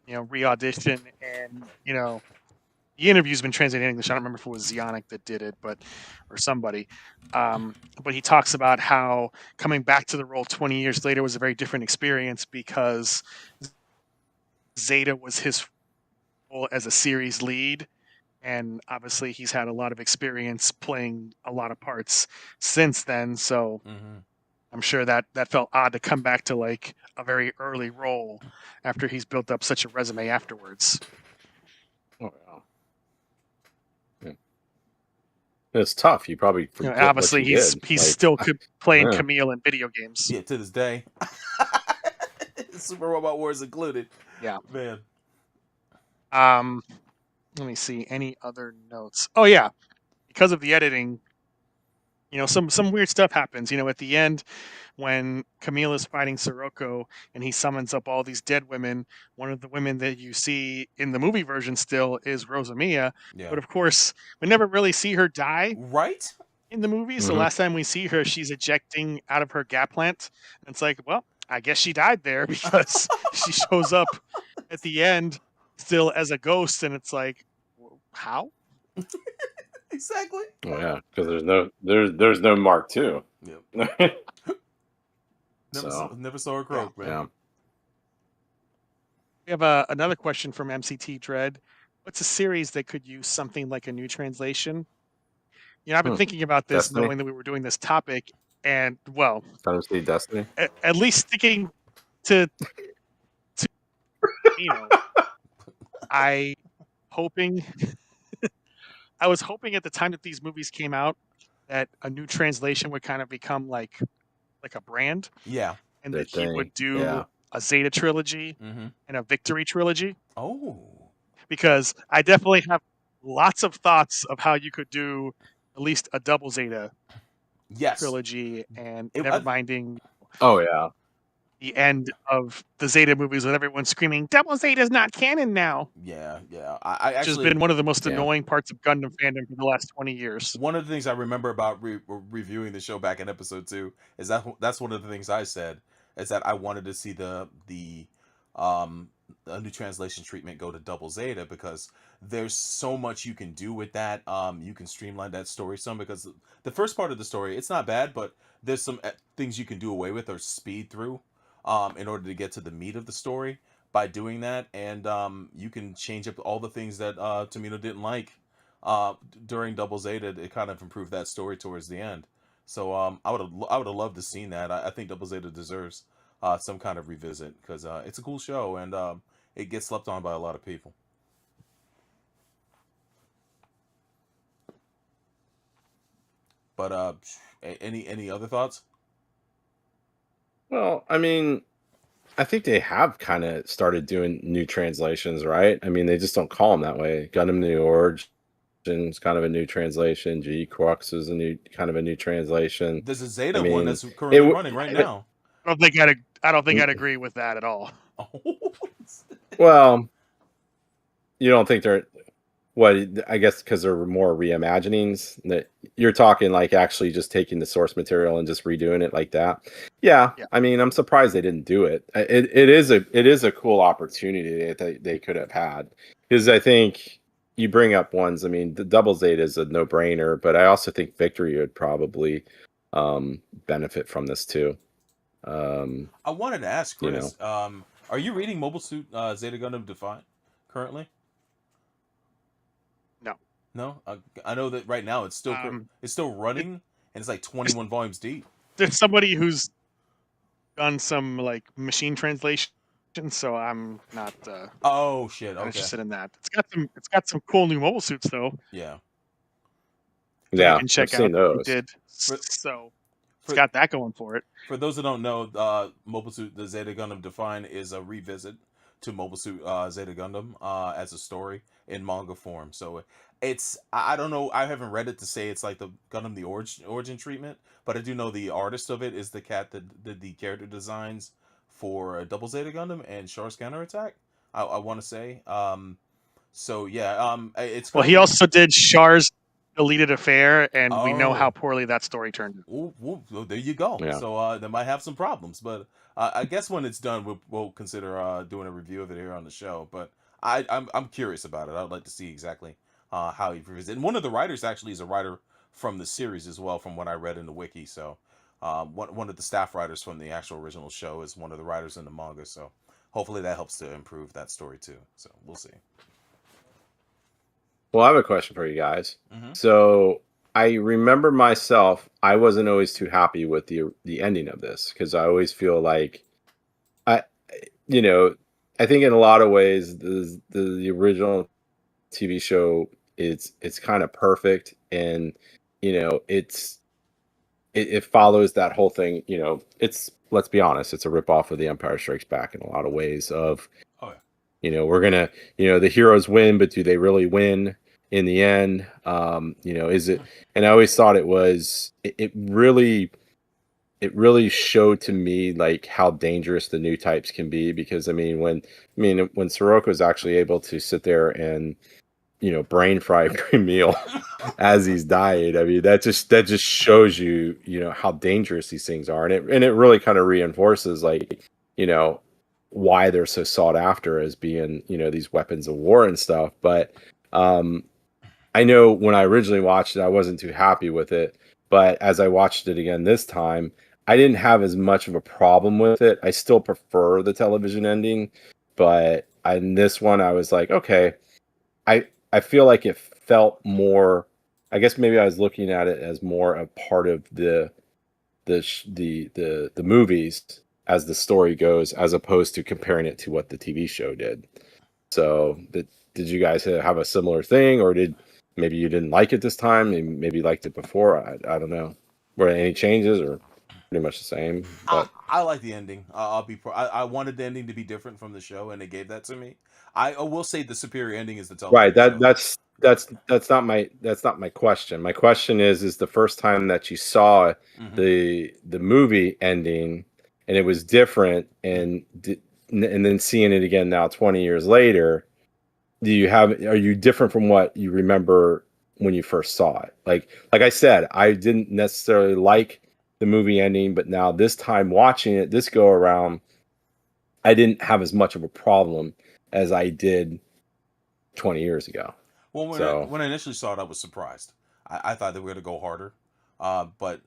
Speaker 6: re-audition, and the interview's been translated in English. I don't remember if it was Zionic that did it, or somebody. But he talks about how coming back to the role 20 years later was a very different experience because Zeta was his role as a series lead, and obviously he's had a lot of experience playing a lot of parts since then. So I'm sure that felt odd to come back to like a very early role after he's built up such a resume afterwards.
Speaker 4: Oh yeah. It's tough. You probably forget
Speaker 6: obviously
Speaker 4: what you
Speaker 6: he's
Speaker 4: did.
Speaker 6: still playing Camille in video games.
Speaker 5: Yeah, to this day. Super Robot Wars included.
Speaker 6: Yeah,
Speaker 5: man.
Speaker 6: Let me see any other notes. Oh yeah, because of the editing, some weird stuff happens. At the end, when Camille is fighting Sirocco and he summons up all these dead women, one of the women that you see in the movie version still is Rosamia.
Speaker 5: Yeah.
Speaker 6: But of course, we never really see her die.
Speaker 5: Right?
Speaker 6: in the movies. The last time we see her, she's ejecting out of her gap plant. And it's like, well, I guess she died there because she shows up at the end still as a ghost, and it's like, how?
Speaker 5: Exactly.
Speaker 4: Oh, yeah, because there's no Mark II.
Speaker 5: Yep.
Speaker 4: So,
Speaker 5: Never saw her croak, man.
Speaker 4: yeah.
Speaker 6: We have another question from MCT Dread. What's a series that could use something like a new translation? You know, I've been thinking about this,
Speaker 4: Destiny?
Speaker 6: knowing that we were doing this topic, and well,
Speaker 4: Time to see Destiny.
Speaker 6: at least sticking to you know, I was hoping at the time that these movies came out that a new translation would kind of become like a brand,
Speaker 5: Yeah.
Speaker 6: and
Speaker 4: Their
Speaker 6: that he would
Speaker 4: thing,
Speaker 6: do
Speaker 4: yeah.
Speaker 6: a Zeta trilogy
Speaker 5: Mm-hmm.
Speaker 6: and a Victory trilogy.
Speaker 5: Oh.
Speaker 6: Because I definitely have lots of thoughts of how you could do at least a double Zeta
Speaker 5: Yes.
Speaker 6: trilogy, and
Speaker 5: It-
Speaker 6: never
Speaker 5: I-
Speaker 6: minding
Speaker 4: Oh yeah.
Speaker 6: the end of the Zeta movies with everyone screaming, "Double Zeta's not canon now,"
Speaker 5: Yeah. I
Speaker 6: which has
Speaker 5: actually
Speaker 6: been one of the most
Speaker 4: Yeah.
Speaker 6: annoying parts of Gundam fandom for the last 20 years.
Speaker 5: one of the things I remember about reviewing the show back in episode 2 is that's one of the things I said is that I wanted to see the a new translation treatment go to Double Zeta because there's so much you can do with that. You can streamline that story some because the first part of the story it's not bad, but there's some things you can do away with or speed through in order to get to the meat of the story by doing that, and you can change up all the things that Tomino didn't like during Double Zeta. It kind of improved that story towards the end. So I would have loved to seen that. I think Double Zeta deserves some kind of revisit because it's a cool show and it gets slept on by a lot of people. But any other thoughts?
Speaker 4: Well, I mean, I think they have kind of started doing new translations, right? I mean, they just don't call them that way. Gundam New Origin is kind of a new translation. G Crux is a new translation.
Speaker 5: There's a Zeta
Speaker 4: I mean,
Speaker 5: one that's currently running right now.
Speaker 6: I don't think I'd agree with that at all.
Speaker 4: Well, you don't think they're well, I guess because they're more reimaginings. That you're talking like actually just taking the source material and just redoing it like that. Yeah. I mean, I'm surprised they didn't do it. It is a cool opportunity that they could have had because I think you bring up ones. I mean, the Double Zeta is a no brainer, but I also think Victory would probably benefit from this too.
Speaker 5: I wanted to ask Chris,
Speaker 4: you know.
Speaker 5: are you reading Mobile Suit Zeta Gundam Define currently? No, I know that right now it's still running and it's like 21 volumes deep.
Speaker 6: There's somebody who's done some like machine translation, so I'm not.
Speaker 5: Oh shit!
Speaker 6: Not
Speaker 5: Okay.
Speaker 6: interested in that. It's got some cool new mobile suits though.
Speaker 5: Yeah.
Speaker 4: Yeah,
Speaker 6: you can check
Speaker 4: I've
Speaker 6: out
Speaker 4: seen those.
Speaker 6: what it did. So it's got that going for it.
Speaker 5: For those that don't know, Mobile Suit the Zeta Gundam Define is a revisit to Mobile Suit Zeta Gundam as a story in manga form. So it's I don't know, I haven't read it to say it's like the Gundam the origin treatment, but I do know the artist of it is the cat that did the character designs for Double Zeta Gundam and Char's Counterattack. I want to say. So yeah, it's
Speaker 6: Well, he also did Char's Deleted Affair, and we know
Speaker 5: Oh.
Speaker 6: how poorly that story turned out.
Speaker 5: Ooh, well, there you go.
Speaker 4: Yeah.
Speaker 5: So they might have some problems, but I guess when it's done, we'll consider doing a review of it here on the show. But I'm curious about it. I'd like to see exactly how he reviews it. And one of the writers actually is a writer from the series as well, from what I read in the wiki. So one of the staff writers from the actual original show is one of the writers in the manga. So hopefully that helps to improve that story too. So we'll see.
Speaker 4: Well, I have a question for you guys.
Speaker 5: Mhm.
Speaker 4: So I remember myself, I wasn't always too happy with the ending of this because I always feel like I think in a lot of ways the original TV show it's kind of perfect, and it follows that whole thing. It's, let's be honest, it's a ripoff of The Empire Strikes Back in a lot of ways. Of
Speaker 5: Oh yeah.
Speaker 4: we're gonna, the heroes win, but do they really win in the end? Is it? And I always thought it really showed to me like how dangerous the new types can be, because when Sirocco is actually able to sit there and brain fried green meal as he's dying. I mean, that just shows you, how dangerous these things are, and it really kind of reinforces, like, why they're so sought after as being, these weapons of war and stuff. But I know when I originally watched it, I wasn't too happy with it. But as I watched it again this time, I didn't have as much of a problem with it. I still prefer the television ending, but in this one, I was like, okay, I feel like it felt more. I guess maybe I was looking at it as more a part of the movies as the story goes, as opposed to comparing it to what the TV show did. So, did you guys have a similar thing, or maybe you didn't like it this time, and maybe you liked it before? I don't know. Were there any changes, or pretty much the same? But
Speaker 5: I like the ending. I wanted the ending to be different from the show, and they gave that to me. I will say the superior ending is the television
Speaker 4: right.
Speaker 5: show.
Speaker 4: That's not my question. My question is the first time that you saw the movie ending and it was different, and then seeing it again now 20 years later, are you different from what you remember when you first saw it? Like I said, I didn't necessarily like the movie ending, but now this time watching it this go around, I didn't have as much of a problem as I did 20 years ago.
Speaker 5: Well, when I initially saw it, I was surprised. I thought they were going to go harder. But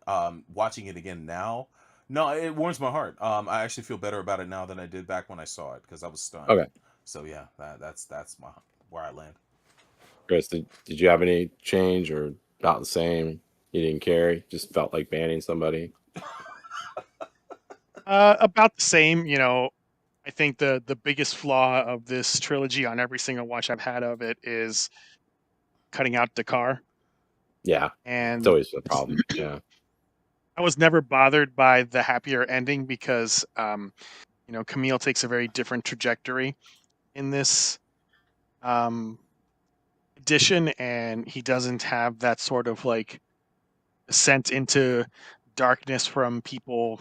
Speaker 5: watching it again now, no, it warms my heart. I actually feel better about it now than I did back when I saw it, because I was stunned.
Speaker 4: Okay.
Speaker 5: So yeah, that's where I land.
Speaker 4: Chris, did you have any change, or about the same? You didn't care? Just felt like banning somebody?
Speaker 6: About the same. I think the biggest flaw of this trilogy on every single watch I've had of it is cutting out the car.
Speaker 4: Yeah,
Speaker 6: and
Speaker 4: it's always a problem. Yeah,
Speaker 6: I was never bothered by the happier ending because Camille takes a very different trajectory in this edition, and he doesn't have that sort of like ascent into darkness from people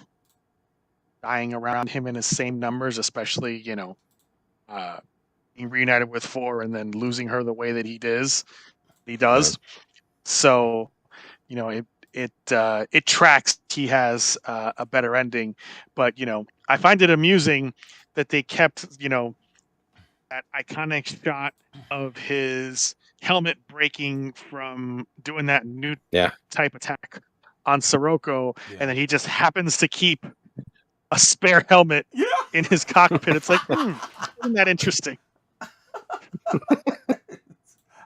Speaker 6: dying around him in his same numbers, especially being reunited with 4 and then losing her the way that he does.
Speaker 4: Right.
Speaker 6: So it tracks. He has a better ending, but I find it amusing that they kept that iconic shot of his helmet breaking from doing that new type attack on Sirocco, and then he just happens to keep a spare helmet in his cockpit. It's like, isn't that interesting?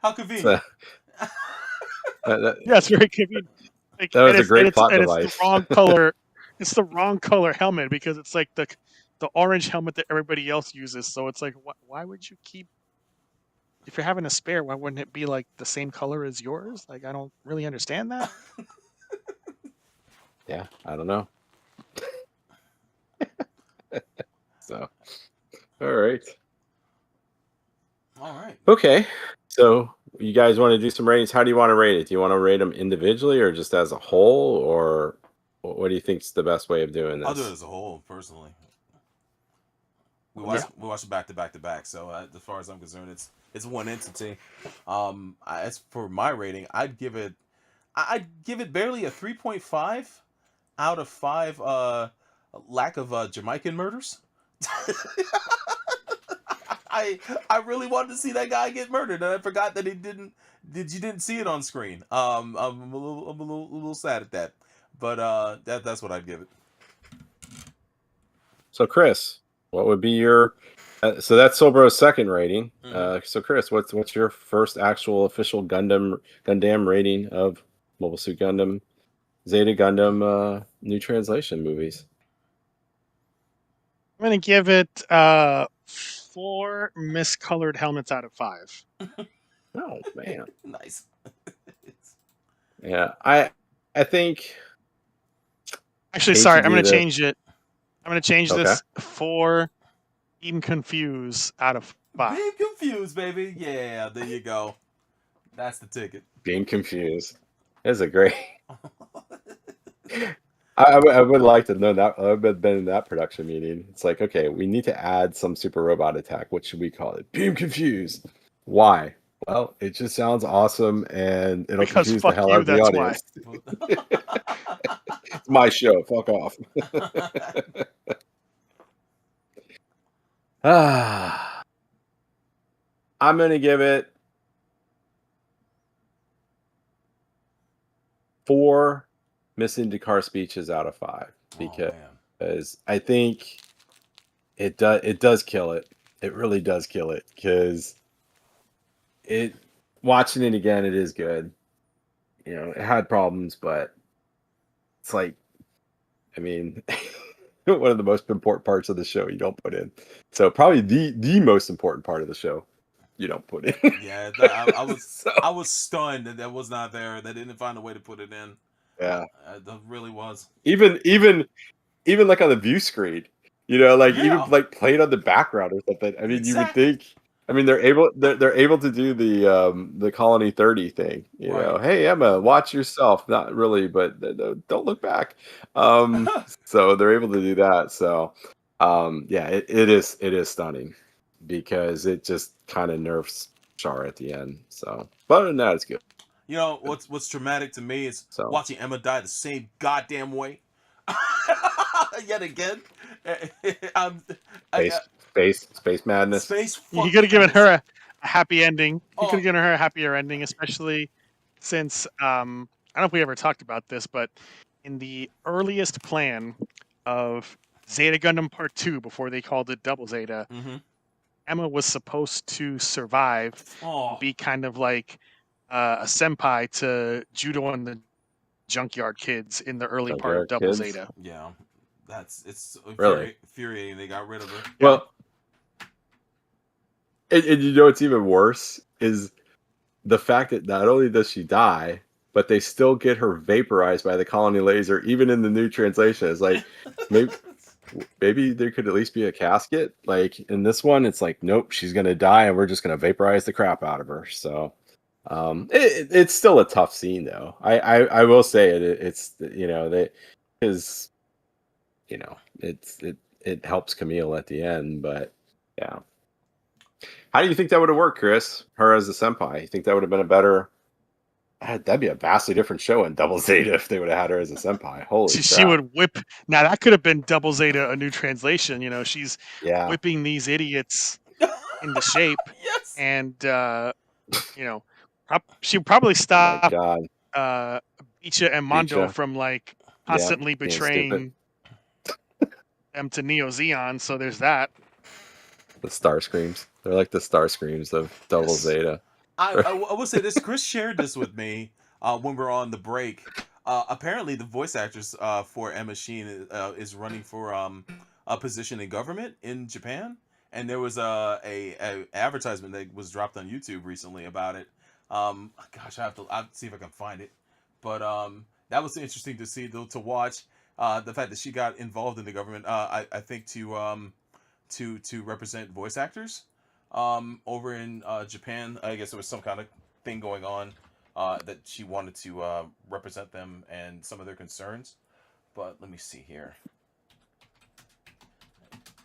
Speaker 5: How convenient.
Speaker 6: Yeah, it's very convenient. Like,
Speaker 4: that was a great plot device.
Speaker 6: It's the wrong color. It's the wrong color helmet, because it's like the orange helmet that everybody else uses. So it's like, why would you keep? If you're having a spare, why wouldn't it be like the same color as yours? Like, I don't really understand that.
Speaker 4: Yeah, I don't know. So, all right. Okay, so you guys want to do some ratings? How do you want to rate it? Do you want to rate them individually or just as a whole, or what do you think is the best way of doing this?
Speaker 5: I'll do it as a whole, personally. We watched it back to back to back. So as far as I'm concerned, it's one entity. As for my rating, I'd give it barely a 3.5 out of 5. Lack of Jamaican murders. I really wanted to see that guy get murdered, and I forgot that you didn't see it on screen. I'm a little sad at that, but that's what I'd give it.
Speaker 4: So Chris, what would be your? So that's Solbro's second rating. So Chris, what's your first actual official Gundam rating of Mobile Suit Gundam, Zeta Gundam new translation movies?
Speaker 6: I'm gonna give it 4 miscolored helmets out of 5.
Speaker 4: Oh man,
Speaker 5: nice.
Speaker 4: Yeah, I think.
Speaker 6: Actually, sorry, I'm gonna change it. I'm gonna change this 4 Beam Confuse out of 5.
Speaker 5: Beam Confuse, baby. Yeah, there you go. That's the ticket.
Speaker 4: Being confused. That's a great. I would like to know that. I've been in that production meeting. It's like, okay, we need to add some super robot attack. What should we call it? Beam Confused. Why? Well, it just sounds awesome, and it'll
Speaker 6: Because
Speaker 4: confuse the
Speaker 6: fuck
Speaker 4: hell
Speaker 6: you,
Speaker 4: out of the
Speaker 6: that's why.
Speaker 4: audience. It's my show. Fuck off. I'm gonna give it 4 missing Dakar speeches out of 5
Speaker 5: Oh,
Speaker 4: because I think it does kill it. It really does kill it because it watching it again, it is good. You know, it had problems, but it's like, I mean, one of the most important parts of the show you don't put in. So probably the most important part of the show you don't put in.
Speaker 5: yeah. I was
Speaker 4: So,
Speaker 5: I was stunned that was not there. They didn't find a way to put it in.
Speaker 4: yeah.
Speaker 5: That really was.
Speaker 4: Even like on the view screen, like even
Speaker 5: Yeah,
Speaker 4: like played on the background or something. I mean, you would
Speaker 5: exactly.
Speaker 4: think. I mean, they're able to do the Colony 30 thing.
Speaker 5: Right.
Speaker 4: Hey Emma, watch yourself. Not really, but don't look back. So they're able to do that. So, yeah, it is stunning because it just kind of nerfs Char at the end. So, but other than that, it's good.
Speaker 5: You know what's traumatic to me is
Speaker 4: So,
Speaker 5: watching Emma die the same goddamn way. Yet again. I'm, I,
Speaker 4: space madness.
Speaker 5: space
Speaker 6: You
Speaker 5: fuck
Speaker 6: could have given
Speaker 5: madness.
Speaker 6: her a happy ending. You could
Speaker 5: Oh,
Speaker 6: have given her a happier ending, especially since I don't know if we ever talked about this, but in the earliest plan of Zeta Gundam Part 2, before they called it Double Zeta,
Speaker 5: mm-hmm.
Speaker 6: Emma was supposed to survive and
Speaker 5: Oh,
Speaker 6: be kind of like a senpai to Judo and the Junkyard Kids in the early part of
Speaker 4: Junkyard
Speaker 6: Double
Speaker 4: Kids.
Speaker 6: Zeta.
Speaker 5: yeah. It's
Speaker 4: Really?
Speaker 5: infuriating. They got rid of her.
Speaker 6: Yeah.
Speaker 4: Well, and you know what's even worse is the fact that not only does she die, but they still get her vaporized by the colony laser, even in the new translation. It's like maybe there could at least be a casket. Like in this one, it's like, nope, she's gonna die, and we're just gonna vaporize the crap out of her. So, it's still a tough scene, though. I will say it's they because it helps Camille at the end, but yeah. How do you think that would have worked, Chris? Her as a senpai. You think that would have been a better? That'd be a vastly different show in Double Zeta if they would have had her as a senpai. Holy
Speaker 6: She
Speaker 4: crap!
Speaker 6: would whip. Now that could have been Double Zeta, a new translation. She's
Speaker 4: Yeah.
Speaker 6: whipping these idiots into shape,
Speaker 5: Yes.
Speaker 6: and she would probably
Speaker 4: My
Speaker 6: stop
Speaker 4: God.
Speaker 6: Bicha and Mondo
Speaker 4: Beecha.
Speaker 6: from like
Speaker 4: Yeah.
Speaker 6: constantly
Speaker 4: Being stupid.
Speaker 6: betraying them to Neo Zeon. So there's that.
Speaker 4: The Star Screams. They're like the Star Screams of Double
Speaker 6: Yes.
Speaker 4: Zeta.
Speaker 5: I will say this. Chris shared this with me when we were on the break. Apparently, the voice actress for Emma Sheen is running for a position in government in Japan, and there was a advertisement that was dropped on YouTube recently about it. Gosh, I'll see if I can find it. But that was interesting to see, though, to watch the fact that she got involved in the government. I think to represent voice actors over in Japan. I guess there was some kind of thing going on that she wanted to represent them and some of their concerns. But let me see here.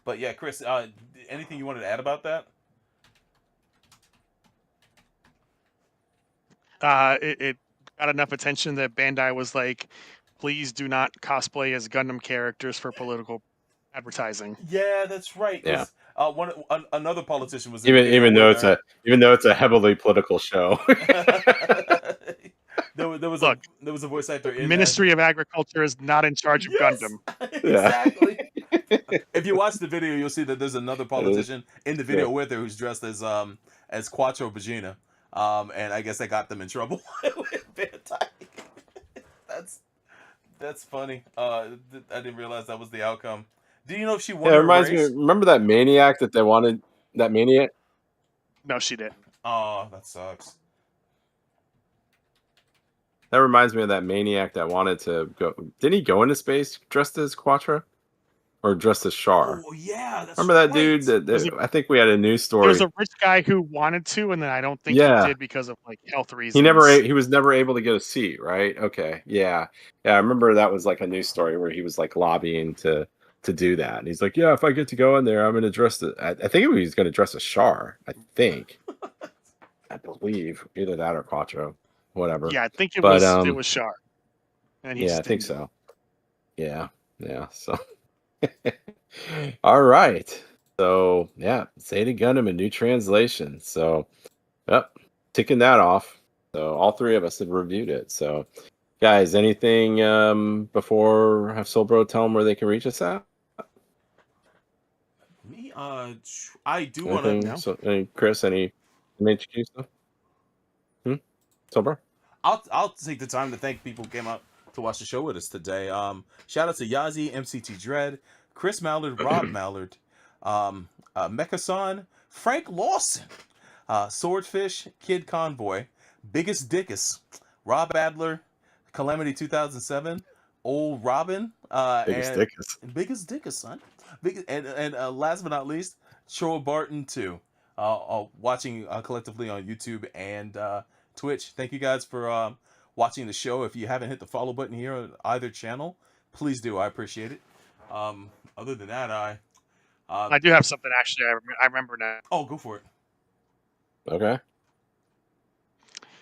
Speaker 5: But yeah, Chris, anything you wanted to add about that?
Speaker 6: It got enough attention that Bandai was like, please do not cosplay as Gundam characters for political advertising.
Speaker 5: Yeah, that's right.
Speaker 4: Yeah.
Speaker 5: Another politician was in the video
Speaker 4: Even though
Speaker 5: with
Speaker 4: it's a heavily political show.
Speaker 5: her. there was
Speaker 6: Look,
Speaker 5: a voice actor in
Speaker 6: Ministry of Agriculture is not in charge of Gundam.
Speaker 5: Exactly. If you watch the video, you'll see that there's another politician in the video with her who's dressed as Quattro Vagina. And I guess that got them in trouble with Bandai. That's funny. I didn't realize that was the outcome. Do you know if she won
Speaker 4: Yeah, it
Speaker 5: her
Speaker 4: reminds
Speaker 5: race?
Speaker 4: me. Remember that maniac that they wanted? That maniac.
Speaker 6: No, she didn't.
Speaker 5: Oh, that sucks.
Speaker 4: That reminds me of that maniac that wanted to go. Didn't he go into space dressed as Quattro, or dressed as Char?
Speaker 5: Oh yeah, that's
Speaker 4: Remember that
Speaker 5: right.
Speaker 4: dude? I think we had a news story.
Speaker 6: There was a rich guy who wanted to, and then I don't think he did because of like health reasons.
Speaker 4: He was never able to get a seat, right? Okay, yeah. I remember that was like a news story where he was like lobbying to do that, and he's like, yeah, if I get to go in there, I'm going to dress I think he was going to dress as Char. I think. I believe either that or Quattro, whatever.
Speaker 6: Yeah, I think it
Speaker 4: But
Speaker 6: was Char, and he
Speaker 4: yeah, I
Speaker 6: just
Speaker 4: think
Speaker 6: didn't do it.
Speaker 4: so. Yeah. So, all right. So yeah, Zeta Gundam, a new translation. So, yep, ticking that off. So all three of us have reviewed it. So, guys, anything before have Soulbro tell them where they can reach us at?
Speaker 5: Me, I do want to.
Speaker 4: Anything?
Speaker 6: No.
Speaker 4: So, Chris, any MHQ stuff? Soulbro?
Speaker 5: I'll take the time to thank people who came out to watch the show with us today. Shout out to Yazi, MCT Dread, Chris Mallard, Rob Mallard, Mecha-san, Frank Lawson, Swordfish, Kid Convoy, Biggest Dickus, Rob Adler, Calamity 2007, Old Robin,
Speaker 4: Biggest
Speaker 5: and
Speaker 4: Dickus.
Speaker 5: Biggest Dickus, son. And last but not least, Troy Barton too. Watching collectively on YouTube and Twitch. Thank you guys for watching the show. If you haven't hit the follow button here on either channel, please do. I appreciate it. Other than that,
Speaker 6: I do have something actually. I remember now.
Speaker 5: oh, go for it.
Speaker 4: Okay.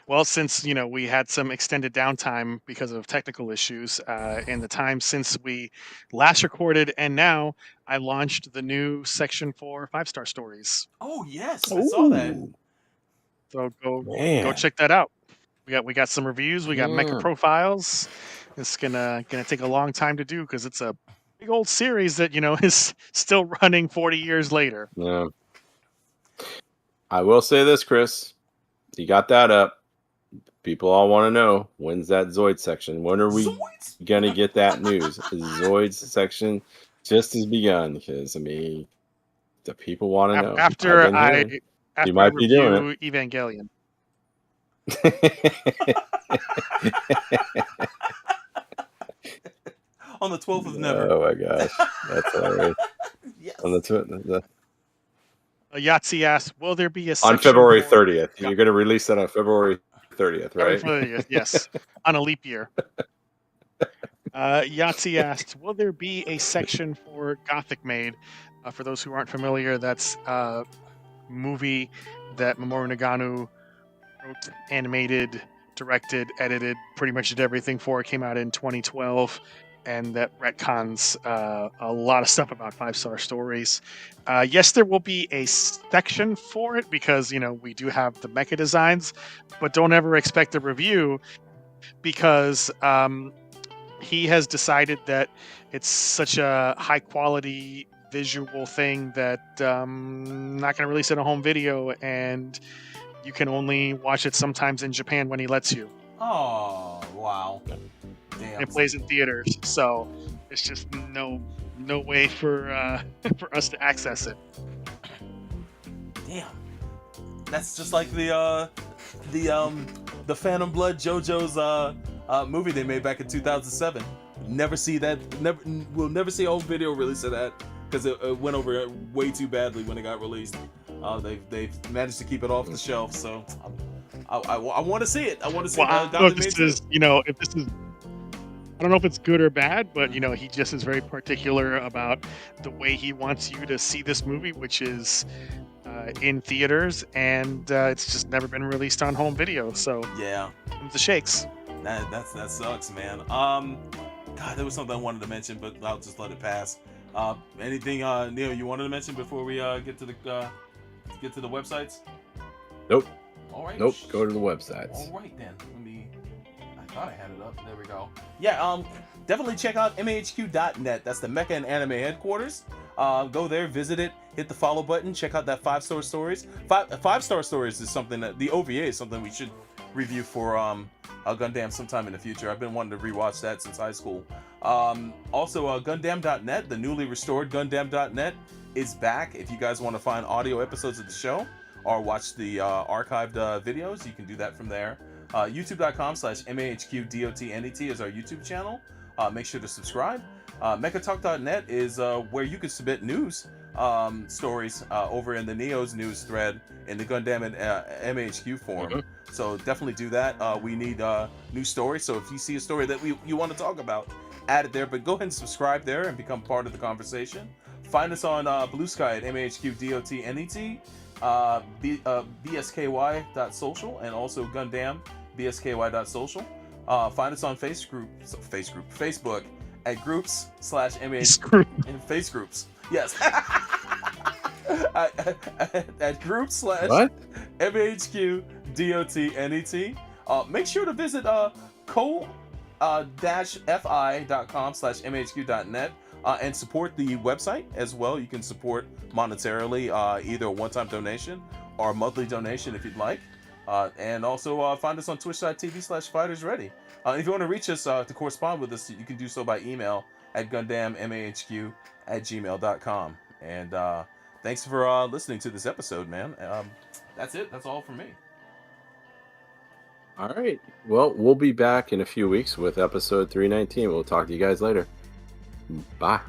Speaker 6: Well, since we had some extended downtime because of technical issues in the time since we last recorded, and now I launched the new section for 5-star stories.
Speaker 5: Oh yes, I saw that.
Speaker 4: Ooh,
Speaker 6: So go
Speaker 4: man.
Speaker 6: check that out. We got some reviews. We got Mecha
Speaker 4: Mm.
Speaker 6: profiles. It's gonna take a long time to do because it's a big old series that is still running 40 years later.
Speaker 4: Yeah. I will say this, Chris. You got that up. People all want to know, when's that Zoid section? When are we
Speaker 5: Zoids?
Speaker 4: gonna get that news? The Zoid section just has begun because the people want to know.
Speaker 6: After
Speaker 4: I've been hearing.
Speaker 6: I
Speaker 4: might be doing
Speaker 6: review Evangelion.
Speaker 5: On the 12th of Never.
Speaker 4: Oh my gosh, that's all right.
Speaker 5: Yes.
Speaker 4: On the
Speaker 6: Yahtzee asked, "Will there be a
Speaker 4: on
Speaker 6: section
Speaker 4: February
Speaker 6: for-
Speaker 4: 30th. You're going to release that on February 30th, right?
Speaker 6: February 30th, yes, on a leap year." Yahtzee asked, "Will there be a section for Gothic Maid?" For those who aren't familiar, that's a movie that Mamoru Nagano wrote, animated, directed, edited, pretty much did everything for. It came out in 2012, and that retcons a lot of stuff about 5-star stories. Yes, there will be a section for it because we do have the mecha designs, but don't ever expect a review because he has decided that it's such a high quality visual thing that not going to release it in a home video, and you can only watch it sometimes in Japan when he lets you.
Speaker 5: Oh, wow. Damn.
Speaker 6: It plays in theaters, so it's just no way for for us to access it.
Speaker 5: Damn. That's just like the Phantom Blood JoJo's movie they made back in 2007. Never see that. We'll never see a home video release of that because it went over way too badly when it got released. They've managed to keep it off the shelf, so I want to see it. I want to see.
Speaker 6: Well,
Speaker 5: Gundam
Speaker 6: this
Speaker 5: Maid
Speaker 6: is if this is. I don't know if it's good or bad, but he just is very particular about the way he wants you to see this movie, which is in theaters, and it's just never been released on home video. So
Speaker 5: yeah,
Speaker 6: the shakes.
Speaker 5: That sucks, man. God, there was something I wanted to mention, but I'll just let it pass. Anything, Neil, you wanted to mention before we get to the websites?
Speaker 4: Nope.
Speaker 5: All right.
Speaker 4: Nope. Go to the websites.
Speaker 5: All right then. I thought I had it up. There we go. Yeah. Definitely check out MAHQ.net. That's the Mecha and Anime headquarters. Go there, visit it, hit the follow button, check out that 5-star stories. 5-star stories is something that the OVA is something we should review for Gundam sometime in the future. I've been wanting to rewatch that since high school. Also, Gundam.net, the newly restored Gundam.net, is back. If you guys want to find audio episodes of the show or watch the archived videos, you can do that from there. YouTube.com/MAHQDOTNET is our YouTube channel. Make sure to subscribe. Mechatalk.net is where you can submit news stories over in the Neo's news thread in the Gundam and MAHQ forum.
Speaker 4: Mm-hmm.
Speaker 5: So definitely do that. We need new stories. So if you see a story that you want to talk about, add it there. But go ahead and subscribe there and become part of the conversation. Find us on Blue Sky at MAHQDOTNET. bsky.social and also Gundamn bsky.social. Find us on Facebook at groups/MAHQ and face groups. Yes. at groups/MAHQ DOTNET. Make sure to visit co-fi.com/MAHQ.net and support the website as well. You can support monetarily, either a one-time donation or a monthly donation if you'd like. And also find us on twitch.tv/FightersReady. If you want to reach us to correspond with us, you can do so by email at gundammmahq@gmail.com. And thanks for listening to this episode, man. That's it. That's all from me.
Speaker 4: All right. Well, we'll be back in a few weeks with episode 319. We'll talk to you guys later. Bye.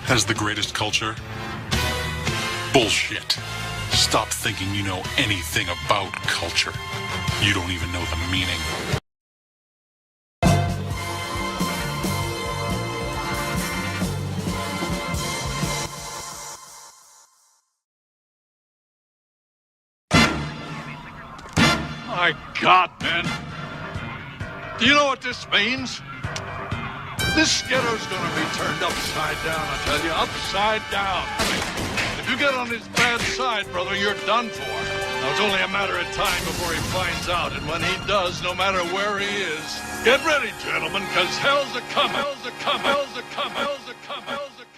Speaker 3: Has the greatest culture? Bullshit. Stop thinking you know anything about culture. You don't even know the meaning.
Speaker 7: My God, man. Do you know what this means? This ghetto's gonna be turned upside down, I tell you, upside down. If you get on his bad side, brother, you're done for. Now, it's only a matter of time before he finds out, and when he does, no matter where he is, get ready, gentlemen, because hell's a-coming, hell's a-coming, hell's a-coming, hell's a-coming, hell's a-coming.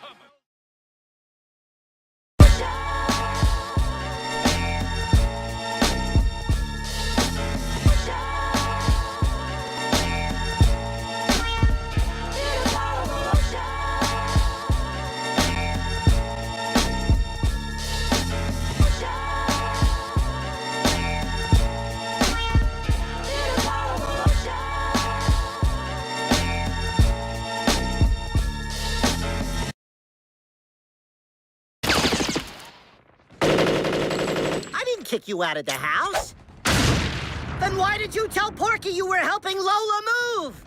Speaker 8: kick you out of the house. Then why did you tell Porky you were helping Lola move?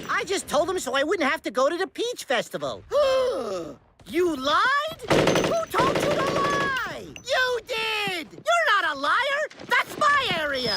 Speaker 8: I just told him so I wouldn't have to go to the Peach Festival. You lied? Who told you to lie? You did! You're not a liar! That's my area!